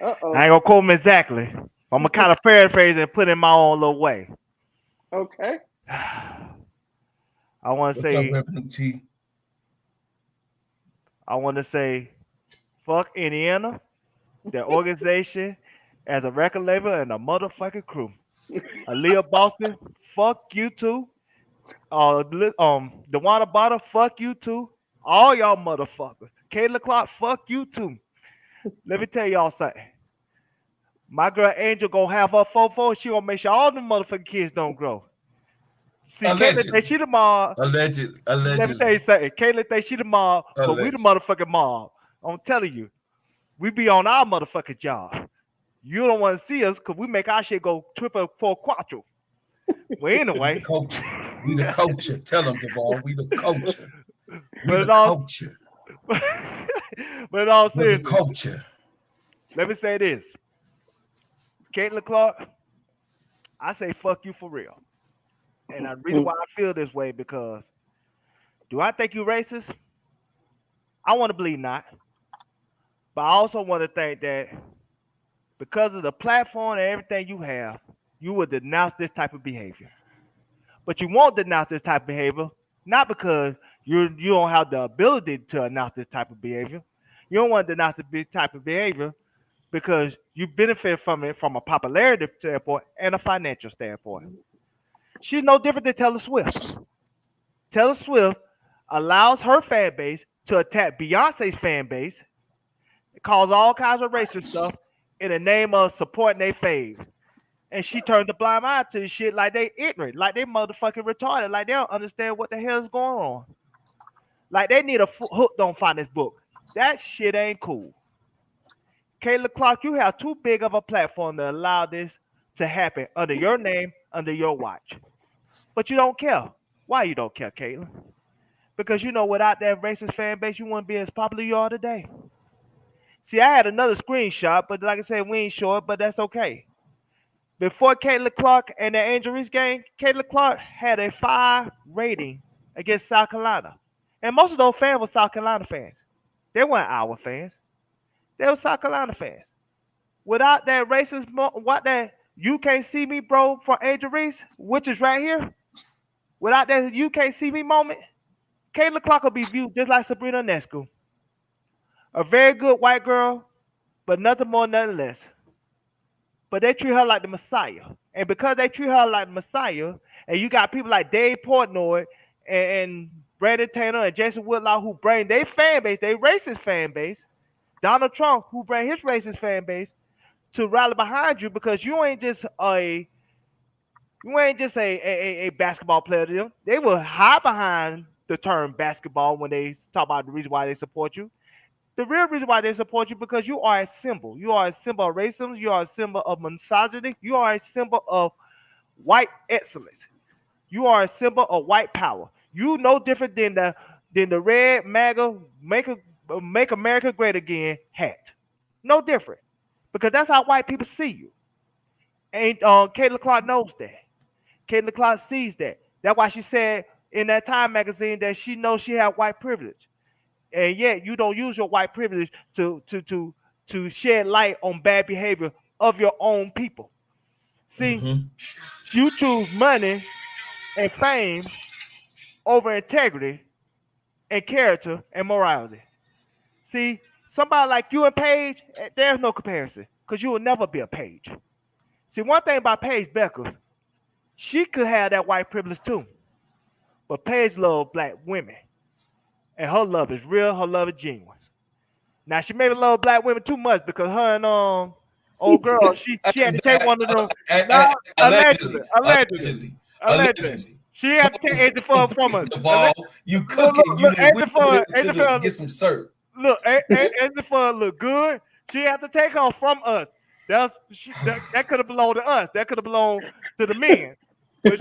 Uh-oh. I ain't gonna quote him exactly. I'm gonna kind of paraphrase and put in my own little way. Okay. I want to say, Revenue T? I want to say, fuck Indiana, their organization, as a record label and a motherfucking crew. Aaliyah Boston, fuck you too. DeWanna Bottle, fuck you too. All y'all motherfuckers. Caitlin Clark, fuck you too. Let me tell y'all something. My girl Angel gonna have her 4-4. She gonna make sure all the motherfucking kids don't grow. See, Caitlin think she the mom. Allegedly. Let me tell you something. Caitlin think she the mom, but we the motherfucking mom. I'm telling you, we be on our motherfucking job. You don't want to see us because we make our shit go triple, four, quadruple. Well, anyway. We the culture. Tell them, Devon. We the culture. We the culture. But in all seriousness, the culture. Let me say this. Caitlin Clark, I say fuck you for real. And the reason why I feel this way because do I think you racist? I want to believe not. But I also want to think that because of the platform and everything you have, you would denounce this type of behavior. But you won't denounce this type of behavior, not because you don't have the ability to announce this type of behavior. You don't want to denounce this type of behavior because you benefit from it from a popularity standpoint and a financial standpoint. She's no different than Taylor Swift. Taylor Swift allows her fan base to attack Beyonce's fan base, cause all kinds of racist stuff in the name of supporting their fave. And she turned the blind eye to the shit like they ignorant, like they motherfucking retarded, like they don't understand what the hell is going on. Like they need a hooked on finance book. That shit ain't cool. Caitlin Clark, you have too big of a platform to allow this to happen under your name, under your watch. But you don't care. Why you don't care, Caitlin? Because you know without that racist fan base, you wouldn't be as popular you are today. See, I had another screenshot, but like I said, we ain't sure, but that's okay. Before Caitlin Clark and the Angel Reese game, Caitlin Clark had a 5 rating against South Carolina. And most of those fans were South Carolina fans. They weren't our fans. They were South Carolina fans. Without that racist, what that you can't see me, bro, from Angel Reese, which is right here. Without that you can't see me moment, Caitlin Clark will be viewed just like Sabrina Ionescu. A very good white girl, but nothing more, nothing less. But they treat her like the Messiah. And because they treat her like the Messiah, and you got people like Dave Portnoy and Brandon Taylor and Jason Whitlock who bring their fan base, their racist fan base, Donald Trump who bring his racist fan base to rally behind you because you ain't just a basketball player to them. They will hide behind the term basketball when they talk about the reason why they support you. The real reason why they support you because you are a symbol. You are a symbol of racism. You are a symbol of misogyny. You are a symbol of white excellence. You are a symbol of white power. You no different than the red MAGA make America great again hat. No different. Because that's how white people see you. And Caitlin Clark knows that. Caitlin Clark sees that. That's why she said in that Time magazine that she knows she had white privilege. And yet you don't use your white privilege to shed light on bad behavior of your own people. See, you choose money and fame over integrity and character and morality. See, somebody like you and Paige, there's no comparison because you will never be a Paige. See, one thing about Paige Becker, she could have that white privilege too. But Paige loves black women. And her love is real, her love is genuine. Now, she maybe love black women too much because her and old girl, she had to take one of them. Allegedly. She had to take Angel from us. You cooking, you Angel get some syrup. Look, Angel look good. She had to take her from us. That could have belonged to us. That could have belonged to the men. But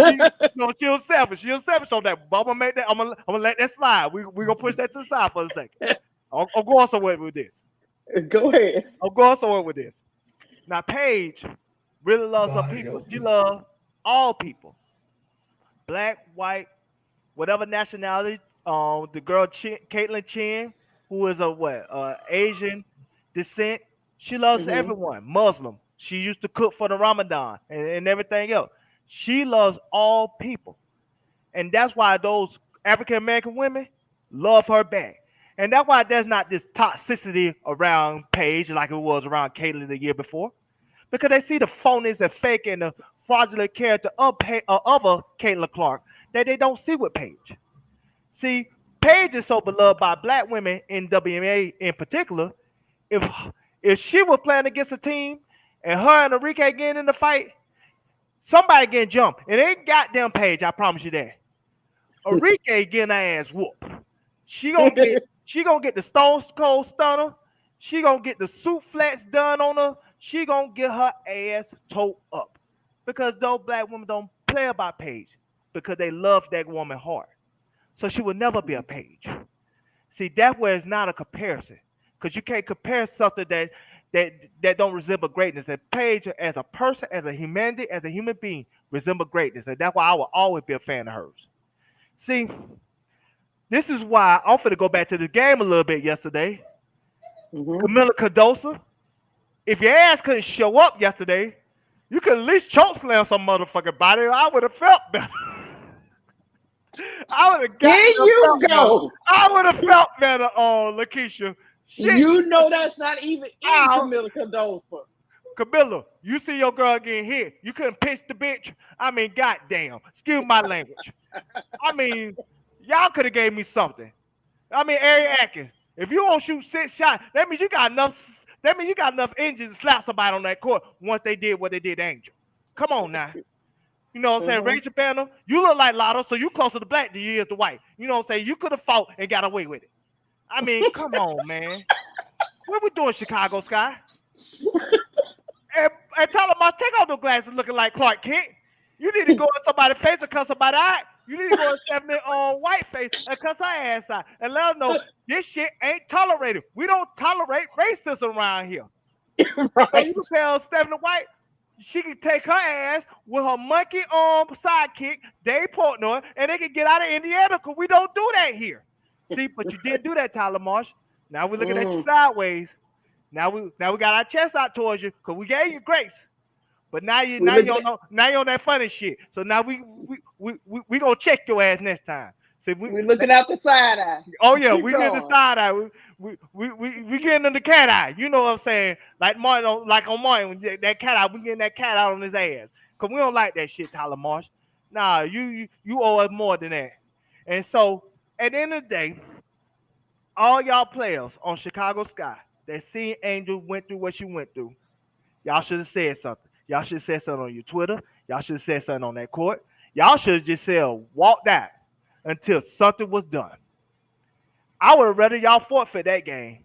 she was selfish. She was selfish on that. But I'm gonna let that slide. We gonna push that to the side for a second. I'm going somewhere with this. Go ahead. I'm going somewhere with this. Now, Paige really loves her people. She loves all people. Black, white, whatever nationality. The girl Caitlin Chen, who is Asian descent. She loves everyone. Muslim. She used to cook for the Ramadan and everything else. She loves all people. And that's why those African American women love her back. And that's why there's not this toxicity around Paige like it was around Caitlin the year before. Because they see the phonies and fake and the fraudulent character of Caitlin Clark that they don't see with Paige. See, Paige is so beloved by black women in WNBA in particular. If she was playing against a team and her and Enrique getting in the fight, somebody getting jumped. It ain't goddamn Paige, I promise you that. Enrique getting her ass whooped. She gonna get the Stone Cold Stunner. She gonna get the suplex done on her. She gonna get her ass towed up. Because those black women don't play about Paige because they love that woman hard. So she will never be a Paige. See, that's where it's not a comparison. Because you can't compare something that don't resemble greatness. And Paige, as a person, as a humanity, as a human being, resemble greatness. And that's why I will always be a fan of hers. See, this is why I'm finna go back to the game a little bit yesterday. Camila Cardoso, if your ass couldn't show up yesterday, you could at least choke slam some motherfucking body. I would have felt better. I would have got There you go. I would have felt better, Lakeisha. Shit. You know that's not even in Camila Cardoso. Camilla, you see your girl getting hit. You couldn't pinch the bitch. I mean, goddamn. Excuse my language. I mean, y'all could have gave me something. I mean, Ari Atkins, if you don't shoot 6 shots, that means you got enough. That means you got enough engines to slap somebody on that court once they did what they did to Angel. Come on now. You know what I'm saying? Rachel Banner, you look like Lotto, so you closer to black than you is to white. You know what I'm saying? You could have fought and got away with it. I mean, come on, man. What we doing, Chicago Sky? And Tyler Moss, take off those glasses looking like Clark Kent. You need to go in somebody's face and cuss somebody out. You need to go in Stephanie White face and cuss her ass out and let her know this shit ain't tolerated. We don't tolerate racism around here. Right. So you tell Stephanie White she can take her ass with her monkey sidekick, Dave Portnoy, and they can get out of Indiana because we don't do that here. See, but you didn't do that, Tyler Marsh. Now we're looking at you sideways. Now we got our chest out towards you because we gave you grace. But now you on that funny shit. So now we gonna check your ass next time. See, we're looking out the side eye. Oh yeah, we get the side eye. We getting in the cat eye. You know what I'm saying? Like Martin, like on Martin, that cat eye. We getting that cat out on his ass because we don't like that shit, Tyler Marsh. Nah, you owe us more than that. And so at the end of the day, all y'all players on Chicago Sky that seen Angel went through what she went through, y'all should have said something. Y'all should have said something on your Twitter. Y'all should have said something on that court. Y'all should have just said, walk that until something was done. I would have rather y'all forfeit that game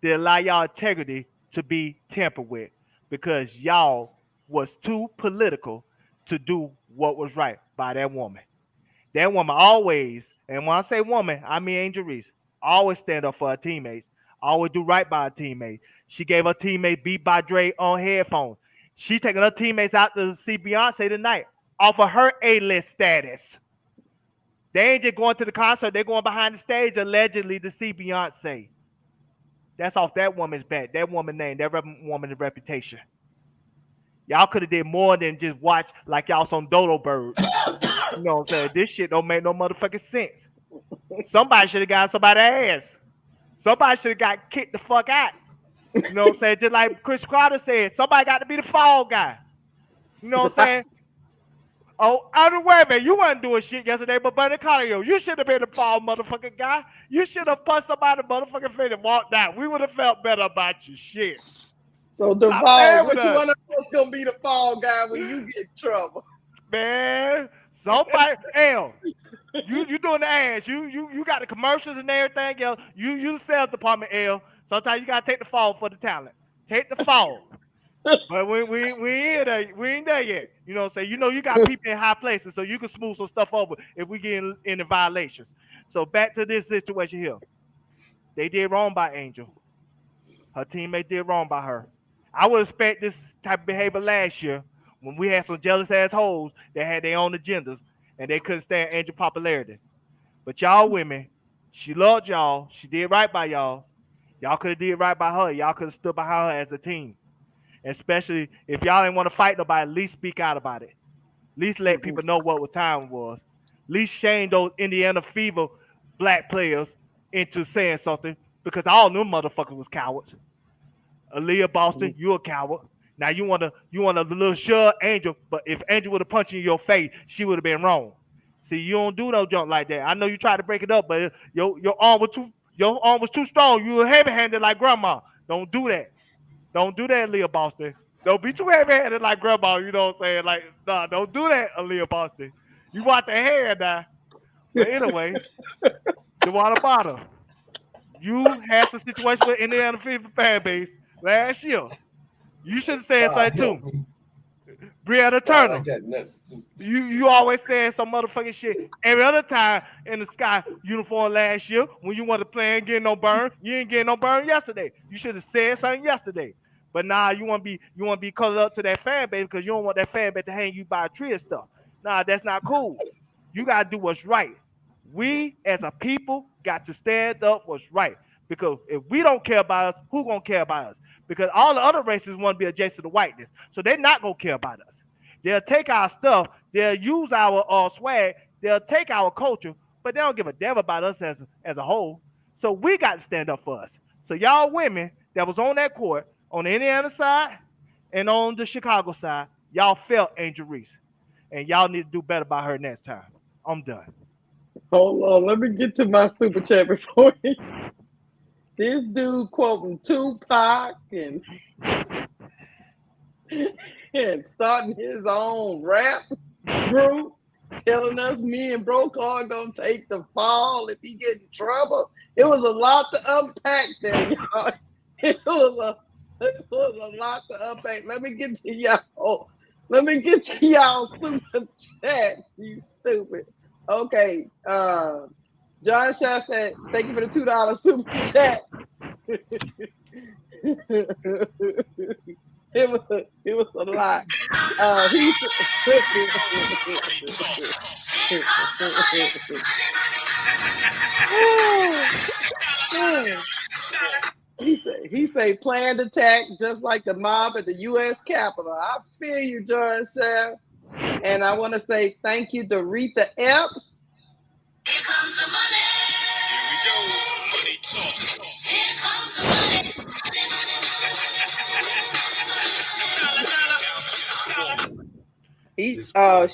than allow y'all integrity to be tampered with because y'all was too political to do what was right by that woman. That woman always, and when I say woman, I mean Angel Reese, always stand up for her teammates, always do right by her teammates. She gave her teammate beat by Dre on headphones. She taking her teammates out to see Beyonce tonight off of her A-list status. They ain't just going to the concert. They're going behind the stage allegedly to see Beyonce. That's off that woman's back. That woman's name, that woman's reputation. Y'all could have did more than just watch like y'all some dodo birds. You know what I'm saying? This shit don't make no motherfucking sense. Somebody should have got somebody's ass. Somebody should have got kicked the fuck out. You know what I'm saying? Just like Chris Crowder said, somebody got to be the fall guy. You know what I'm saying? Oh, out of the way, man. You wasn't doing shit yesterday, but Buddy Collier, you should have been the fall motherfucking guy. You should have punched somebody motherfucking face and walked out. We would have felt better about your shit. So Duval, what you want to know is gonna be the fall guy when you get in trouble? Man, somebody L. You doing the ads. You got the commercials and everything else. You the sales department, L. Sometimes you gotta take the fall for the talent. Take the fall. But we ain't there yet. You know what I'm saying? You know you got people in high places, so you can smooth some stuff over if we get in the violations. So back to this situation here. They did wrong by Angel. Her teammate did wrong by her. I would expect this type of behavior last year when we had some jealous assholes that had their own agendas and they couldn't stand Angel popularity. But y'all women, she loved y'all. She did right by y'all. Y'all could have did right by her. Y'all could have stood behind her as a team. Especially if y'all didn't want to fight nobody, at least speak out about it. At least let people know what time was. At least shame those Indiana Fever black players into saying something because all them motherfuckers was cowards. Aaliyah Boston, you a coward. Now you want a little shove Angel, but if Angel would have punched you in your face, she would have been wrong. See, you don't do no jump like that. I know you try to break it up, but your arm was too strong. You were heavy-handed like grandma. Don't do that. Don't do that, Leah Boston. Don't be too heavy-handed like grandma. You know what I'm saying? Like, nah, don't do that, Leah Boston. You want the hair now. But anyway, the water bottle. You had some situation with Indiana Fever fan base last year. You should have said something too. Brianna Turner. You always saying some motherfucking shit. Every other time in the sky uniform last year when you wanted to play and get no burn, you ain't getting no burn yesterday. You should have said something yesterday. But nah, you want to be colored up to that fan base because you don't want that fan base to hang you by a tree and stuff. Nah, that's not cool. You gotta do what's right. We as a people got to stand up what's right. Because if we don't care about us, who gonna care about us? Because all the other races want to be adjacent to whiteness. So they're not gonna care about us. They'll take our stuff, they'll use our swag, they'll take our culture, but they don't give a damn about us as a whole. So we got to stand up for us. So y'all women that was on that court, on the Indiana side and on the Chicago side, y'all felt Angel Reese. And y'all need to do better by her next time. I'm done. Hold on, let me get to my super chat before this dude quoting Tupac and starting his own rap group, telling us me and Brokaw gonna take the fall if he get in trouble. It was a lot to unpack there, y'all. It was a lot to unpack. Let me get to y'all. Let me get to y'all super chats, you stupid. Okay, John Shaw said, thank you for the $2 super chat. It was a lot. He say planned attack just like the mob at the U.S. Capitol. I feel you, John Shaw. And I want to say thank you to Rita Epps. Here comes the money. Here we go. Money talk. Here comes the money.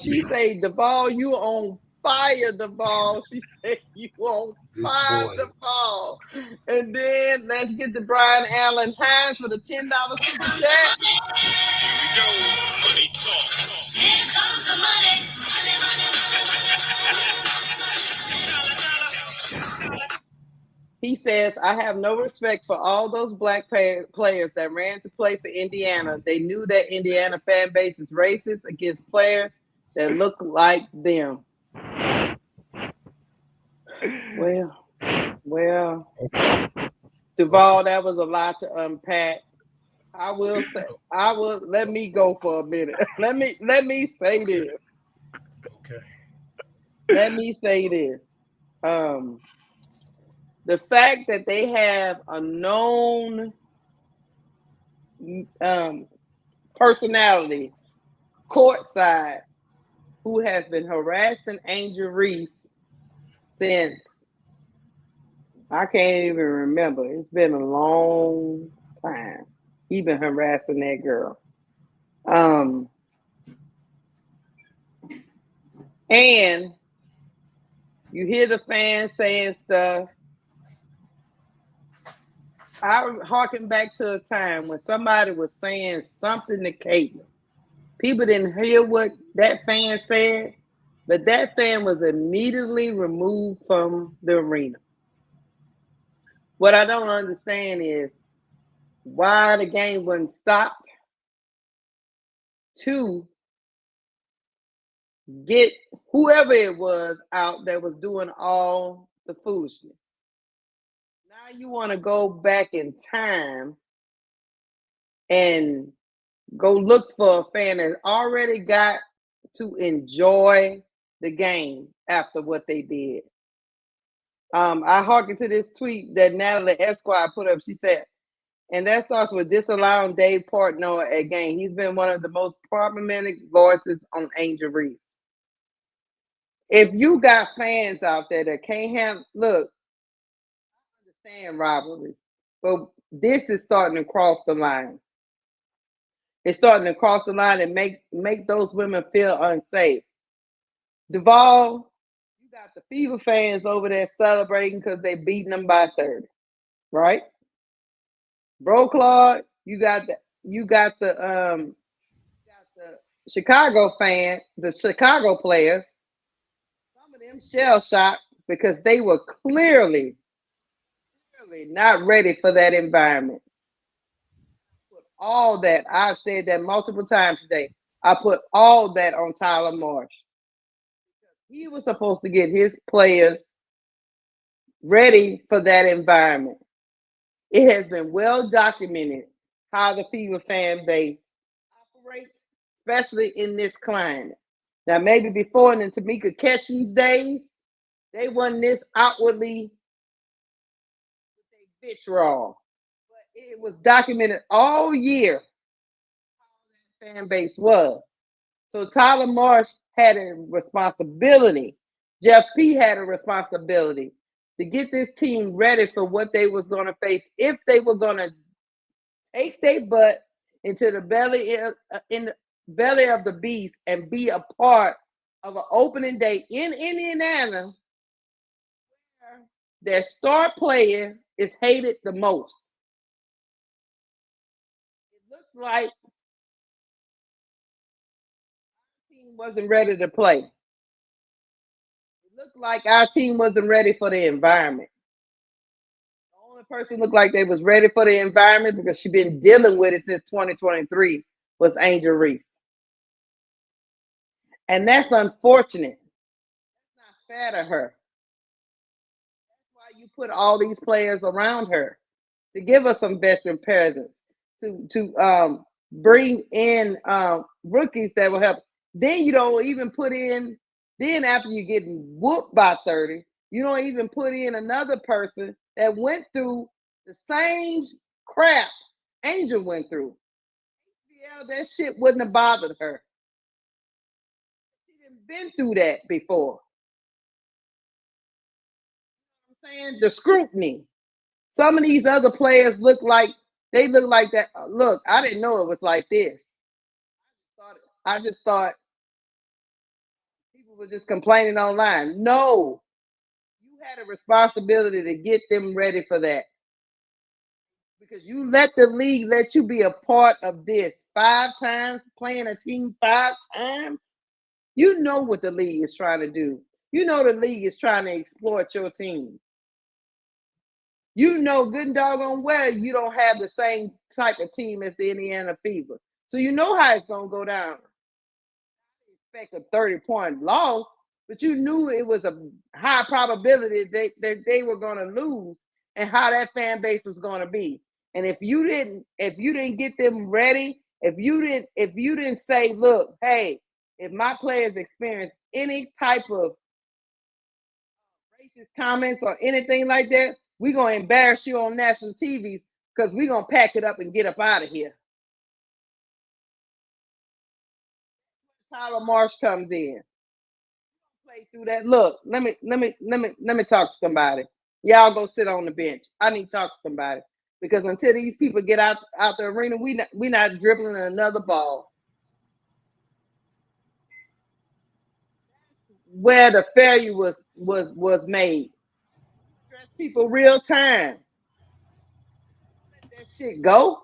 She say, Duvall, you on fire, Duvall. She said, you on fire, Duvall. And then let's get to Brian Allen Hines for the $10 super chat. Here we go. Money talk. Here comes the money. He says, I have no respect for all those black players that ran to play for Indiana. They knew that Indiana fan base is racist against players that look like them. Well, Duvall, that was a lot to unpack. Let me go for a minute. Let me say this. Okay. Let me say this. The fact that they have a known personality courtside who has been harassing Angel Reese since I can't even remember. It's been a long time. He's been harassing that girl. And you hear the fans saying stuff. I harken back to a time when somebody was saying something to Caitlin. People didn't hear what that fan said, but that fan was immediately removed from the arena. What I don't understand is why the game wasn't stopped to get whoever it was out that was doing all the foolishness. Now you want to go back in time and go look for a fan that already got to enjoy the game after what they did. I hearken to this tweet that Natalie Esquire put up. She said, and that starts with disallowing Dave Portnoy at game. He's been one of the most problematic voices on Angel Reese. If you got fans out there that can't handle, look, I understand rivalry, but this is starting to cross the line. It's starting to cross the line and make those women feel unsafe. Duvall, got the Fever fans over there celebrating because they beating them by 30, right? Bro, Claude, you got the Chicago fan, the Chicago players. Some of them shell shocked because they were clearly not ready for that environment. All that, I've said that multiple times today. I put all that on Tyler Marsh. He was supposed to get his players ready for that environment. It has been well documented how the Fever fan base operates, especially in this climate. Now, maybe before in the Tamika Catchings days, they wasn't this outwardly vitriol. But it was documented all year how that fan base was. So Tyler Marsh had a responsibility. Jeff P had a responsibility to get this team ready for what they was going to face if they were going to take their butt into the belly of the beast and be a part of an opening day in Indiana where their star player is hated the most. It looks like our team wasn't ready to play. It looked like our team wasn't ready for the environment. The only person looked like they was ready for the environment because she's been dealing with it since 2023 was Angel Reese. And that's unfortunate. That's not fair to her. That's why you put all these players around her to give us some veteran presence, to bring in rookies that will help. Then you don't even put in, then after you're getting whooped by 30, you don't even put in another person that went through the same crap Angel went through. Yeah, that shit wouldn't have bothered her. She didn't been through that before. You know what I'm saying? The scrutiny. Some of these other players look like that. Look, I didn't know it was like this. I just thought people were just complaining online. No, you had a responsibility to get them ready for that. Because you let the league let you be a part of this 5 times, playing a team 5 times. You know what the league is trying to do. You know the league is trying to exploit your team. You know good and doggone well you don't have the same type of team as the Indiana Fever. So you know how it's going to go down. I didn't expect a 30-point loss, but you knew it was a high probability that they were going to lose and how that fan base was going to be. And if you didn't get them ready, if you didn't say, look, hey, if my players experience any type of racist comments or anything like that, we're going to embarrass you on national TV because we're going to pack it up and get up out of here. Tyler Marsh comes in. Play through that. Look, let me talk to somebody. Y'all go sit on the bench. I need to talk to somebody because until these people get out the arena, we not dribbling another ball. Where the failure was made. Stress people real time. Let that shit go.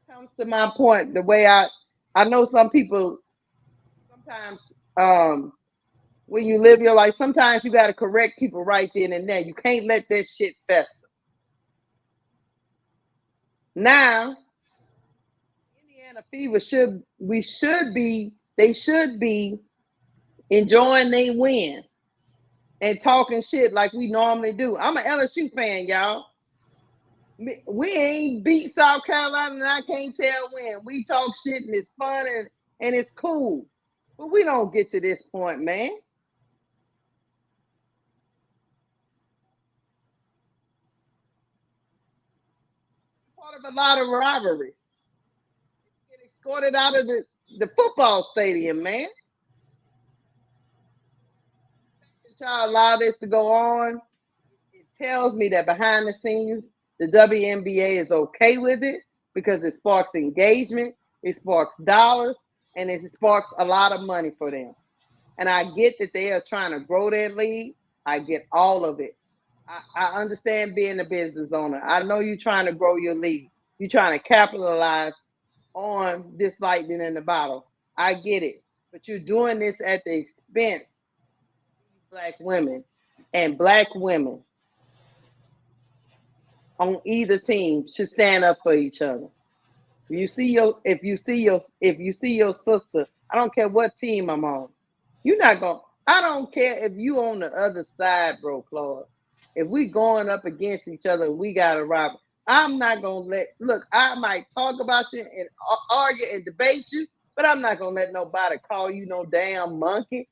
That comes to my point. The way I know some people sometimes when you live your life, sometimes you got to correct people right then and there. You can't let that shit fester. Now, Indiana Fever should be enjoying they win and talking shit like we normally do. I'm an LSU fan, y'all. We ain't beat South Carolina and I can't tell when. We talk shit and it's fun and it's cool. But we don't get to this point, man. Part of a lot of rivalries. Get escorted out of the football stadium, man. Y'all allow this to go on. It tells me that behind the scenes, the WNBA is okay with it because it sparks engagement, it sparks dollars, and it sparks a lot of money for them. And I get that they are trying to grow their league. I get all of it. I understand being a business owner. I know you're trying to grow your league. You're trying to capitalize on this lightning in the bottle. I get it. But you're doing this at the expense of Black women. And Black women on either team should stand up for each other. If you see your sister, I don't care what team I'm on. You're not gonna. I don't care if you on the other side, bro, Claude. If we going up against each other, and we got to rob. I'm not gonna look. I might talk about you and argue and debate you, but I'm not gonna let nobody call you no damn monkey.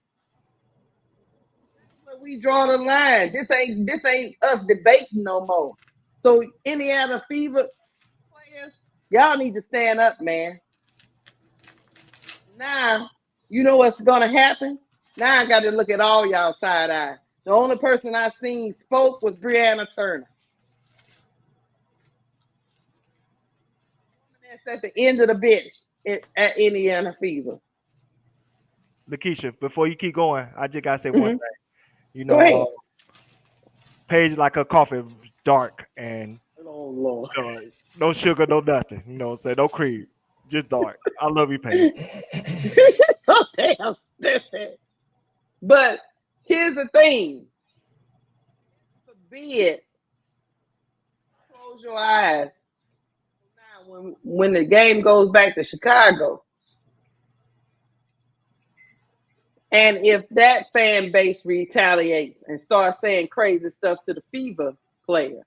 But we draw the line. This ain't us debating no more. So Indiana Fever players, y'all need to stand up, man. Now, you know what's going to happen? Now I got to look at all y'all side eye. The only person I seen spoke was Brianna Turner. That's at the end of the bench at Indiana Fever. Lakeisha, before you keep going, I just got to say one thing. You Go ahead. know, Paige like her coffee dark and Lord. No sugar, no nothing. You know what I'm saying? No cream. Just dark. I love you, Paige. So damn stupid. But here's the thing. Forbid. Close your eyes. Now, when the game goes back to Chicago, and if that fan base retaliates and starts saying crazy stuff to the Fever players,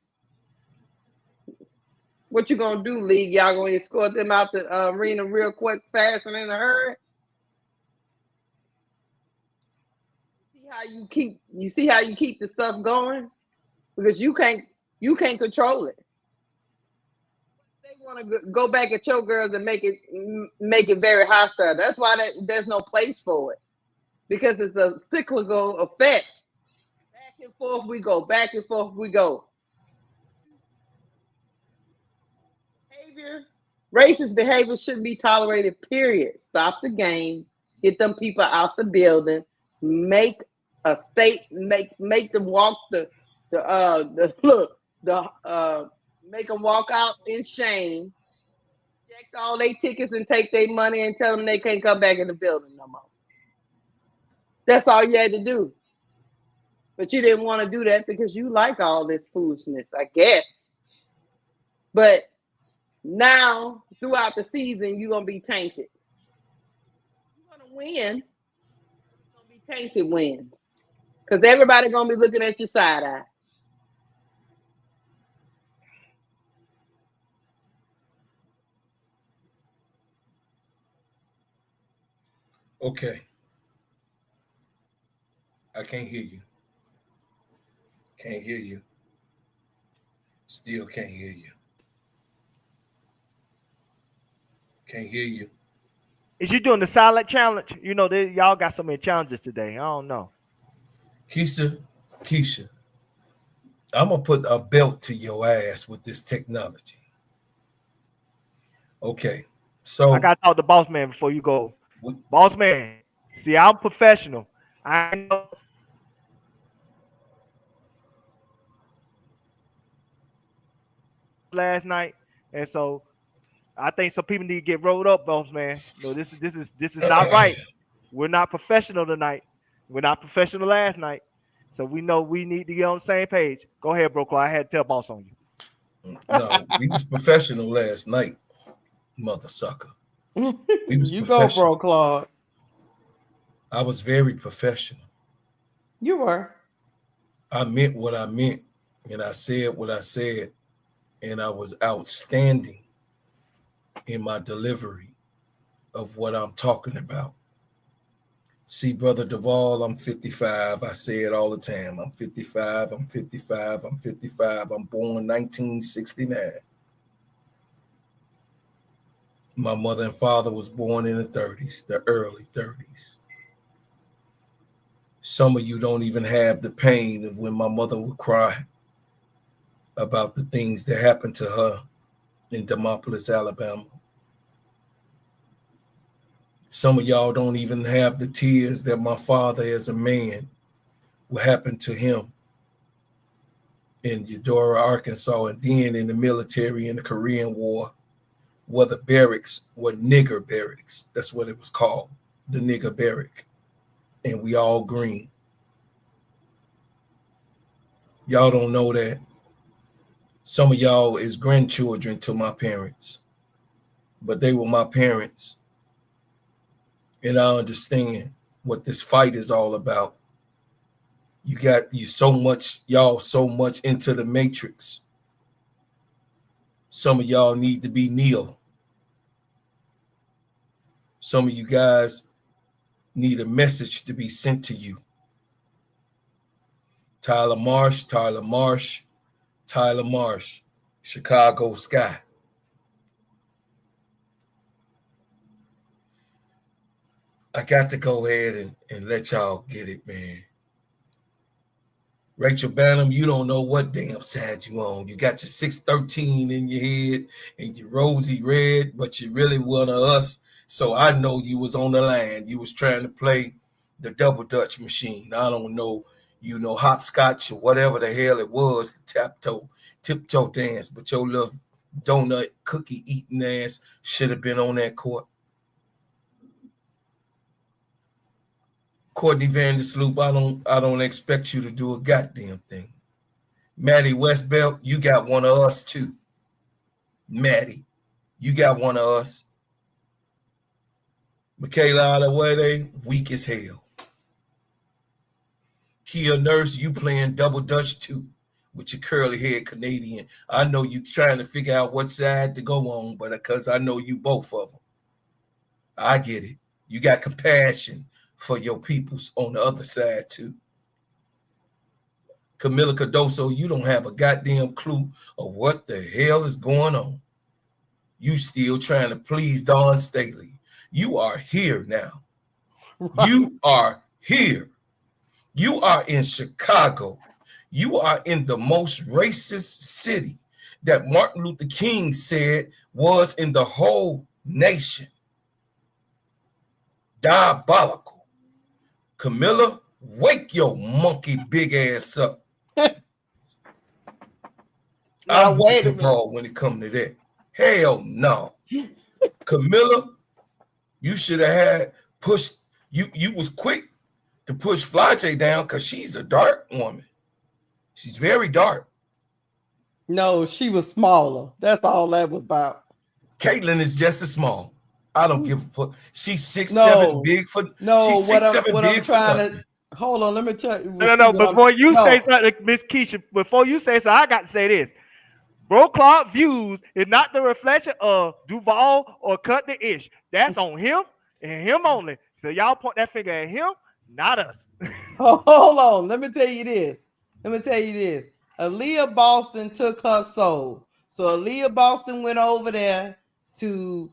what you gonna do, league? Y'all gonna escort them out the arena real quick, fast, and in a hurry? You see how you keep the stuff going? Because you can't control it. They want to go back at your girls and make it very hostile. That's why there's no place for it. Because it's a cyclical effect. Back and forth we go. Back and forth we go. Racist behavior shouldn't be tolerated, period. Stop the game. Get them people out the building. Make make them walk make them walk out in shame. Reject all their tickets and take their money and tell them they can't come back in the building no more. That's all you had to do. But you didn't want to do that because you like all this foolishness, I guess. But now, throughout the season, you're going to be tainted. You're going to win. It's going to be tainted wins. Because everybody's going to be looking at your side eye. Okay. I can't hear you. Can't hear you. Still can't hear you. Can't hear you. Is you doing the silent challenge? You know, y'all got so many challenges today. I don't know. Keisha, I'm going to put a belt to your ass with this technology. Okay. So I got to talk to Boss Man before you go. Boss Man, see, I'm professional. I know. Last night, and so I think some people need to get rolled up, Boss Man. No, this is not right. We're not professional tonight. We're not professional last night. So we know we need to get on the same page. Go ahead, Bro Claude. I had to tell Boss on you. No, we was professional last night, mother sucker. We was you go, Bro Claude. I was very professional. You were. I meant what I meant, and I said what I said, and I was outstanding in my delivery of what I'm talking about. See, Brother Duvall, I'm 55. I say it all the time. I'm 55. I'm 55. I'm 55. I'm born 1969. My mother and father was born in the 30s, the early 30s. Some of you don't even have the pain of when my mother would cry about the things that happened to her in Demopolis, Alabama. Some of y'all don't even have the tears that my father as a man, what happened to him in Eudora, Arkansas, and then in the military in the Korean War, where the barracks were nigger barracks. That's what it was called, the nigger barrack. And we all green. Y'all don't know that. Some of y'all is grandchildren to my parents, but they were my parents. And I understand what this fight is all about. You so much into the matrix. Some of y'all need to be Neo. Some of you guys need a message to be sent to you. Tyler Marsh, Chicago Sky. I got to go ahead and let y'all get it, man. Rachel Bannum, you don't know what damn side you on. You got your 613 in your head and your rosy red, but you really one of us. So I know you was on the line. You was trying to play the double Dutch machine. I don't know, hopscotch or whatever the hell it was, the tiptoe dance, but your little donut cookie eating ass should have been on that court. Courtney Vandersloop, I don't expect you to do a goddamn thing. Maddie Westbelt, you got one of us too. Maddie, you got one of us. Michaela Alawede, weak as hell. Kia Nurse, you playing double Dutch too with your curly haired Canadian. I know you trying to figure out what side to go on, but because I know you both of them. I get it. You got compassion for your peoples on the other side too. Camila Cardoso, you don't have a goddamn clue of what the hell is going on. You still trying to please Dawn Staley. You are here now. Right. You are here. You are in Chicago. You are in the most racist city that Martin Luther King said was in the whole nation. Diabolical. Camilla, wake your monkey big ass up. I'm wait involved when it comes to that. Hell no. Camilla, you should have had pushed, you was quick to push Flage down because she's a dark woman. She's very dark. No, she was smaller. That's all that was about. Caitlin is just as small. I don't give a fuck. She's 6'7", big for she's 6'7", what big I'm trying for to hold on. Let me tell you. No. Before you say something, Miss Keisha, I got to say this. Bro Clark views is not the reflection of Duval or Cut the Ish. That's on him and him only. So y'all point that finger at him, not us. Hold on. Let me tell you this. Aaliyah Boston took her soul. So Aaliyah Boston went over there to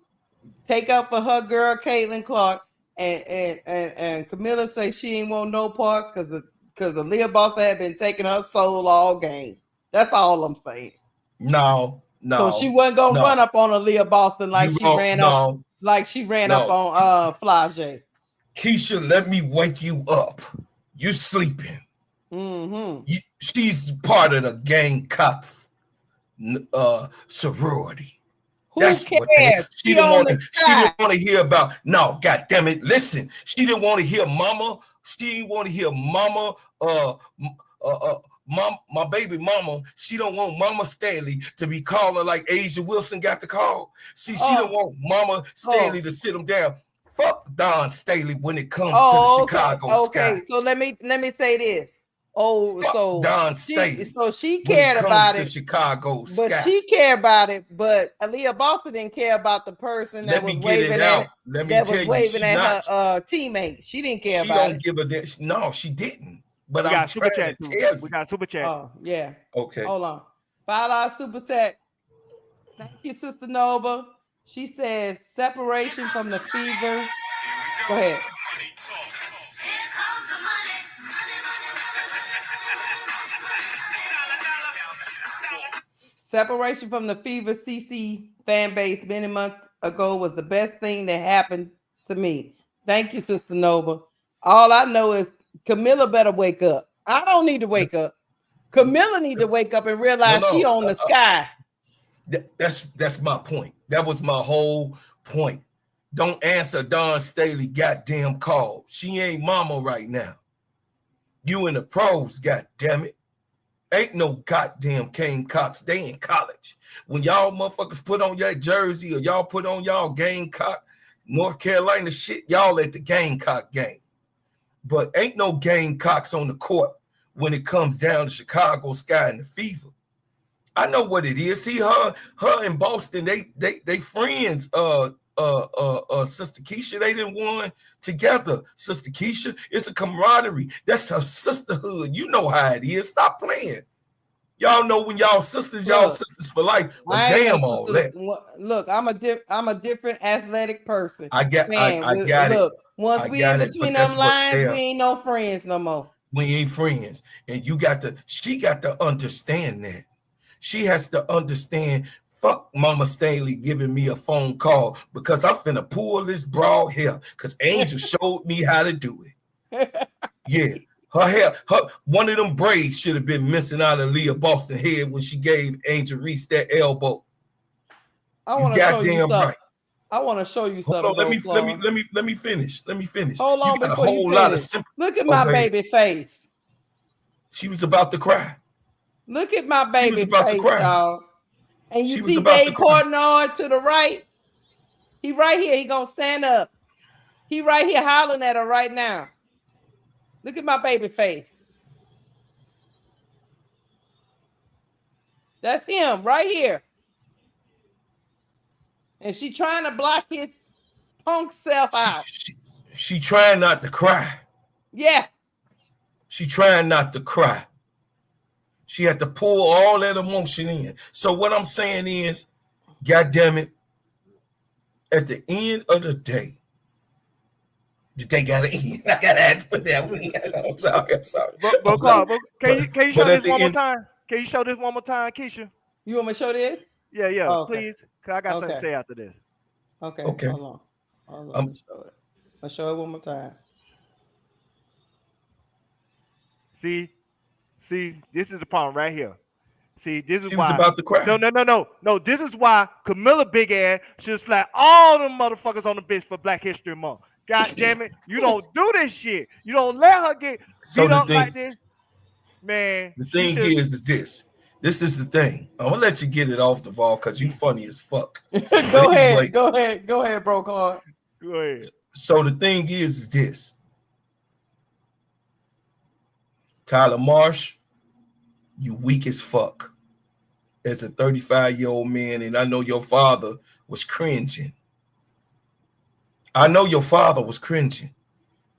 take up for her girl Caitlin Clark, and Camilla say she ain't want no parts because Aaliyah Boston had been taking her soul all game. That's all I'm saying. No. So she wasn't gonna run up on Aaliyah Boston like she ran up on Flage. Keisha, let me wake you up. You sleeping. Mm-hmm. She's part of the gang cop sorority. That's cares? She didn't want to hear about. No, God damn it! Listen, she didn't want to hear Mama. She didn't want to hear Mama. My baby mama. She don't want Mama Stanley to be calling like Asia Wilson got the call. She don't want Mama Stanley to sit him down. Fuck Don Staley when it comes to the Chicago sky. Okay, so let me say this. So Don Staley. So she cared about it. Chicago sky. But she cared about it. But Aaliyah Boston didn't care about the person that was waving at her teammate. She didn't care about it. She don't give a damn. No, she didn't. But I'm trying to tell you. We got super chat. Oh yeah. Okay. Hold on. $5 super chat. Thank you, Sister Nova. She says separation from the fever. Go ahead. Separation from the fever CC fan base many months ago was the best thing that happened to me. Thank you, Sister Nova. All I know is Camilla better wake up. I don't need to wake up. Camilla need to wake up and realize she on the sky. That's my point. That was my whole point. Don't answer Dawn Staley goddamn call. She ain't mama right now. You in the pros, goddamn it. Ain't no goddamn Gamecocks. They in college. When y'all motherfuckers put on your jersey or y'all put on y'all Gamecock, North Carolina shit, y'all at the Gamecock game. But ain't no Gamecocks on the court when it comes down to Chicago Sky and the Fever. I know what it is. See, her in Boston, they friends, Sister Keisha, they didn't won together. Sister Keisha, it's a camaraderie. That's her sisterhood. You know how it is. Stop playing. Y'all know when y'all sisters for life. But damn all that. Look, I'm a different athletic person. I got it. Look, once we in between them lines, we ain't no friends no more. We ain't friends. And she got to understand that. She has to understand, fuck Mama Stanley giving me a phone call because I'm finna pull this broad hair because Angel showed me how to do it. Yeah, her hair, one of them braids should have been missing out of Leah Boston's head when she gave Angel Reese that elbow. I want to show you something. Right. I want to show you something. On, let me finish. Hold on before you finish. Look at my baby face. She was about to cry. Look at my baby face, dog. And you see Dave Portnoy to the right? He right here. He gonna stand up. He right here hollering at her right now. Look at my baby face. That's him right here. And she trying to block his punk self out. She trying not to cry. Yeah. She trying not to cry. She had to pull all that emotion in. So what I'm saying is, God damn it, at the end of the day gotta end. I gotta have to put that one in. I'm sorry. But can you show this one more time? Can you show this one more time, Keisha? You want me to show this? Yeah, please. Cause I got something to say after this. Okay. Hold on. Let me show it. I'll show it one more time. See, this is the problem right here. See, this is she why. Was about to cry. No. This is why Camilla big ass should slap all them motherfuckers on the bitch for Black History Month. God damn it, you don't do this shit. You don't let her get beat up like this, man. The thing is this. This is the thing. I'm gonna let you get it off the ball because you funny as fuck. Go ahead, bro, Claude. Go ahead. So the thing is this. Tyler Marsh, you weak as fuck. As a 35-year-old man, and I know your father was cringing.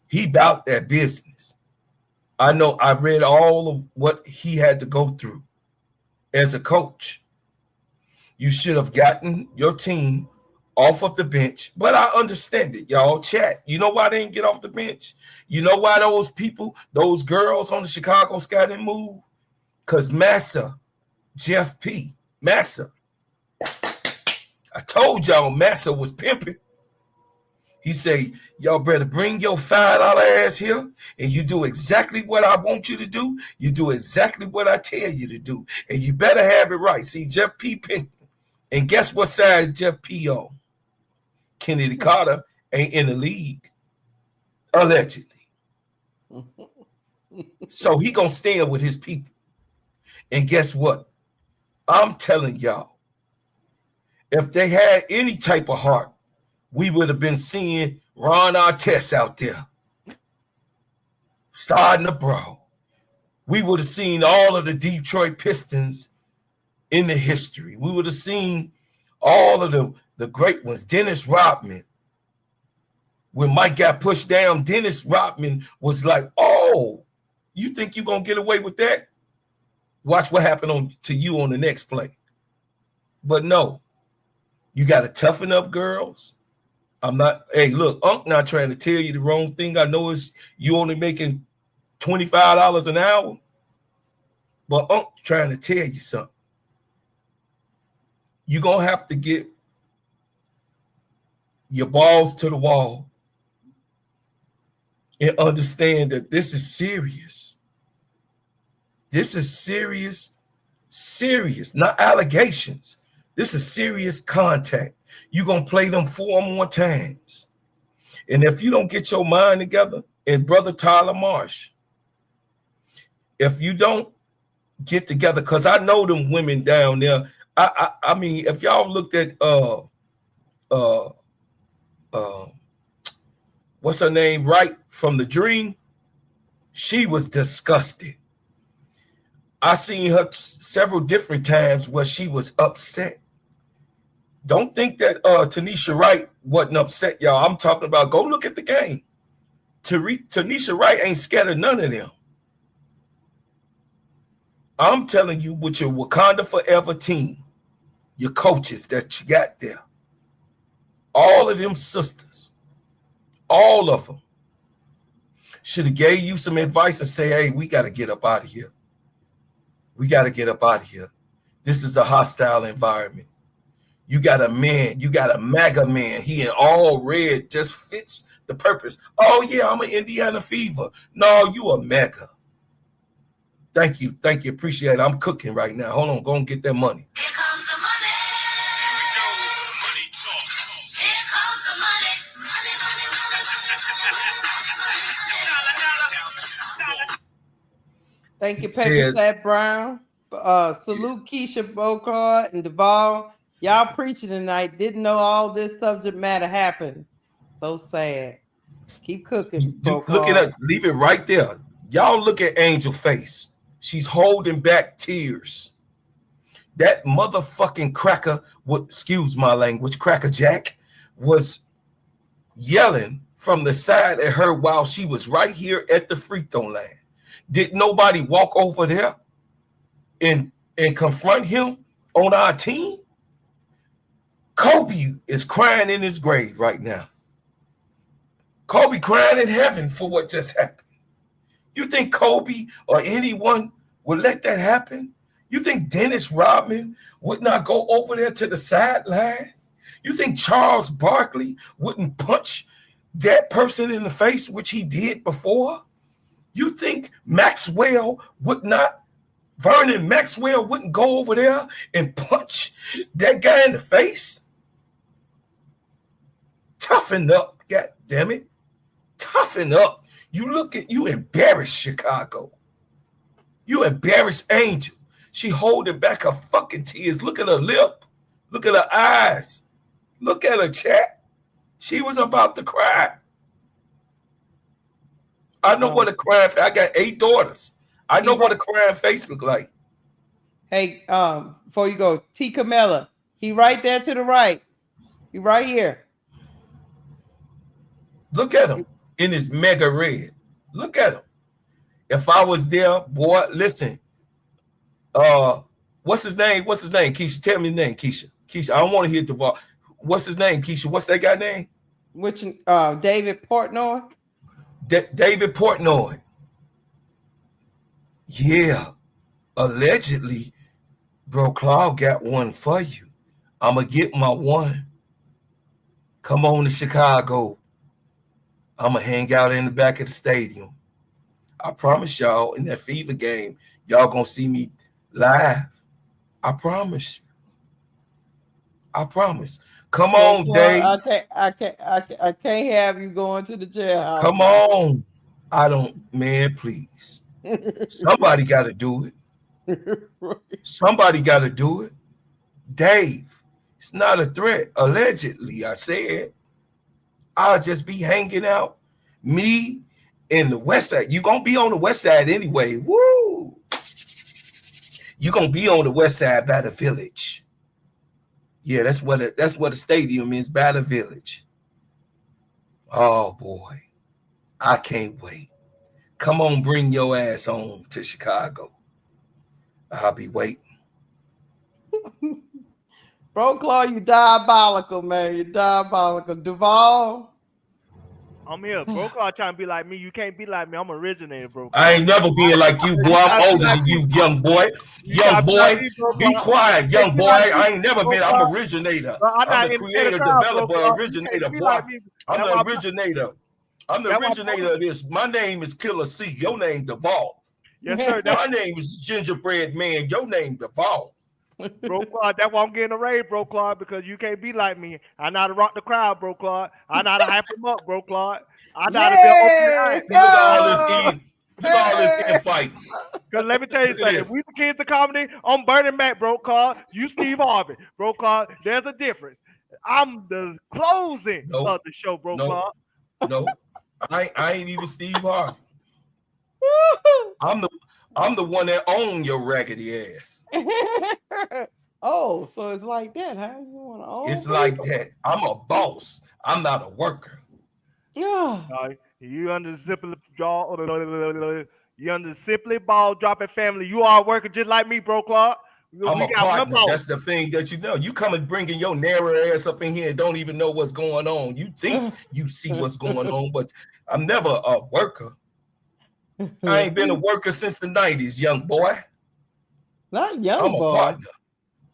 He bout that business. I know I read all of what he had to go through as a coach. You should have gotten your team off of the bench, but I understand it, y'all. Chat. You know why they didn't get off the bench? You know why those girls on the Chicago Sky didn't move? Because Jeff P. Massa. I told y'all Massa was pimping. He say, y'all better bring your $5 ass here and you do exactly what I want you to do. You do exactly what I tell you to do. And you better have it right. See, Jeff P. pimping. And guess what side Jeff P. on? Kennedy Carter ain't in the league. Allegedly. So he gonna stand with his people. And guess what? I'm telling y'all, if they had any type of heart, we would have been seeing Ron Artest out there starting to brawl. We would have seen all of the Detroit Pistons in the history. We would have seen all of the great ones. Dennis Rodman. When Mike got pushed down, Dennis Rodman was like, oh, you think you're going to get away with that? Watch what happened to you on the next play. But no, you got to toughen up, girls. Hey, look, Unc not trying to tell you the wrong thing. I know it's you only making $25 an hour, but Unc trying to tell you something. You're going to have to get your balls to the wall and understand that this is serious. This is serious, not allegations. This is serious contact. You're going to play them 4 more times. And if you don't get your mind together, and Brother Tyler Marsh, if you don't get together, because I know them women down there. I mean, if y'all looked at what's her name, right from The Dream, she was disgusted. I seen her several different times where she was upset. Don't think that Tanisha Wright wasn't upset, y'all. I'm talking about, go look at the game. Tanisha Wright ain't scared of none of them. I'm telling you, with your Wakanda Forever team, your coaches that you got there, all of them sisters, all of them should have gave you some advice and say, hey, we got to get up out of here. We got to get up out of here. This is a hostile environment. You got a man, you got a MAGA man. He in all red, just fits the purpose. Oh, yeah, I'm an Indiana Fever. No, you a MAGA. Thank you. Appreciate it. I'm cooking right now. Hold on, go and get that money. Here comes the money. Here we go. Money talk. Here comes the money. Money. Thank you, Paper Sat Brown. Salute Keisha Bocard and Duvall. Y'all preaching tonight. Didn't know all this subject matter happened. So sad. Keep cooking. Look at it. Leave it right there. Y'all look at Angel face. She's holding back tears. That motherfucking cracker, excuse my language, Cracker Jack, was yelling from the side at her while she was right here at the free throw line. Did nobody walk over there and confront him on our team? Kobe is crying in his grave right now. Kobe crying in heaven for what just happened. You think Kobe or anyone would let that happen? You think Dennis Rodman would not go over there to the sideline? You think Charles Barkley wouldn't punch that person in the face, which he did before? You think Vernon Maxwell wouldn't go over there and punch that guy in the face? Toughen up, God damn it. Toughen up. You embarrassed Chicago. You embarrassed Angel. She holding back her fucking tears. Look at her lip. Look at her eyes. Look at her chat. She was about to cry. I know what a crying face. I got 8 daughters. I know what a crying face look like. Hey, before you go, T. Camilla, he right there to the right. He right here. Look at him in his mega red. Look at him. If I was there, boy, listen. What's his name? Keisha, tell me his name, Keisha. Keisha, I don't want to hear the. What's his name, Keisha? What's that guy name? Which David Portnoy? David Portnoy. Yeah. Allegedly, bro, Claude got one for you. I'm going to get my one. Come on to Chicago. I'm going to hang out in the back of the stadium. I promise y'all, in that Fever game, y'all going to see me live. I promise you. I promise. Come on, Dave. I can't have you going to the jailhouse. Come on. Man, please. Somebody got to do it. Somebody got to do it. Dave, it's not a threat. Allegedly, I said. I'll just be hanging out. Me in the West Side. You're going to be on the West Side anyway. Woo! You're going to be on the West Side by the Village. Yeah, that's what the stadium is, by the Village. Oh, boy. I can't wait. Come on, bring your ass on to Chicago. I'll be waiting. Bro, Claw, you diabolical, man. You're diabolical. Duval? I'm here. Bro Claw trying to be like me. You can't be like me. I'm originator, bro. I ain't never being like you, boy. I'm older than you, young boy. Young boy, be quiet, young boy. I ain't never been. I'm an originator. I'm the creator, developer, originator, boy. I'm the originator. I'm the originator of this. My name is Killer C. Your name Duvall. Yes, sir. My name is Gingerbread Man. Your name Duvall. Bro Claude, that's why I'm getting a raise, Bro Claude, because you can't be like me. I know how to rock the crowd, Bro Claude. I know how to hype them up, Bro Claude. I know how to be an open eye. Look at all this infighting. Because let me tell you something. If we the kids of comedy, I'm Bernie Mac, Bro Claude. You Steve Harvey, Bro Claude. There's a difference. I'm the closing of the show, Bro Claude. No, I ain't even Steve Harvey. I'm the one that own your raggedy ass. Oh, so it's like that, huh? You want to own It's people? like that. I'm a boss. I'm not a worker. Yeah. You under simply jaw. You under simply ball dropping family. You are a worker just like me, Bro Claude. I'm a partner. That's the thing that you know. You come and bringing your narrow ass up in here and don't even know what's going on. You think you see what's going on, but I'm never a worker. I ain't been a worker since the 90s, young boy. Not young I'm boy. a partner.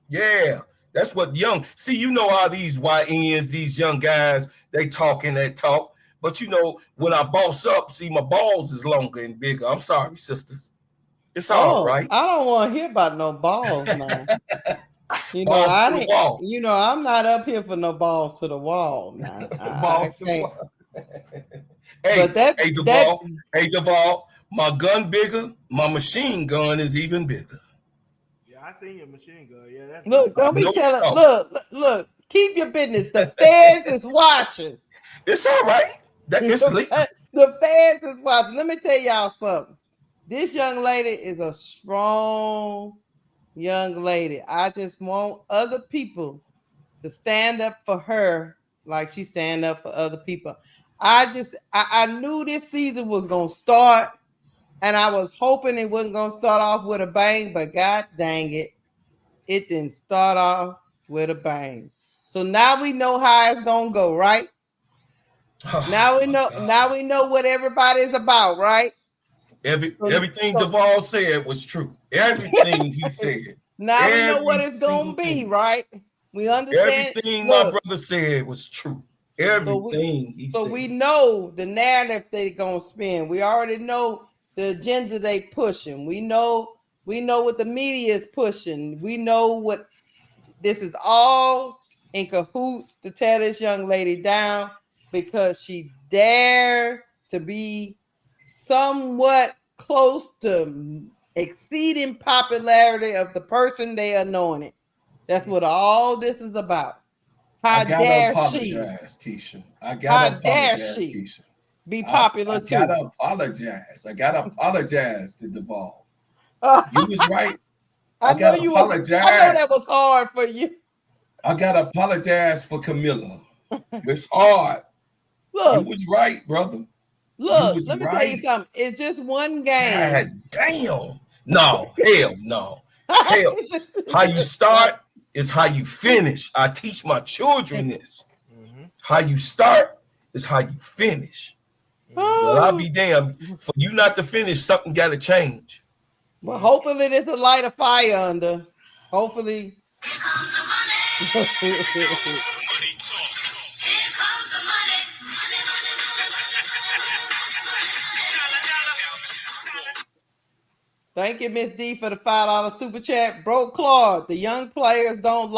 Yeah, that's what young. See, you know how these YNs, these young guys, they talking that talk. But you know, when I boss up, see, my balls is longer and bigger. I'm sorry, sisters. It's all right. I don't want to hear about no balls now. You know, balls to the wall. You know, I'm not up here for no balls to the wall now. Balls to the wall. Hey, hey, Duvall, my gun bigger, my machine gun is even bigger. Yeah, I seen your machine gun. Yeah, that's look, don't be telling. Look, keep your business. The feds is watching. It's all right. The feds is watching. Let me tell y'all something. This young lady is a strong young lady. I just want other people to stand up for her like she stand up for other people. I knew this season was gonna start, and I was hoping it wasn't gonna start off with a bang, but god dang it, it didn't start off with a bang. So now we know how it's gonna go, right? Now we know what everybody's about, right? Everything Duvall said was true. Everything he said. Now we know what it's gonna be, right? We understand. Everything my brother said was true. Everything he said. So we know the narrative they're gonna spin. We already know the agenda they pushing. We know what the media is pushing. We know what this is all in cahoots to tear this young lady down because she dared to be somewhat close to exceeding popularity of the person they anointed. That's what all this is about. How dare she? Keisha. I gotta apologize, Keisha. Be popular too. I gotta apologize to Duvall. You was right. I know you apologize. I know that was hard for you. I gotta apologize for Camilla. It's hard. Look, you was right, brother. Look, let me tell you something. It's just one game. God damn. No, hell no. Hell. How you start is how you finish. I teach my children this. How you start is how you finish. Well, I'll be damned. For you not to finish, something got to change. Well, hopefully there's a light of fire under. Hopefully. Here comes the money. Money talk. Here comes the money. Thank you, Miss D, for the $5 super chat. Bro Claude, the young players don't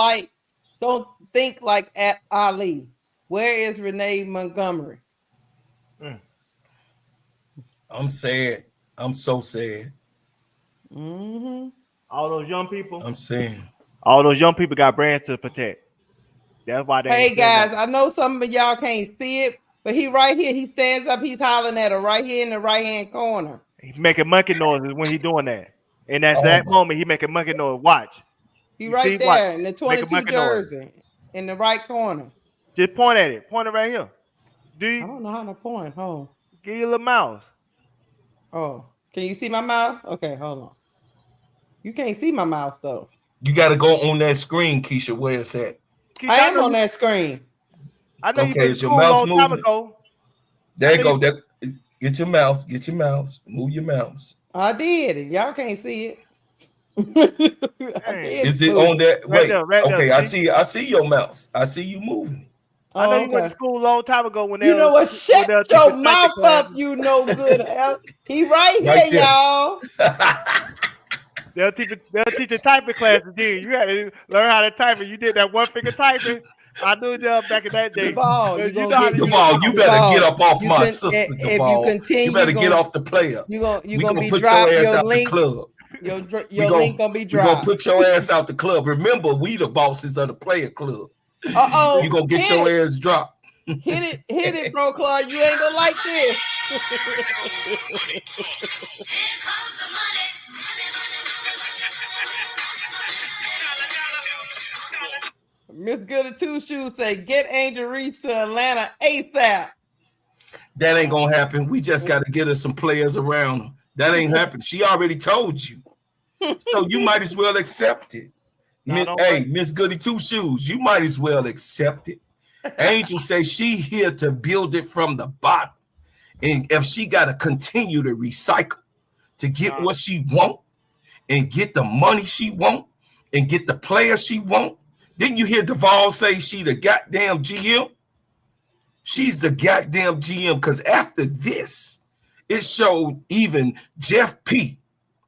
think like at Ali. Where is Renee Montgomery? I'm sad. I'm so sad. All those young people. I'm saying. All those young people got brands to protect. That's why they. Hey guys, I know some of y'all can't see it, but he right here. He stands up. He's hollering at her right here in the right hand corner. He's making monkey noises when he's doing that. And at that moment, he making monkey noise. Watch. He right there in the 22 jersey in the right corner. Just point at it. Point it right here. I don't know how to point. Hold on. Give you a little mouse. Oh, can you see my mouse? Okay, hold on. You can't see my mouse though. You got to go on that screen, Keisha. Where it's at? I am on that screen. I know okay, is your mouse moving? There you go. Get your mouse. Get your mouse. Move your mouse. I did. Y'all can't see it. Is it on that? Wait. Right there. I see your mouse. I see you moving. I know Oh, you went to okay. school a long time ago when You know what? Shut they'll teach your you typing mouth up, classes. you no good hell. He right Right here, there. y'all. They'll teach you typing classes. Then you had to learn how to type it. You did that one finger typing. I knew them back in that day. Duvall, you You gonna know how get to use Duvall, you better get Duvall. up off You my can sister, if you Duvall. continue, You better get off the player. you We gonna gonna be put dropped. your ass Your out the link, club. your link gonna be We gonna dropped. put your ass out the club. Remember, we the bosses of the player club. Uh-oh. You gonna get your ass dropped. Hit it, bro, Clark. You ain't gonna like this. Miss Goody Two Shoes say, get Angel Reese to Atlanta ASAP. That ain't gonna happen. We just gotta get her some players around her. That ain't happening. She already told you. So you might as well accept it. Miss Goody Two Shoes, you might as well accept it. Angel says she here to build it from the bottom. And if she gotta continue to recycle to get what she want and get the money she want and get the players she want. Didn't you hear Duvall say she the goddamn GM? She's the goddamn GM because after this, it showed even Jeff P.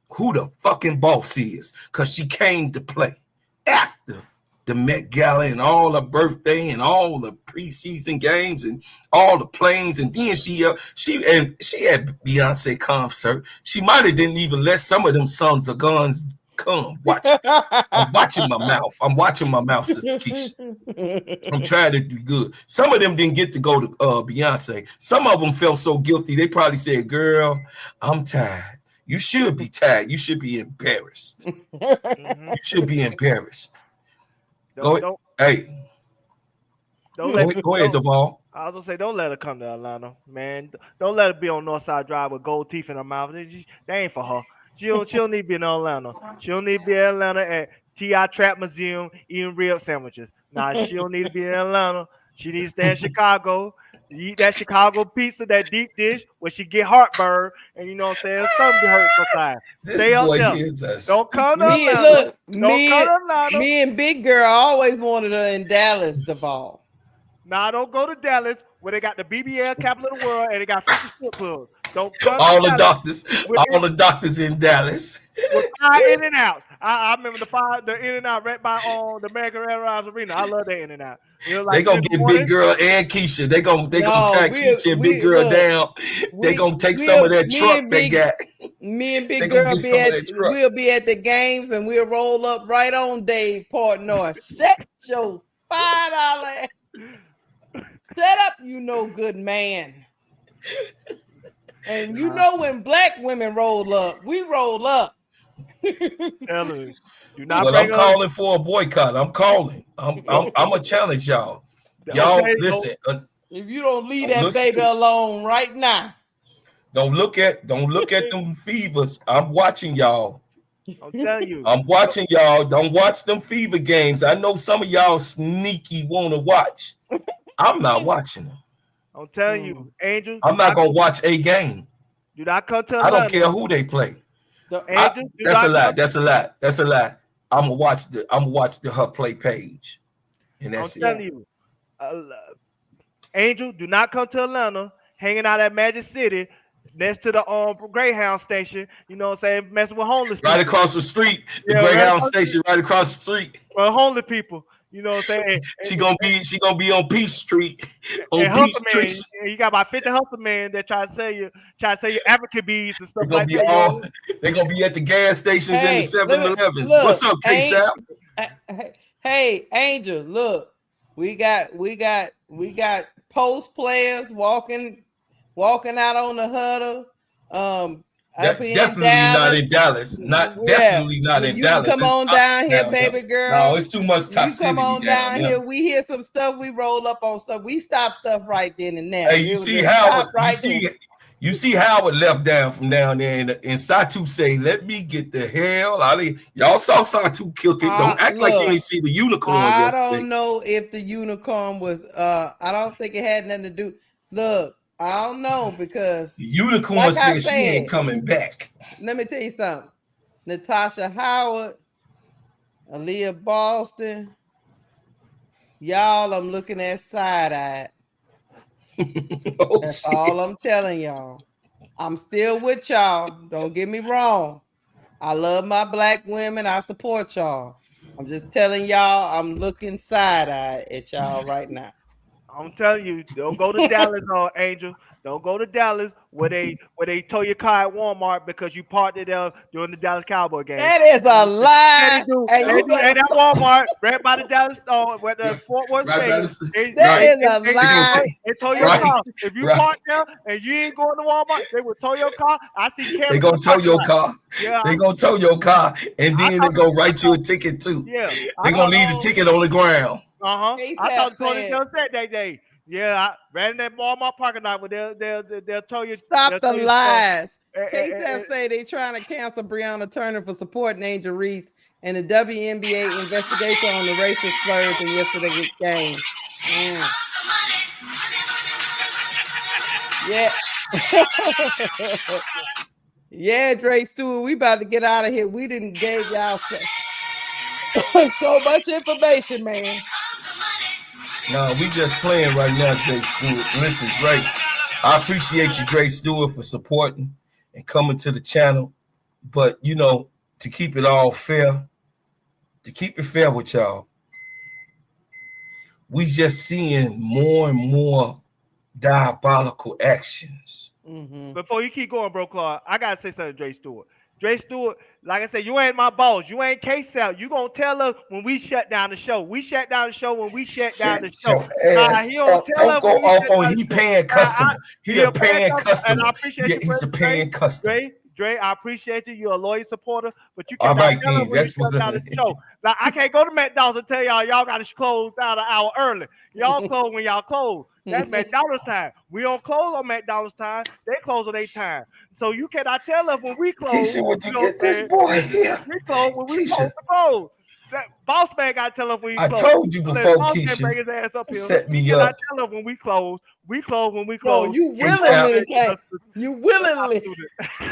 who the fucking boss is because she came to play after the Met Gala and all her birthday and all the preseason games and all the planes. And then she had Beyonce concert. She might have didn't even let some of them sons of guns come. Watch. I'm watching my mouth. I'm watching my mouth, Sister Keisha. I'm trying to do good. Some of them didn't get to go to Beyonce. Some of them felt so guilty. They probably said, girl, I'm tired. You should be tired. You should be embarrassed. You should be embarrassed. Go ahead, Duvall. I was gonna say, don't let her come to Atlanta, man. Don't let her be on Northside Drive with gold teeth in her mouth. They ain't for her. She don't need to be in Atlanta. She don't need to be in Atlanta at T.I. Trap Museum eating rib sandwiches. Nah, she don't need to be in Atlanta. She needs to stay in Chicago. Eat that Chicago pizza, that deep dish, where she get heartburn, and you know what I'm saying? Something be hurt sometimes. Stay up there. Don't come to Atlanta. Me and Big Girl always wanted her in Dallas, Duvall. Nah, don't go to Dallas where they got the BBL capital of the world and they got 50 strip clubs. Don't come all to the Dallas doctors, the doctors in Dallas. With 5 In-N-Out. I remember the In-N-Out right by the American Airlines Arena. I love that In-N-Out. They gonna get Big Girl and Keisha. They gonna tag Keisha and Big Girl down. They gonna take some of that truck they got. Me and Big Girl we'll be at the games and we'll roll up right on Dave Portnoy. Shut your $5. Shut up, you no good man. And you know when black women roll up, we roll up. I'm calling for a boycott. I'm calling. I'm gonna challenge y'all. Y'all listen. If you don't leave that baby alone right now. Don't look at them fevers. I'm watching y'all. I'm telling you. I'm watching y'all. Don't watch them fever games. I know some of y'all sneaky want to watch. I'm not watching them. I'm telling you, Angel. I'm not gonna watch a game. Do not come to Atlanta. I don't care who they play. That's a lie. I'm gonna watch the her play page, and that's it. I'm telling you, Angel, do not come to Atlanta. Hanging out at Magic City next to the Greyhound station. You know what I'm saying? Messing with homeless people. Right across the street, the Greyhound station, right across the street. Well, homeless people. You know what I'm saying? She gonna be on Peace Street. On Peace Street. You got about 50 hustle men that try to sell you African beads and stuff like that. They're gonna be at the gas stations and the 7-Elevens. What's up, K-Sap? Hey, Angel, look, we got post players walking out on the huddle. Definitely not in Dallas. Definitely not in Dallas. Come on down here, baby girl. No, it's too much toxicity. You come on down here. We hear some stuff. We roll up on stuff. We stop stuff right then and there. Hey, you see Howard? You see Howard left down from down there, and Satu say, "Let me get the hell out of here." Y'all saw Satu kill it. Don't act like you ain't see the unicorn. I don't know if the unicorn was. I don't think it had nothing to do. Look. I don't know because the unicorn said she ain't coming back. Let me tell you something. Natasha Howard, Aaliyah Boston, Y'all, I'm looking at side-eyed. That's all I'm telling y'all. I'm still with y'all. Don't get me wrong. I love my black women. I support y'all. I'm just telling y'all, I'm looking side-eyed at y'all right now. I'm telling you, don't go to Dallas, Angel. Don't go to Dallas where they tow your car at Walmart because you parked it there during the Dallas Cowboy game. That is a lie. And that Walmart right by the Dallas where the Fort Worth Stadium. That is a lie. They tow your car. If you park there and you ain't going to Walmart, they will tow your car. I see cameras. They gonna tow your car. Yeah, they gonna tow your car, and then they gonna write you a ticket too. Yeah, they gonna leave the ticket on the ground. I thought Tony Jones said that day. Yeah, I ran in that Walmart parking lot, but they'll tell you. Stop the lies. KSF say they trying to cancel Breonna Turner for supporting Angel Reese and the WNBA investigation on the racial slurs in yesterday's game. Yeah. Yeah, Dre Stewart, we about to get out of here. We didn't gave y'all so much information, man. No, we just playing right now, Dre Stewart. Listen, Dre, I appreciate you, Dre Stewart, for supporting and coming to the channel. But, you know, to keep it all fair, to keep it fair with y'all, we just seeing more and more diabolical actions. Before you keep going, bro, Clark, I gotta say something to Dre Stewart. Dre Stewart, like I said, you ain't my boss. You ain't KSF. You gonna tell us when we shut down the show. We shut down the show when we shut down the show. He don't go off on he paying customer. He a paying customer. And I appreciate you. He's a paying customer. Dre, I appreciate you. You're a loyal supporter, but you All cannot right, tell us when that's you shut down the show. Like, I can't go to McDonald's and tell y'all got to close down an hour early. Y'all close when y'all close. That's McDonald's time. We don't close on McDonald's time. They close on their time. So you cannot tell us when we close. Keisha, would you get this boy here? We close when we close to close. That boss man got to tell us when we close. I told you before, Keisha. Bring his ass up here. Set me up. up. Tell us when we close. We close when we close. No, you willingly can't. You willingly.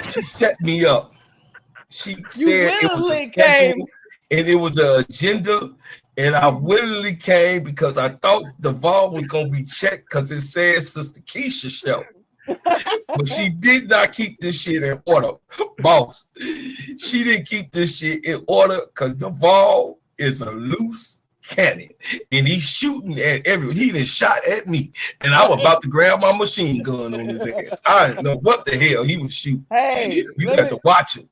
She set me up. She said it was a schedule and it was an agenda. And I willingly came because I thought the vault was going to be checked because it said Sister Keisha show. But she did not keep this shit in order, boss. She didn't keep this shit in order because the vault is a loose cannon. And he's shooting at he done shot at me. And I was about to grab my machine gun on his ass. I didn't know what the hell he was shooting. Hey, you got to watch it.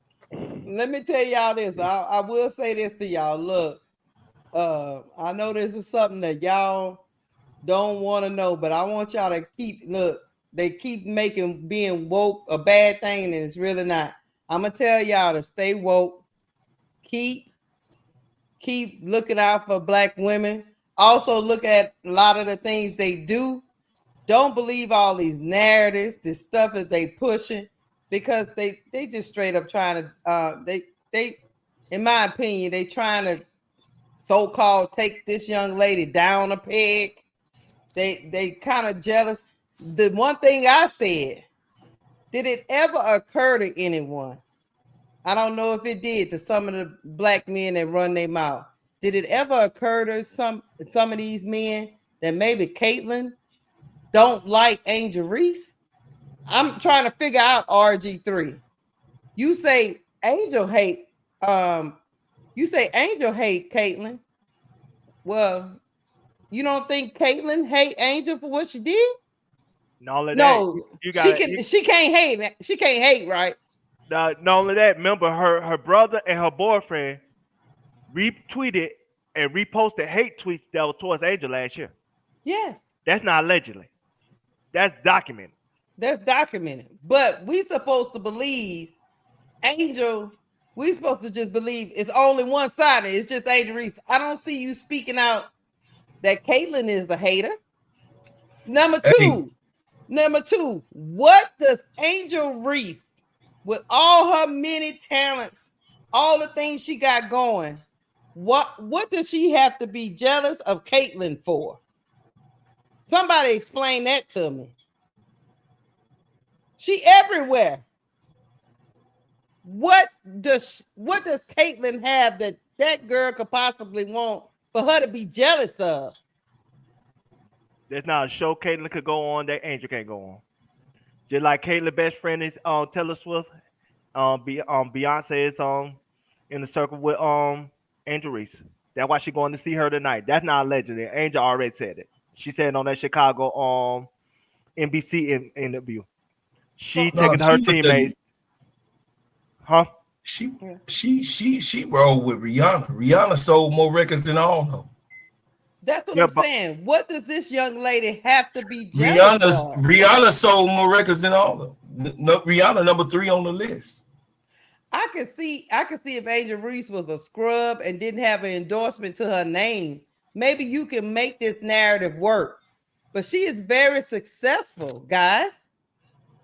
Let me tell y'all this. I will say this to y'all. Look. I know this is something that y'all don't want to know, but I want y'all to they keep making being woke a bad thing, and it's really not. I'm gonna tell y'all to stay woke, keep looking out for black women. Also look at a lot of the things they do. Don't believe all these narratives, this stuff that they pushing, because they just straight up trying to they in my opinion, they trying to so-called take this young lady down a peg. They kind of jealous. The one thing I said, did it ever occur to anyone? I don't know if it did to some of the black men that run their mouth. Did it ever occur to some of these men that maybe Caitlyn don't like Angel Reese? I'm trying to figure out RG3. You say Angel hate Caitlyn. Well, you don't think Caitlyn hate Angel for what she did? No, she can't hate. She can't hate, right? Not only that, remember her brother and her boyfriend retweeted and reposted hate tweets that were towards Angel last year. Yes. That's not allegedly. That's documented. That's documented. But we supposed to believe Angel. We supposed to just believe it's only one sided. It's just Angel Reese. I don't see you speaking out that Caitlyn is a hater. Number two, what does Angel Reese, with all her many talents, all the things she got going, what does she have to be jealous of Caitlyn for? Somebody explain that to me. She everywhere. What does Caitlyn have that girl could possibly want for her to be jealous of? There's not a show Caitlyn could go on that Angel can't go on. Just like Caitlyn's best friend is Taylor Swift, Beyonce is in the circle with Angel Reese. That's why she going to see her tonight. That's not allegedly. Angel already said it. She said on that Chicago NBC interview. She taking her teammates. Huh? She rolled with Rihanna. Rihanna sold more records than all of them. That's what I'm saying. What does this young lady have to be jealous for? Rihanna sold more records than all of them. Rihanna number 3 on the list. I could see if Angel Reese was a scrub and didn't have an endorsement to her name. Maybe you can make this narrative work. But she is very successful, guys.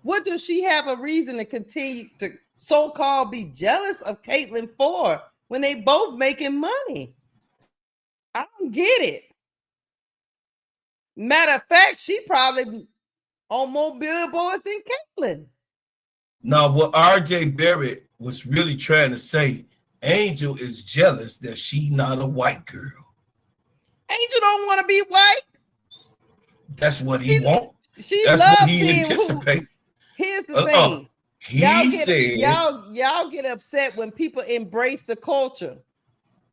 What does she have a reason to continue to so-called be jealous of Caitlyn for when they both making money? I don't get it. Matter of fact, she probably on more billboards than Caitlyn. Now, what RJ Barrett was really trying to say, Angel is jealous that she not a white girl. Angel don't want to be white. That's what he wants. That's what he anticipates. Here's the thing. Y'all get upset when people embrace the culture.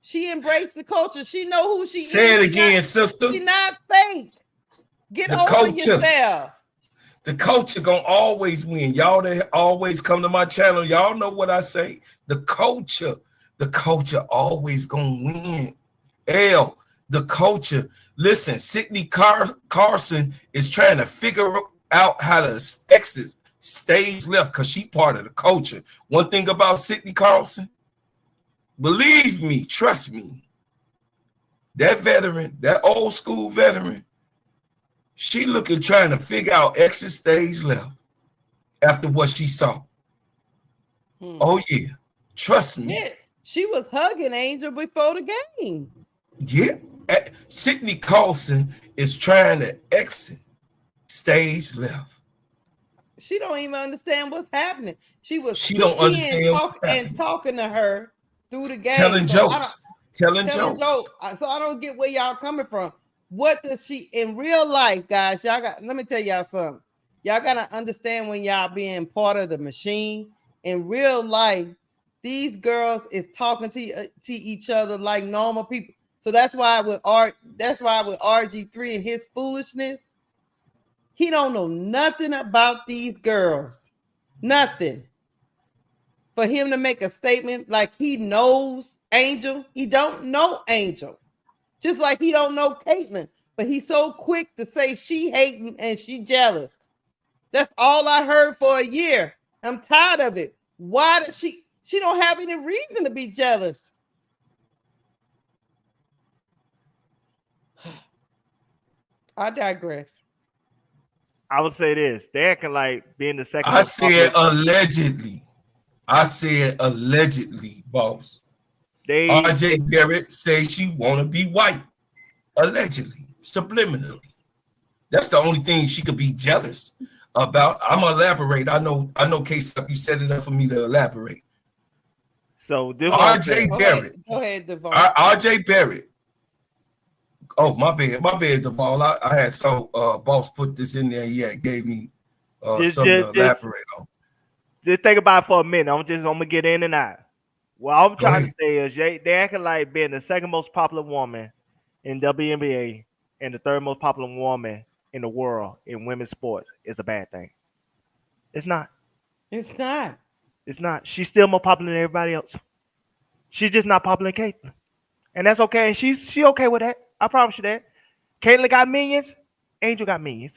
She embraced the culture. She know who she is. Say it again, sister. She's not fake. Get over yourself. The culture gonna always win. Y'all that always come to my channel, y'all know what I say. The culture always gonna win. The culture. Listen, Sydney Carson is trying to figure out how to exit stage left because she part of the culture. One thing about Sydney Carson, believe me, trust me, that veteran, that old school veteran, she trying to figure out exit stage left after what she saw. Oh yeah, trust me. Yeah, she was hugging Angel before the game. Yeah, Sydney Carson is trying to exit stage left. She don't even understand what's happening. She don't understand talking to her through the game, telling jokes. So I don't get where y'all coming from. What does she in real life, guys? Let me tell y'all something. Y'all gotta understand when y'all being part of the machine. In real life, these girls is talking to each other like normal people. So that's why with RG3 and his foolishness, he don't know nothing about these girls. Nothing. For him to make a statement like he knows Angel, he don't know Angel. Just like he don't know Caitlyn, but he's so quick to say she hating and she jealous. That's all I heard for a year. I'm tired of it. Why does she don't have any reason to be jealous? I digress. I would say this. They acting like being the second. I said allegedly. Boss. RJ Barrett says she want to be white. Allegedly, subliminally. That's the only thing she could be jealous about. I'm gonna elaborate. I know, K-Sup, you set it up for me to elaborate. So this RJ Barrett. Go ahead, Devon. RJ Barrett. Oh, my bad, Devon. I had boss put this in there. Yeah, gave me something to elaborate on. Just think about it for a minute. I'm gonna get in and out. What I'm trying to say is they acting like being the second most popular woman in WNBA and the third most popular woman in the world in women's sports is a bad thing. It's not. It's not. It's not. She's still more popular than everybody else. She's just not popular than Caitlyn. And that's okay. And she's okay with that. I promise you that. Caitlyn got millions. Angel got millions.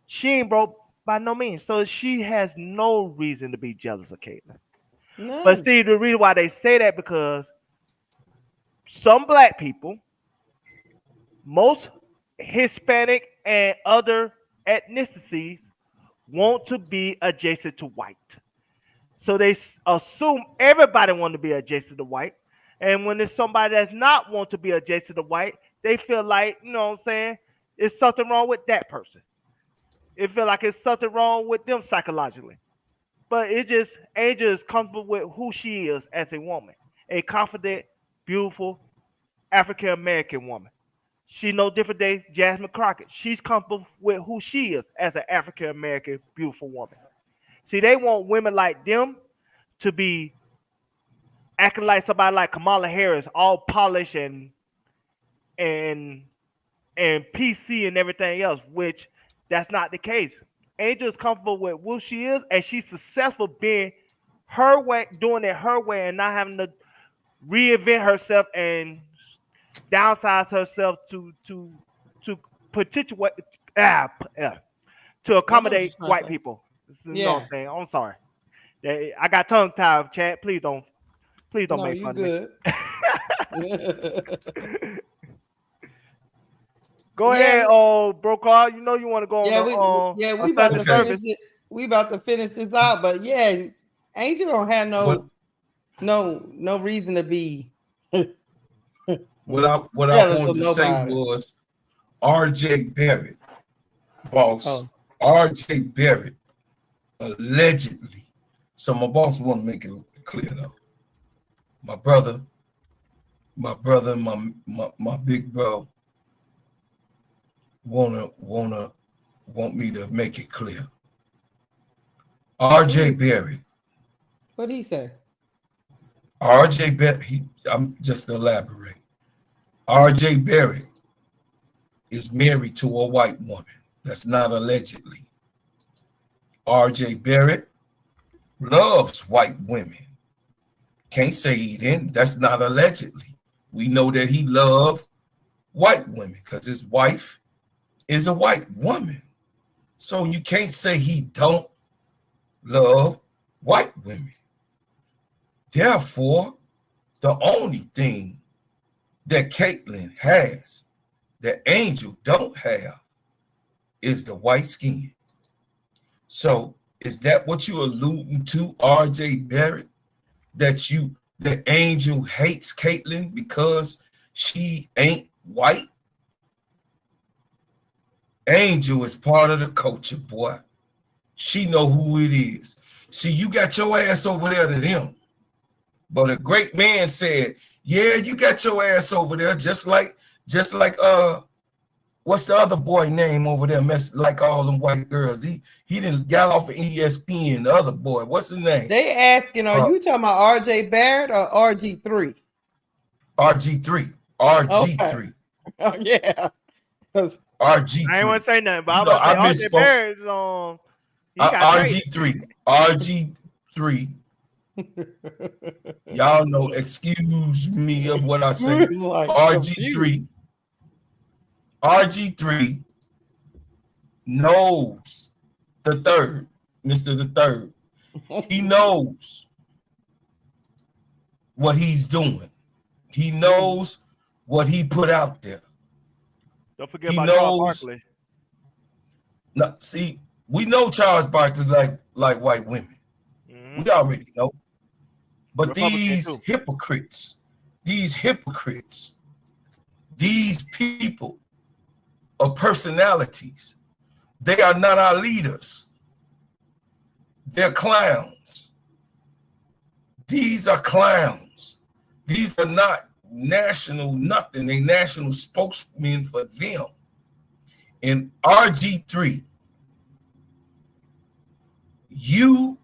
She ain't broke by no means. So she has no reason to be jealous of Caitlyn. No. But see, the reason why they say that because some black people, most Hispanic and other ethnicities want to be adjacent to white. So they assume everybody want to be adjacent to white. And when there's somebody that's not want to be adjacent to white, they feel like, you know what I'm saying, it's something wrong with that person. It feel like it's something wrong with them psychologically. But Angel is comfortable with who she is as a woman. A confident, beautiful, African-American woman. She's no different than Jasmine Crockett. She's comfortable with who she is as an African American beautiful woman. See, they want women like them to be acting like somebody like Kamala Harris, all polished and PC and everything else, which that's not the case. Angel is comfortable with who she is, and she's successful being her way, doing it her way, and not having to reinvent herself and downsize herself to potential to accommodate white people. You know what I'm saying? I'm sorry. I got tongue tied, Chad. Please don't make fun of me. Go ahead, Brokaw. You know you want to go on. We about to finish it. We about to finish this out, but yeah, Angel don't have no reason to be. What I wanted to say was R.J. Barrett, boss. R.J. Barrett allegedly. So my boss want to make it clear though. My brother, my big bro want me to make it clear. R.J. Barrett. What did he say? R.J. Barrett. I'm just elaborate. R.J. Barrett is married to a white woman. That's not allegedly. R.J. Barrett loves white women. Can't say he didn't. That's not allegedly. We know that he loved white women because his wife is a white woman. So you can't say he don't love white women. Therefore, the only thing that Caitlyn has that Angel don't have is the white skin. So is that what you alluding to, R.J. Barrett? That Angel hates Caitlyn because she ain't white? Angel is part of the culture, boy. She know who it is. See, you got your ass over there to them. But a great man said, yeah, you got your ass over there, just like what's the other boy name over there? Mess like all them white girls. He didn't got off of ESPN. The other boy, what's his name? They asking, are you talking about RJ Barrett or RG3? RG3. RG3. Oh yeah. RG3. I ain't want to say nothing, but I was say RJ Barrett is on. RG3. RG3. Y'all know, excuse me of what I say. Like RG3. RG3 knows the third, Mr. the Third. He knows what he's doing. He knows what he put out there. Don't forget about Charles Barkley. No, see, we know Charles Barkley like white women. We already know. But these hypocrites, these people of personalities, they are not our leaders. They're clowns. These are clowns. These are not national nothing. They national spokesmen for them. And RG3, you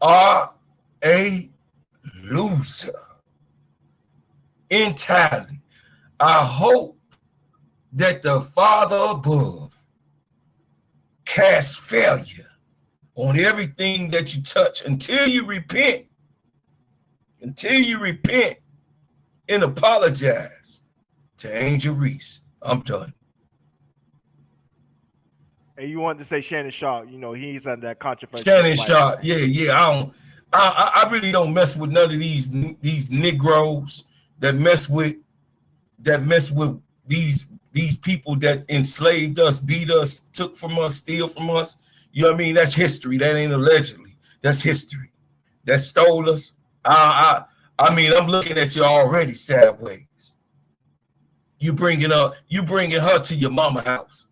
are a loser entirely. I hope that the Father above casts failure on everything that you touch until you repent. Until you repent and apologize to Angel Reese. I'm done. And you wanted to say Shannon Sharp, you know, he's under that controversy. Shannon Sharp, yeah. I really don't mess with none of these Negroes that mess with these people that enslaved us, beat us, took from us, steal from us. You know what I mean? That's history. That ain't allegedly. That's history. That stole us. I mean, I'm looking at you already sideways. You bringing her to your mama house.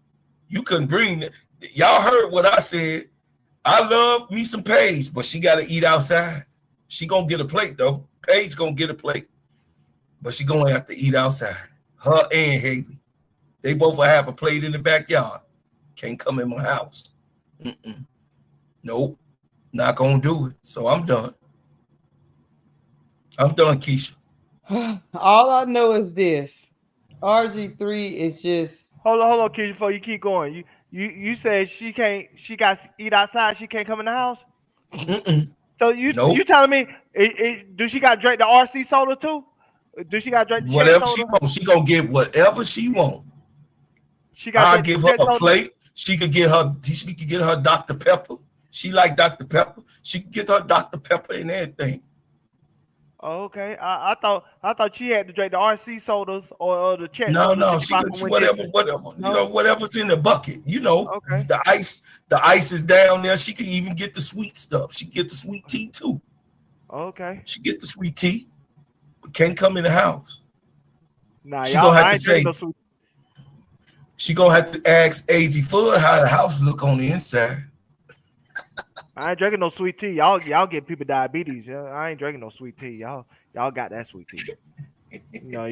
You couldn't bring it. Y'all heard what I said. I love me some Paige, but she got to eat outside. She gonna get a plate though. Paige gonna get a plate, but she gonna have to eat outside. Her and Haley. They both will have a plate in the backyard. Can't come in my house. Nope. Not gonna do it. So I'm done. I'm done, Keisha. All I know is this. RG3 is just Hold on, Keisha, before you keep going. You said she got to eat outside, she can't come in the house? So you telling me do she got to drink the RC soda too? Do she got to drink the whatever soda? she wants? She gonna get whatever she wants. I'll give her a plate. She could get her Dr. Pepper. She like Dr. Pepper. She could get her Dr. Pepper and everything. Oh, okay. I thought she had to drink the RC sodas or the Chet No, sodas. she could whatever. No? You know, whatever's in the bucket. You know, okay. The ice is down there. She could even get the sweet stuff. She get the sweet tea too. Okay. She get the sweet tea, but can't come in the house. Nah, she gonna have to say. She gonna have to ask AZ Fudd how the house look on the inside. I ain't drinking no sweet tea. Y'all get people diabetes. Yeah? I ain't drinking no sweet tea. Y'all got that sweet tea. You know,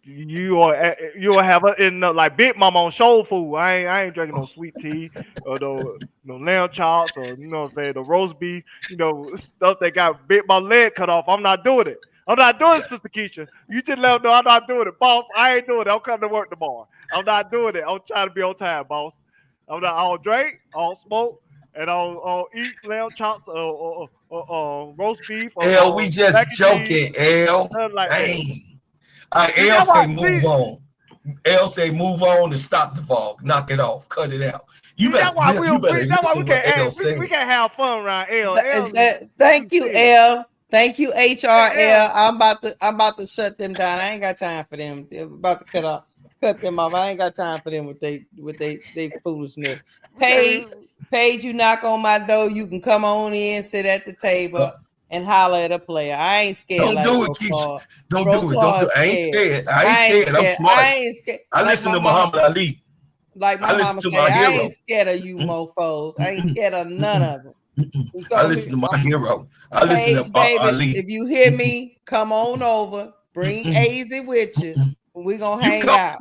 you will have it in like Big Mama on Soul Food. I ain't drinking no sweet tea or no lamb chops or you know what I'm saying, the roast beef. You know, stuff that got bit my leg cut off. I'm not doing it. I'm not doing it, Sister Keisha. You just let them know I'm not doing it, boss. I ain't doing it. I'm coming to work tomorrow. I'm not doing it. I'm trying to be on time, boss. I don't drink, I don't smoke, and I'll eat lamb chops or roast beef. L, we just joking, L. Like dang. L say move on. L say move on and stop the vlog. Knock it off. Cut it out. You better listen what L say. We can't have fun around L. Thank you, L. Thank you, HRL. I'm about to shut them down. I ain't got time for them. They're about to cut them off. I ain't got time for them with they foolishness. Paige, you knock on my door. You can come on in, sit at the table, and holler at a player. I ain't scared. Don't do it, Keisha. Don't do it. I ain't scared. I ain't scared. I'm smart. I ain't scared. I listen to Muhammad Ali. Like my mama said, I ain't scared of you mofos. I ain't scared of none of them. I listen to my hero. I listen to baby, Ali. If you hear me, come on over. Bring AZ with you. We're going to hang out.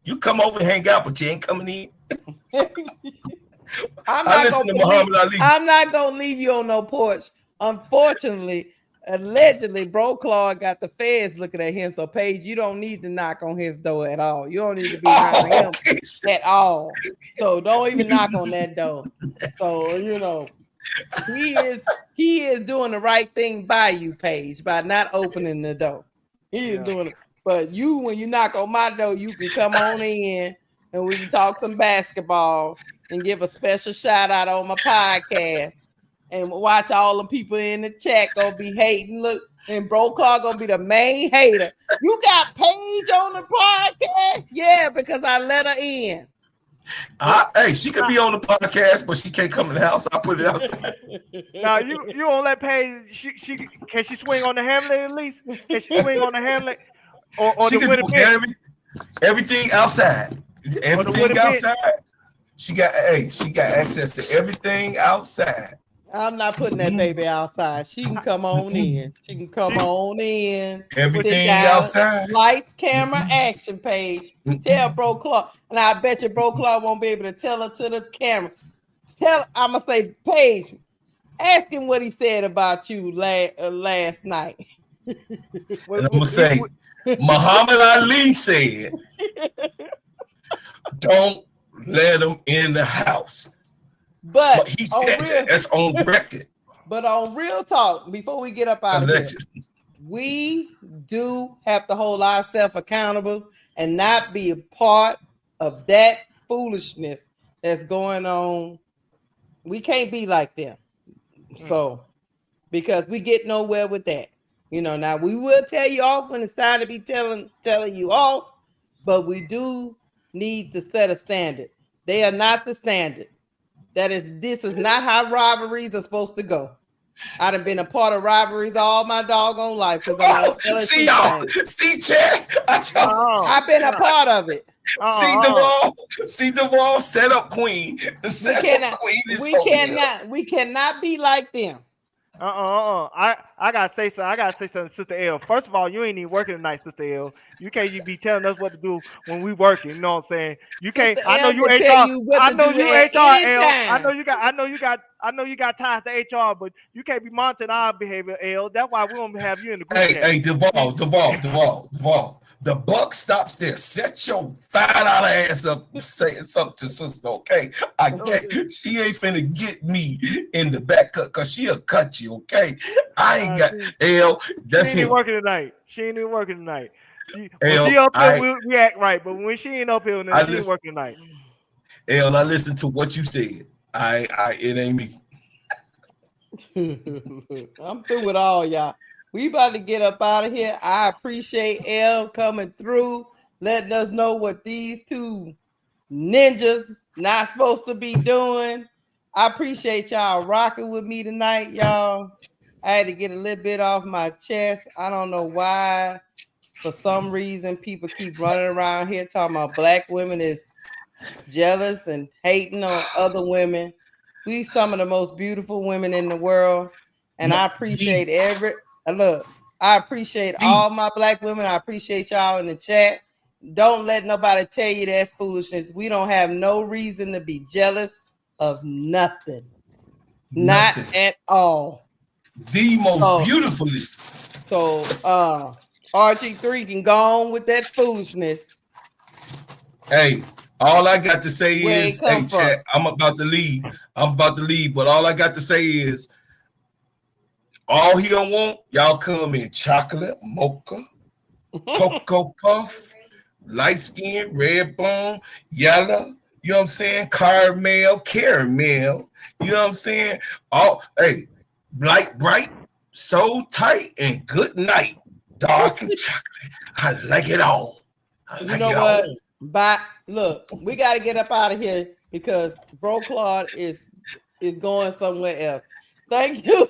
You come over and hang out, but you ain't coming in. I'm not going to leave you on no porch. Unfortunately, allegedly, Bro Claude got the feds looking at him. So, Paige, you don't need to knock on his door at all. You don't need to be around him at all. So, don't even knock on that door. So, you know, he is doing the right thing by you, Paige, by not opening the door. He is doing it. But when you knock on my door, you can come on in and we can talk some basketball and give a special shout out on my podcast. And watch all the people in the chat gonna be hating. Look, and Bro Clark gonna be the main hater. You got Paige on the podcast? Yeah, because I let her in. Hey, she could be on the podcast, but she can't come in the house. I put it outside. Now you don't let Paige. Can she swing on the Hamlet at least? Can she swing on the Hamlet or she the can do everything outside. Everything outside. She got access to everything outside. I'm not putting that baby outside. She can come on in. She can come on in. Everything outside. Lights, camera, action, Paige. Tell Bro Clark. And I bet you Bro Clark won't be able to tell her to the camera. I'm going to say, Paige, ask him what he said about you last night. And I'm going to say, Muhammad Ali said, don't let him in the house. But he said that's on record. But on real talk, before we get up out of here, we do have to hold ourselves accountable and not be a part of that foolishness that's going on. We can't be like them. So, because we get nowhere with that. You know, now we will tell you off when it's time to be telling you off, but we do need to set a standard. They are not the standard. This is not how rivalries are supposed to go. I'd have been a part of rivalries all my doggone life. See, Chad, I've been a part of it. See Duvall set up Queen. We cannot be like them. I gotta say something. I gotta say something, Sister L. First of all, you ain't even working tonight, Sister L. You can't even be telling us what to do when we working. You know what I'm saying? You can't. Sister I know L you can HR. tell you what I to know do you at HR, any L. I know time. you got. I know you got ties to HR, but you can't be monitoring our behavior, L. That's why we don't have you in the group chat. Hey, Duval. The buck stops there. Set your $5 ass up saying something to sister, okay? I can't. She ain't finna get me in the back cut because she'll cut you, okay? I ain't got L. That's she ain't even him. working tonight. She ain't even working tonight. When L, she up here, we act right, but when she ain't up here, then she ain't working tonight. L, I listened to what you said. It ain't me. I'm through with all y'all. We about to get up out of here. I appreciate L coming through, letting us know what these two ninjas not supposed to be doing. I appreciate y'all rocking with me tonight, y'all. I had to get a little bit off my chest. I don't know why. For some reason, people keep running around here talking about black women is jealous and hating on other women. We some of the most beautiful women in the world. And I appreciate I appreciate all my black women. I appreciate y'all in the chat. Don't let nobody tell you that foolishness. We don't have no reason to be jealous of nothing. Not at all. The most beautifulest. So RG3 can go on with that foolishness. Hey, all I got to say is, hey, chat, I'm about to leave. But all I got to say is, all he don't want, y'all come in chocolate, mocha, cocoa puff, light skin, red bone, yellow, you know what I'm saying? Caramel. You know what I'm saying? Hey, light bright, so tight, and good night. Dark and chocolate. I like it all. You know what? Look, we got to get up out of here because Bro Claude is going somewhere else. Thank you,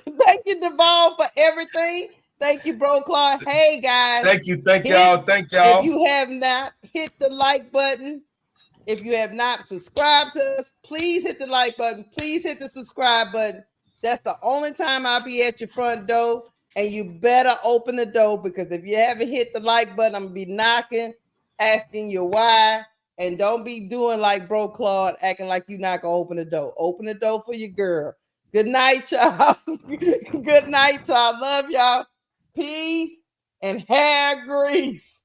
Devon, for everything. Thank you, Bro Claude. Hey guys, thank y'all. If you have not hit the like button, if you have not subscribed to us, please hit the like button. Please hit the subscribe button. That's the only time I'll be at your front door, and you better open the door because if you haven't hit the like button, I'm gonna be knocking, asking you why, and don't be doing like Bro Claude, acting like you're not gonna open the door. Open the door for your girl. Good night, y'all. Good night, y'all. Love y'all. Peace and hair grease.